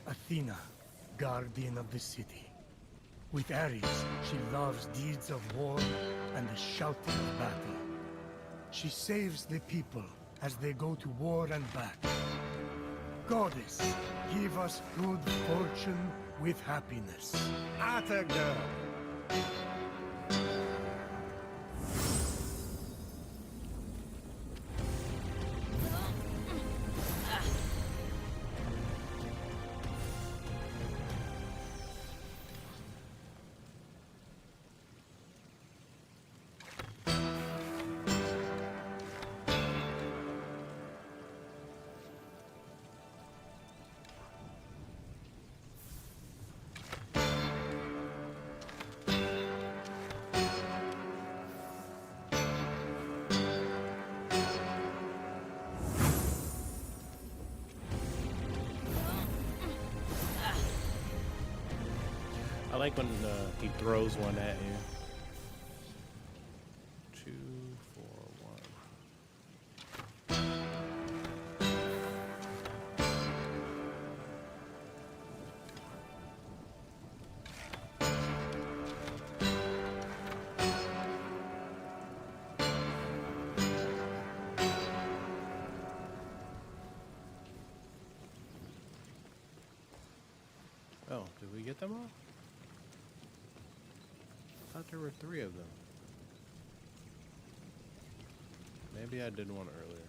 Athena, guardian of the city. With Ares, she loves deeds of war and the shouting of battle. She saves the people as they go to war and back. Goddess, give us good fortune with happiness. Atta girl. I like when he throws one at you. 2, 4, 1. Oh, did we get them all? I thought there were 3 of them. Maybe I did one earlier.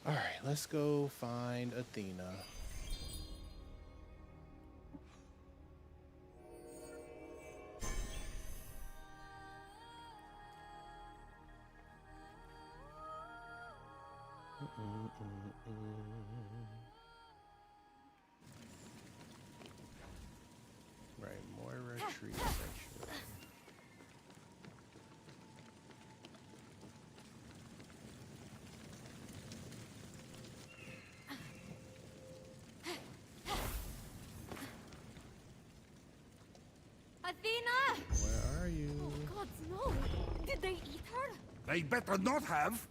Alright, let's go find Athena. Right, Moira Tree Sanctuary. Athena! Where are you? Oh, God, no! Did they eat her? They better not have.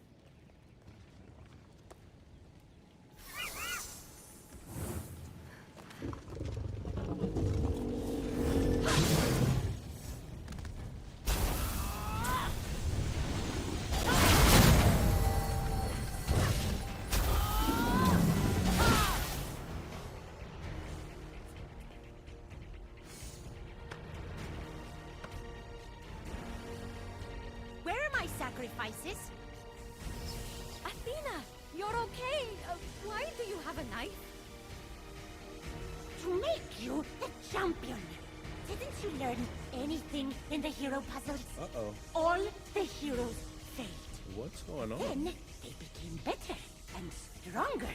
Where are my sacrifices? Athena, you're okay. Why do you have a knife? to make you the champion. Didn't you learn anything in the hero puzzles? Uh-oh. All the heroes failed. What's going on? Then they became better and stronger.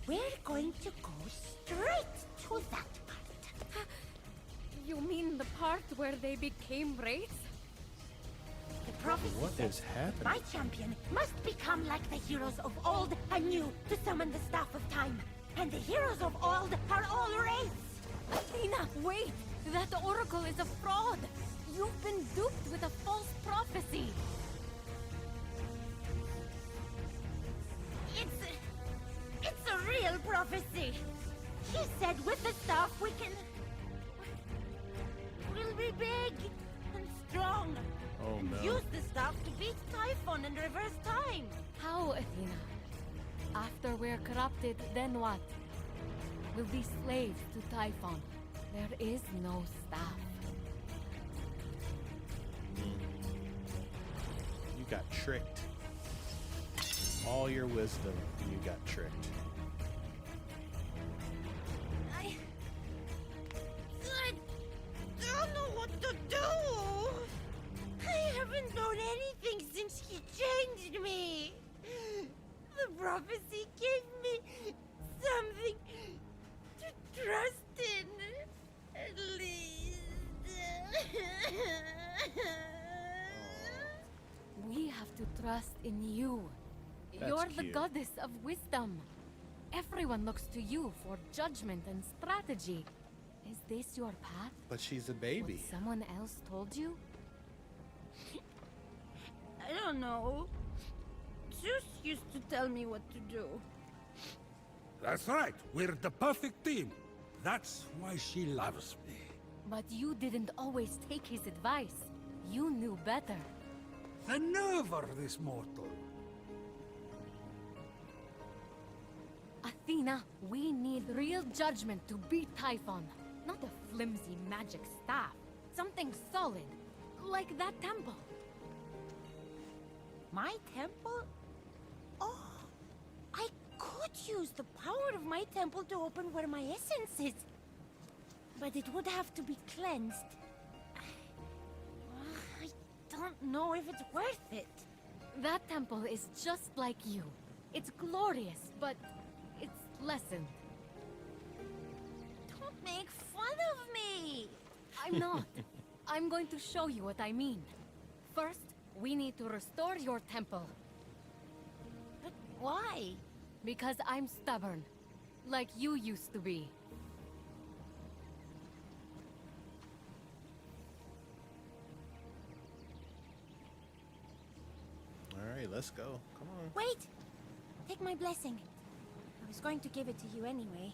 We're going to go straight to that part. You mean the part where they became wraiths? The prophecy What said is happening? my champion must become like the heroes of old and new to summon the Staff of Time. And the heroes of old are all wraiths. Athena, wait! That oracle is a fraud! You've been duped with a false prophecy! It's a real prophecy. She said with the staff we'll be big and strong. Oh no. Use the staff to beat Typhon and reverse time. How, Athena? After we're corrupted, then what? We'll be slaves to Typhon. There is no staff. You got tricked. All your wisdom, you got tricked. I don't know what to do. I haven't known anything since he changed me. The prophecy gave me something to trust in, at least. We have to trust in you. That's You're the cute. goddess of wisdom. Everyone looks to you for judgment and strategy. Is this your path? But she's a baby. What someone else told you? I don't know. Zeus used to tell me what to do. That's right. We're the perfect team. That's why she loves me. But you didn't always take his advice. You knew better. The nerve of this mortal. Athena, we need real judgment to beat Typhon. Not a flimsy magic staff. Something solid. Like that temple. My temple? Oh, I could use the power of my temple to open where my essence is. But it would have to be cleansed. I don't know if it's worth it. That temple is just like you. It's glorious, but it's lessened. Don't make fun of me! I'm not. I'm going to show you what I mean. First, we need to restore your temple. But why? Because I'm stubborn. Like you used to be. Alright, let's go. Come on. Wait! Take my blessing. I was going to give it to you anyway.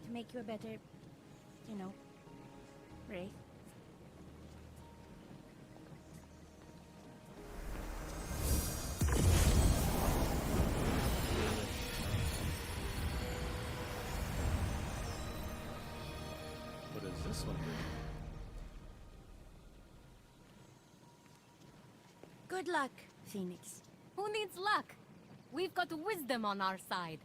To make you a better, you know, wraith. What does this one do? Good luck, Phoenix. Who needs luck? We've got wisdom on our side.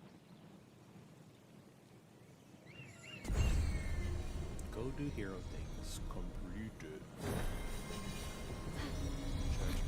Go do hero things. Completed. Judgment.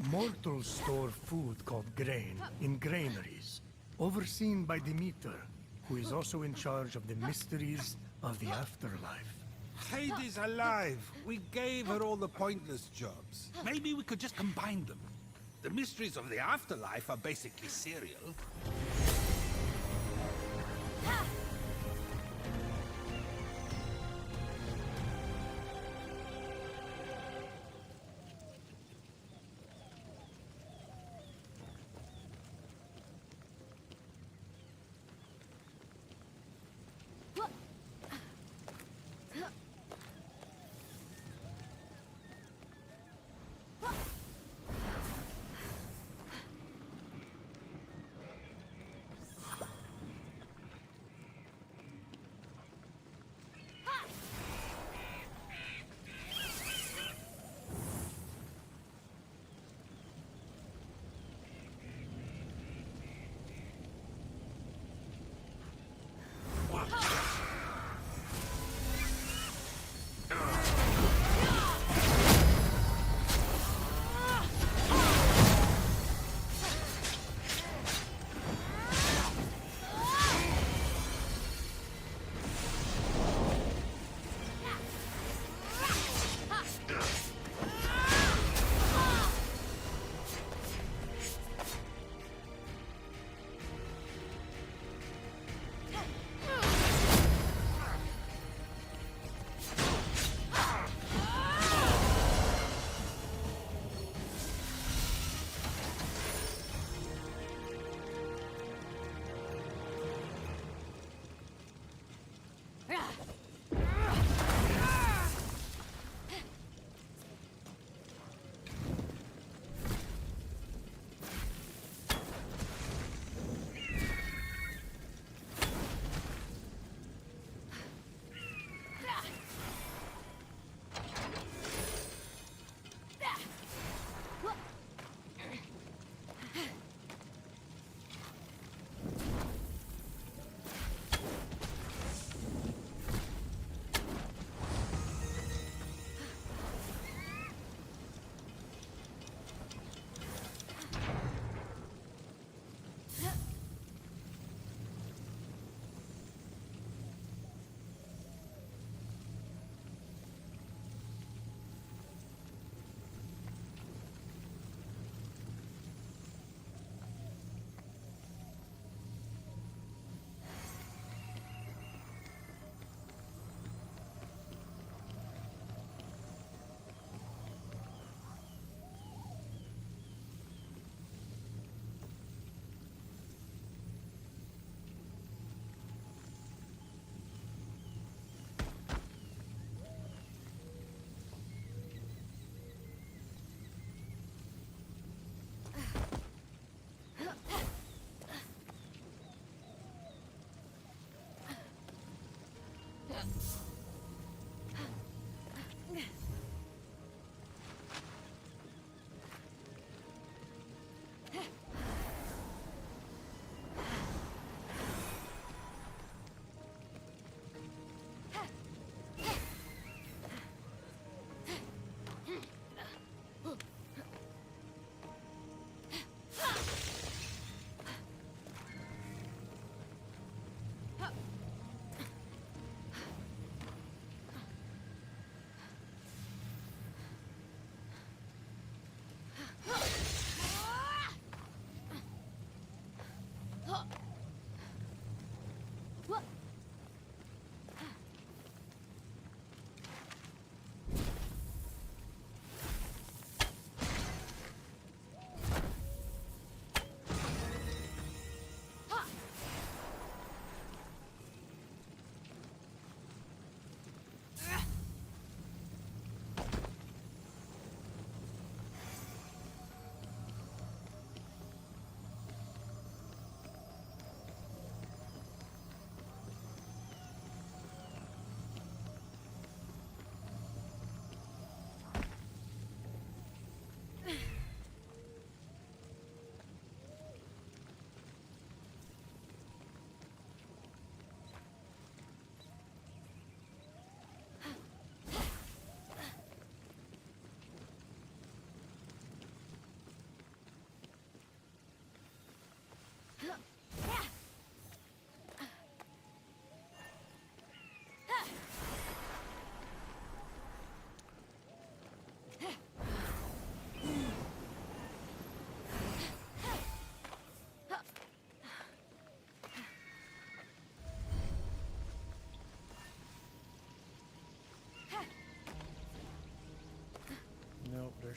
Mortals store food called grain in granaries, overseen by Demeter, who is also in charge of the mysteries of the afterlife. Hades alive. We gave her all the pointless jobs. Maybe we could just combine them. The mysteries of the afterlife are basically cereal.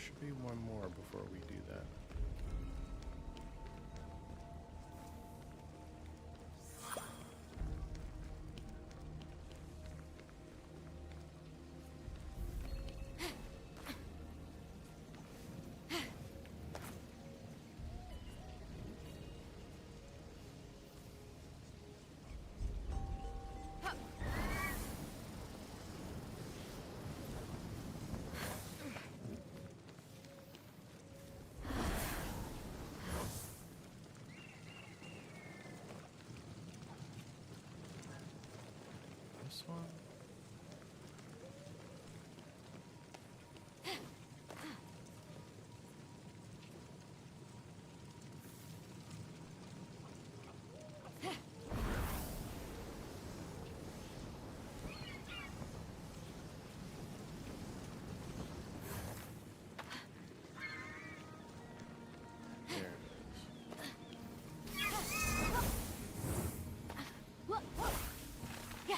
should be one more before we do that. This one? There it is. Yeah.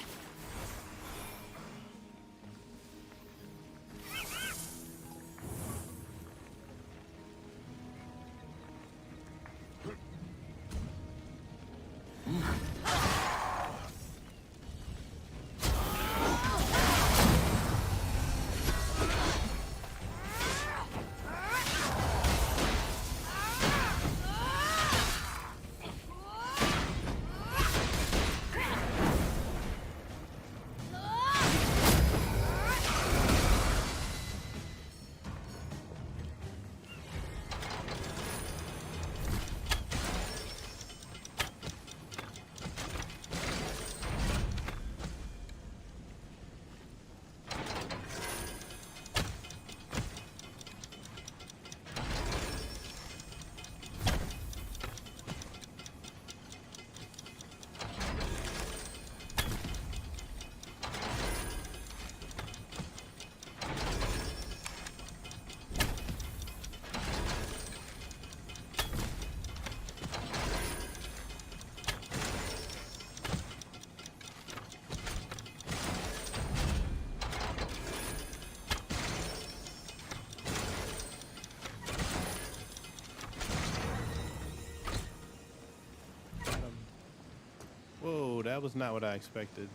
Whoa, that was not what I expected.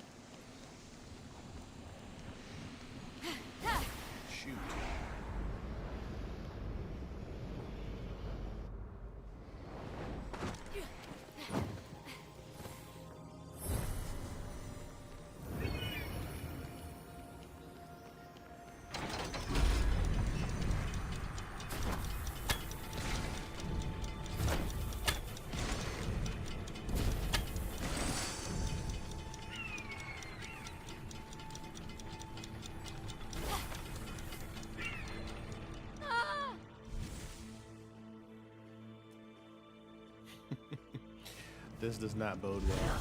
Shoot. This does not bode well.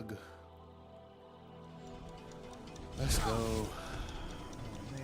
dog. Let's go. Oh, man.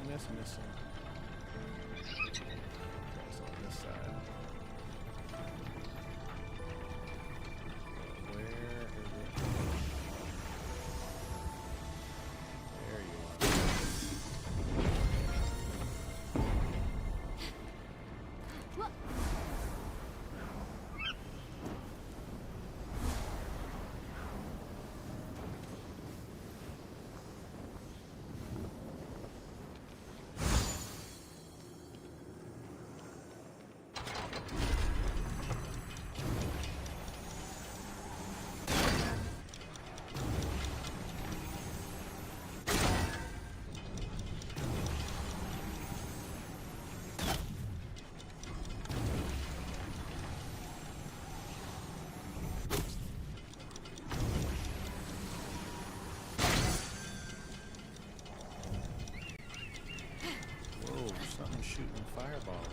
That's missing. That's on this side. Where is it? There you What? Whoa, something's shooting fireballs.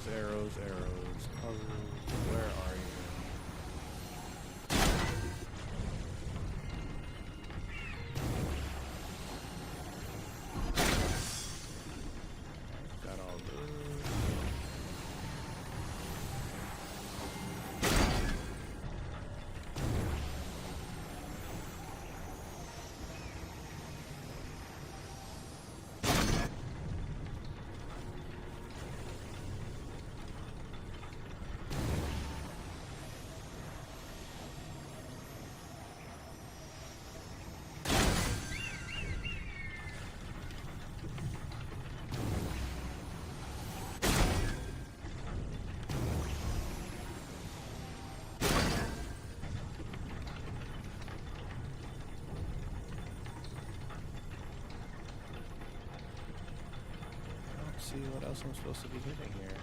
Arrows, arrows. Oh, where are you? Got all those. See what else I'm supposed to be hitting here.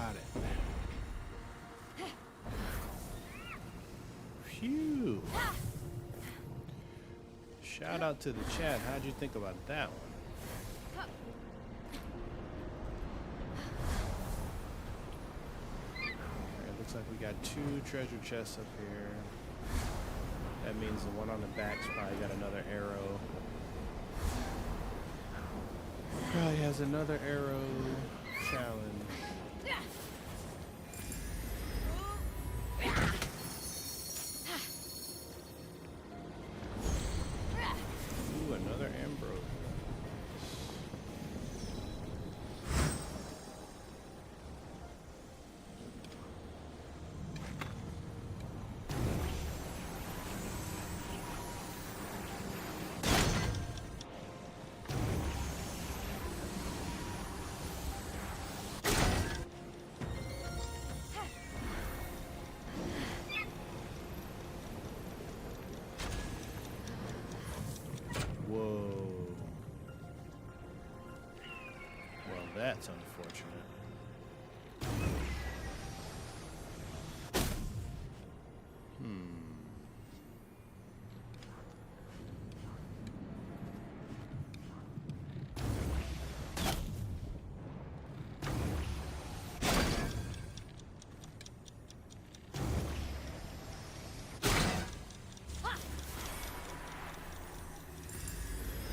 Got it. Phew. Shout out to the chat. How'd you think about that one? Alright, looks like we got 2 treasure chests up here. That means the one on the back's probably got another arrow. Probably has another arrow challenge. Ooh, another Ambrose. Whoa. Well, that's unfortunate.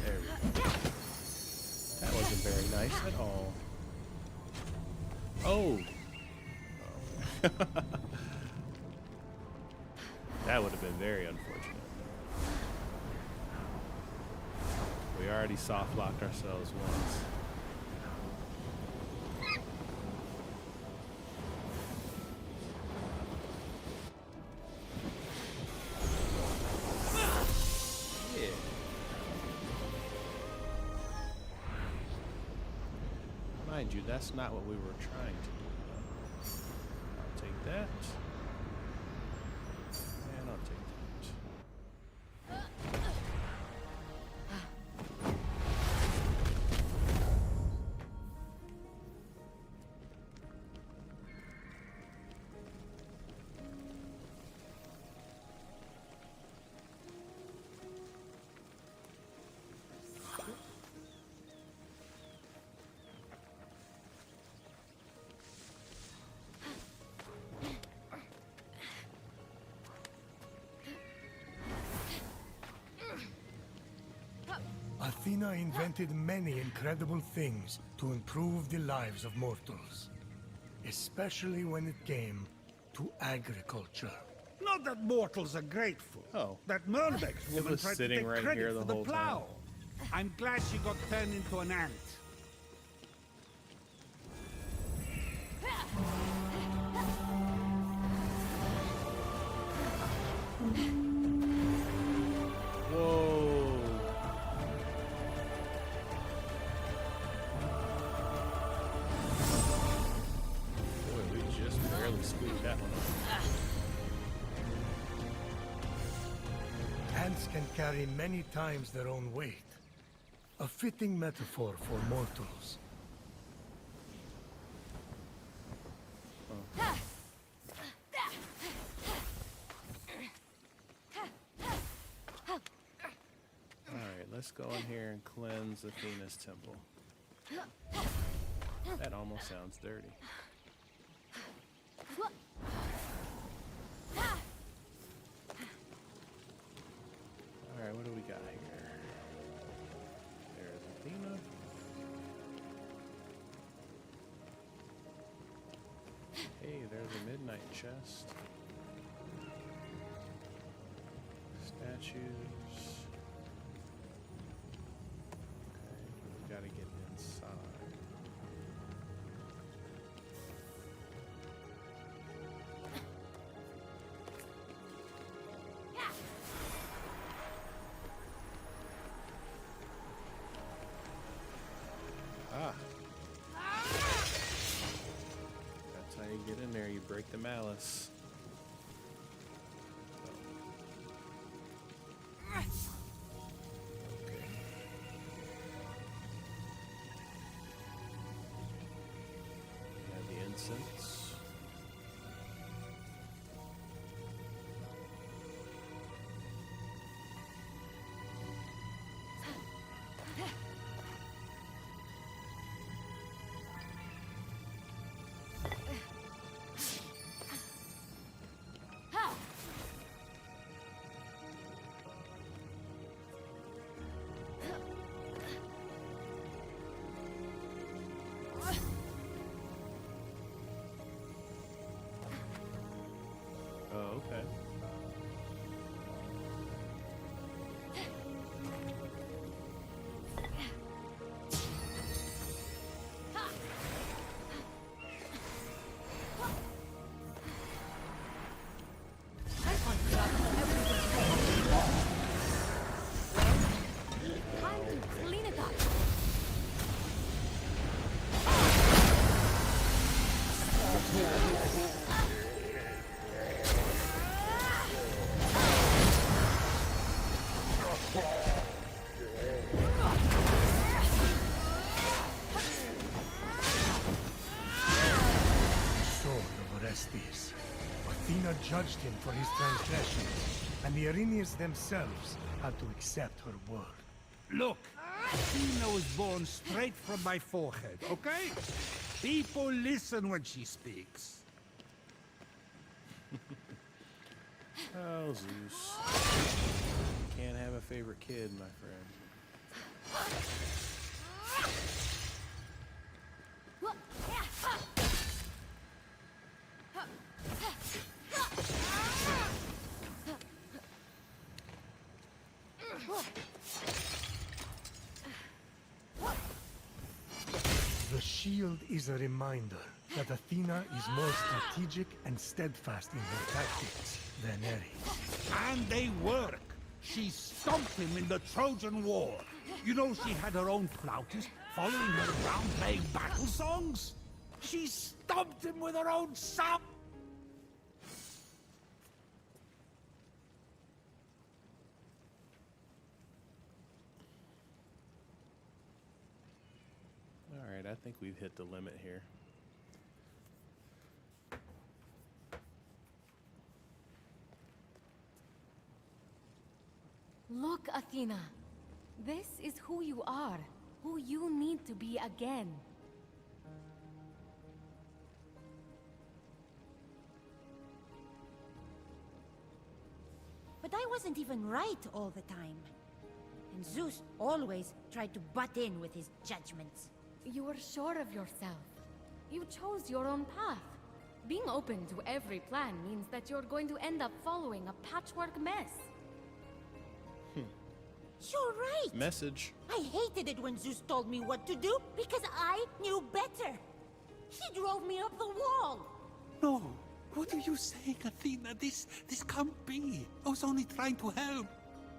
There we go. That wasn't very nice at all. Oh. That would have been very unfortunate. We already soft locked ourselves once. Yeah. Mind you, that's not what we were trying to do. I'll take that. And I'll take that. Athena invented many incredible things to improve the lives of mortals, especially when it came to agriculture. Not that mortals are grateful. Oh. That Merbeck's It woman was tried to sitting take right credit here the for the whole time. plow. I'm glad she got turned into an ant. Whoa. Boy, we just barely squeaked that one up. Ants can carry many times their own weight. A fitting metaphor for mortals. Alright, let's go in here and cleanse Athena's temple. That almost sounds dirty. Alright, what do we got here? There's Athena. Hey, there's a midnight chest. Statues. Okay, we gotta get inside. Ah. That's how you get in there. You break the malice. Okay. We have the incense. Orestes. Athena judged him for his transgressions, and the Arenians themselves had to accept her word. Look, Athena was born straight from my forehead, okay? People listen when she speaks. Oh, Zeus. Can't have a favorite kid, my friend. The shield is a reminder that Athena is more strategic and steadfast in her tactics than Ares. And they work. She stomped him in the Trojan War. You know she had her own flautist following her around playing battle songs? She stomped him with her own son! Alright, I think we've hit the limit here. Look, Athena. This is who you are. Who you need to be again. But I wasn't even right all the time. And Zeus always tried to butt in with his judgments. You were sure of yourself. You chose your own path. Being open to every plan means that you're going to end up following a patchwork mess. You're right! Message. I hated it when Zeus told me what to do because I knew better. He drove me up the wall. No, what are you saying, Athena? This can't be. I was only trying to help.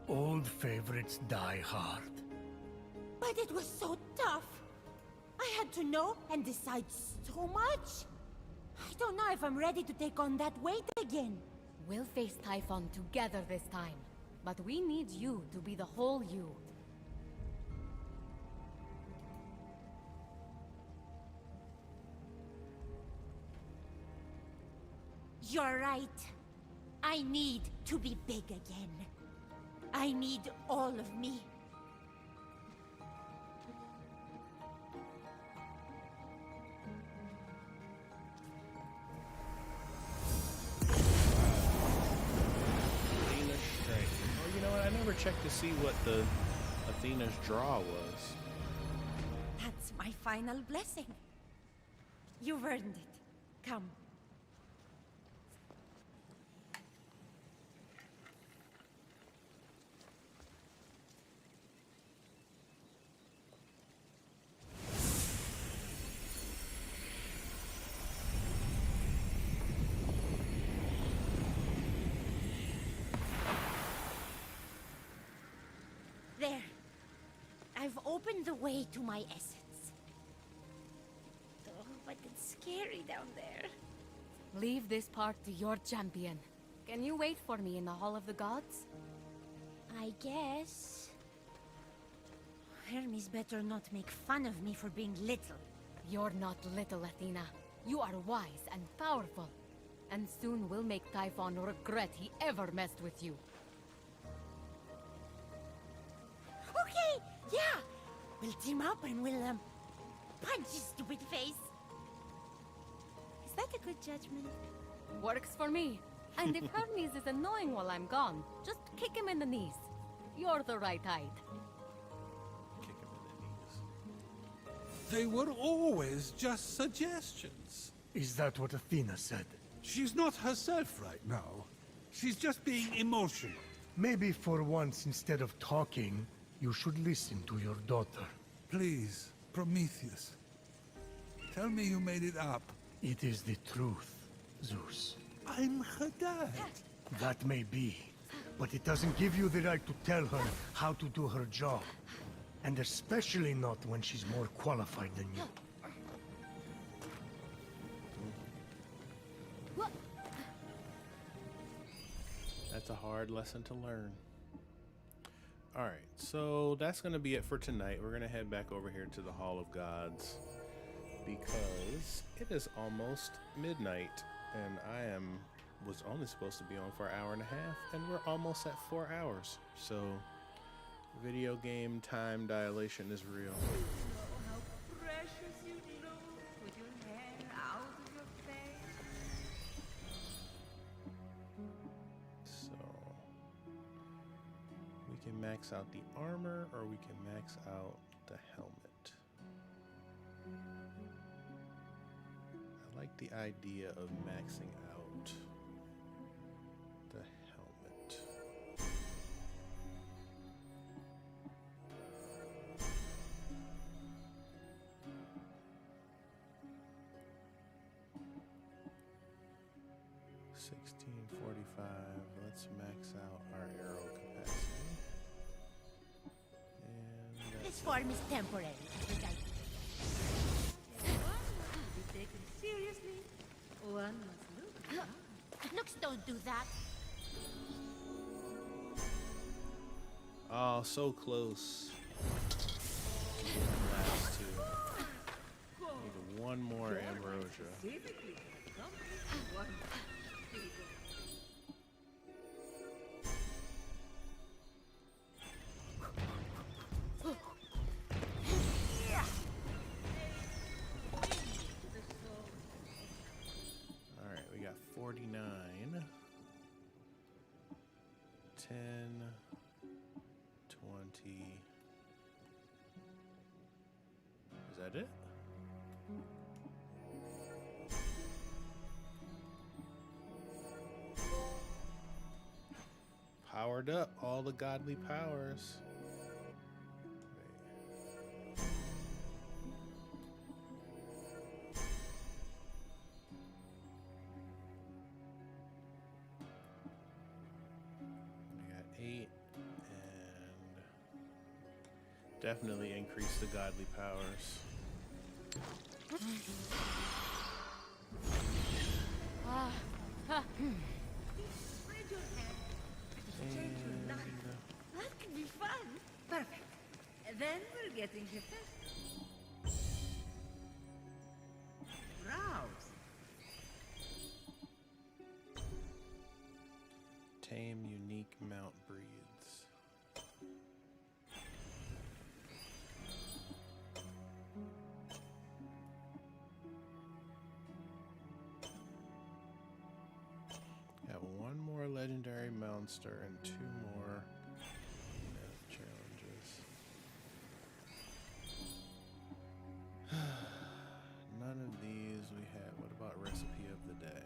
Old favorites die hard. But it was so tough. I had to know and decide so much. I don't know if I'm ready to take on that weight again. We'll face Typhon together this time. But we need you to be the whole you. You're right. I need to be big again. I need all of me. I never checked to see what the Athena's draw was. That's my final blessing. You've earned it. Come. There. I've opened the way to my essence. Oh, but it's scary down there. Leave this part to your champion. Can you wait for me in the Hall of the Gods? I guess. Hermes better not make fun of me for being little. You're not little, Athena. You are wise and powerful. And soon we'll make Typhon regret he ever messed with you. Okay, yeah. We'll team up and we'll, punch his stupid face. Is that a good judgment? Works for me. And if Hermes is annoying while I'm gone, just kick him in the knees. You're the right height. Kick him in the knees. They were always just suggestions. Is that what Athena said? She's not herself right now. She's just being emotional. Maybe for once, instead of talking, you should listen to your daughter. Please, Prometheus. Tell me you made it up. It is the truth, Zeus. I'm her dad. That may be, but it doesn't give you the right to tell her how to do her job. And especially not when she's more qualified than you. That's a hard lesson to learn. All right, so that's going to be it for tonight. We're going to head back over here to the Hall of Gods because it is almost midnight and was only supposed to be on for an hour and a half, and we're almost at 4 hours. So video game time dilation is real. How precious you look with your hair out of your face. So we can max out the armor or we can max out the helmet. I like the idea of maxing out the helmet. Let's max out our arrow capacity. And This form is temporary. To be taken seriously, one must look. Looks don't do that. oh, so close. Last two. Need one more ambrosia. Specifically, something one. Here we go. All right, we got 49. 10, 20. Is that it? Powered up, all the godly powers. We got 8 and definitely increase the godly powers. Spread your hand. Change your life. That could be fun. Perfect. Then we're getting here first. Browse. Tame unique mount breeds. Got one more legendary monster and 2 more myth challenges. None of these we had. What about recipe of the day?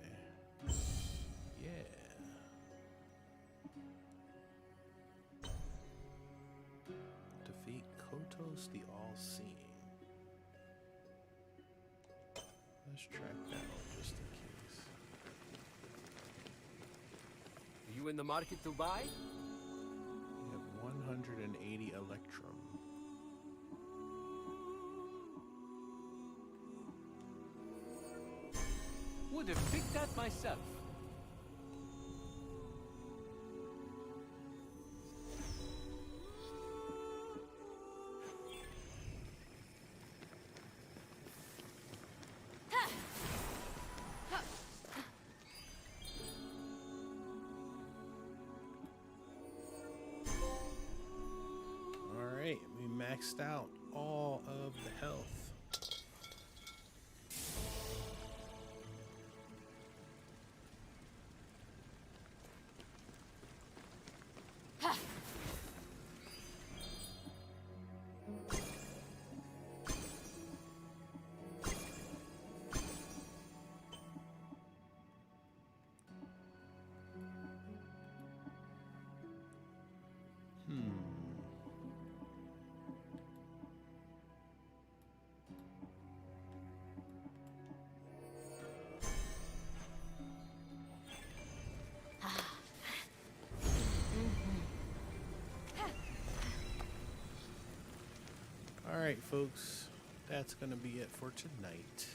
Yeah. Defeat Kotos the All-Seeing. Let's track that one just in case. You in the market to buy? We have 180 Electrum. Would have picked that myself. Alright, we maxed out all of the health. Alright, folks, that's going to be it for tonight.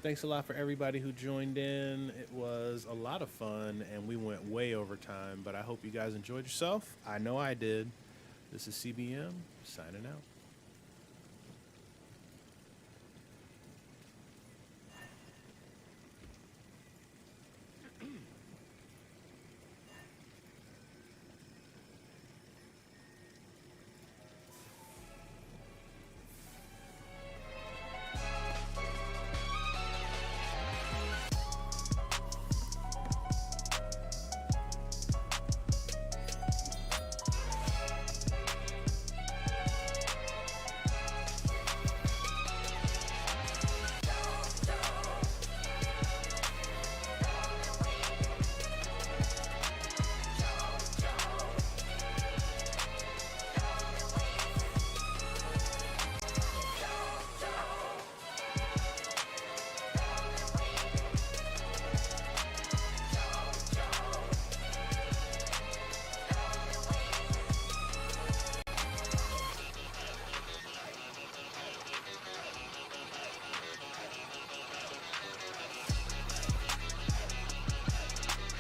Thanks a lot for everybody who joined in. It was a lot of fun, and we went way over time, but I hope you guys enjoyed yourself. I know I did. This is CBM, signing out.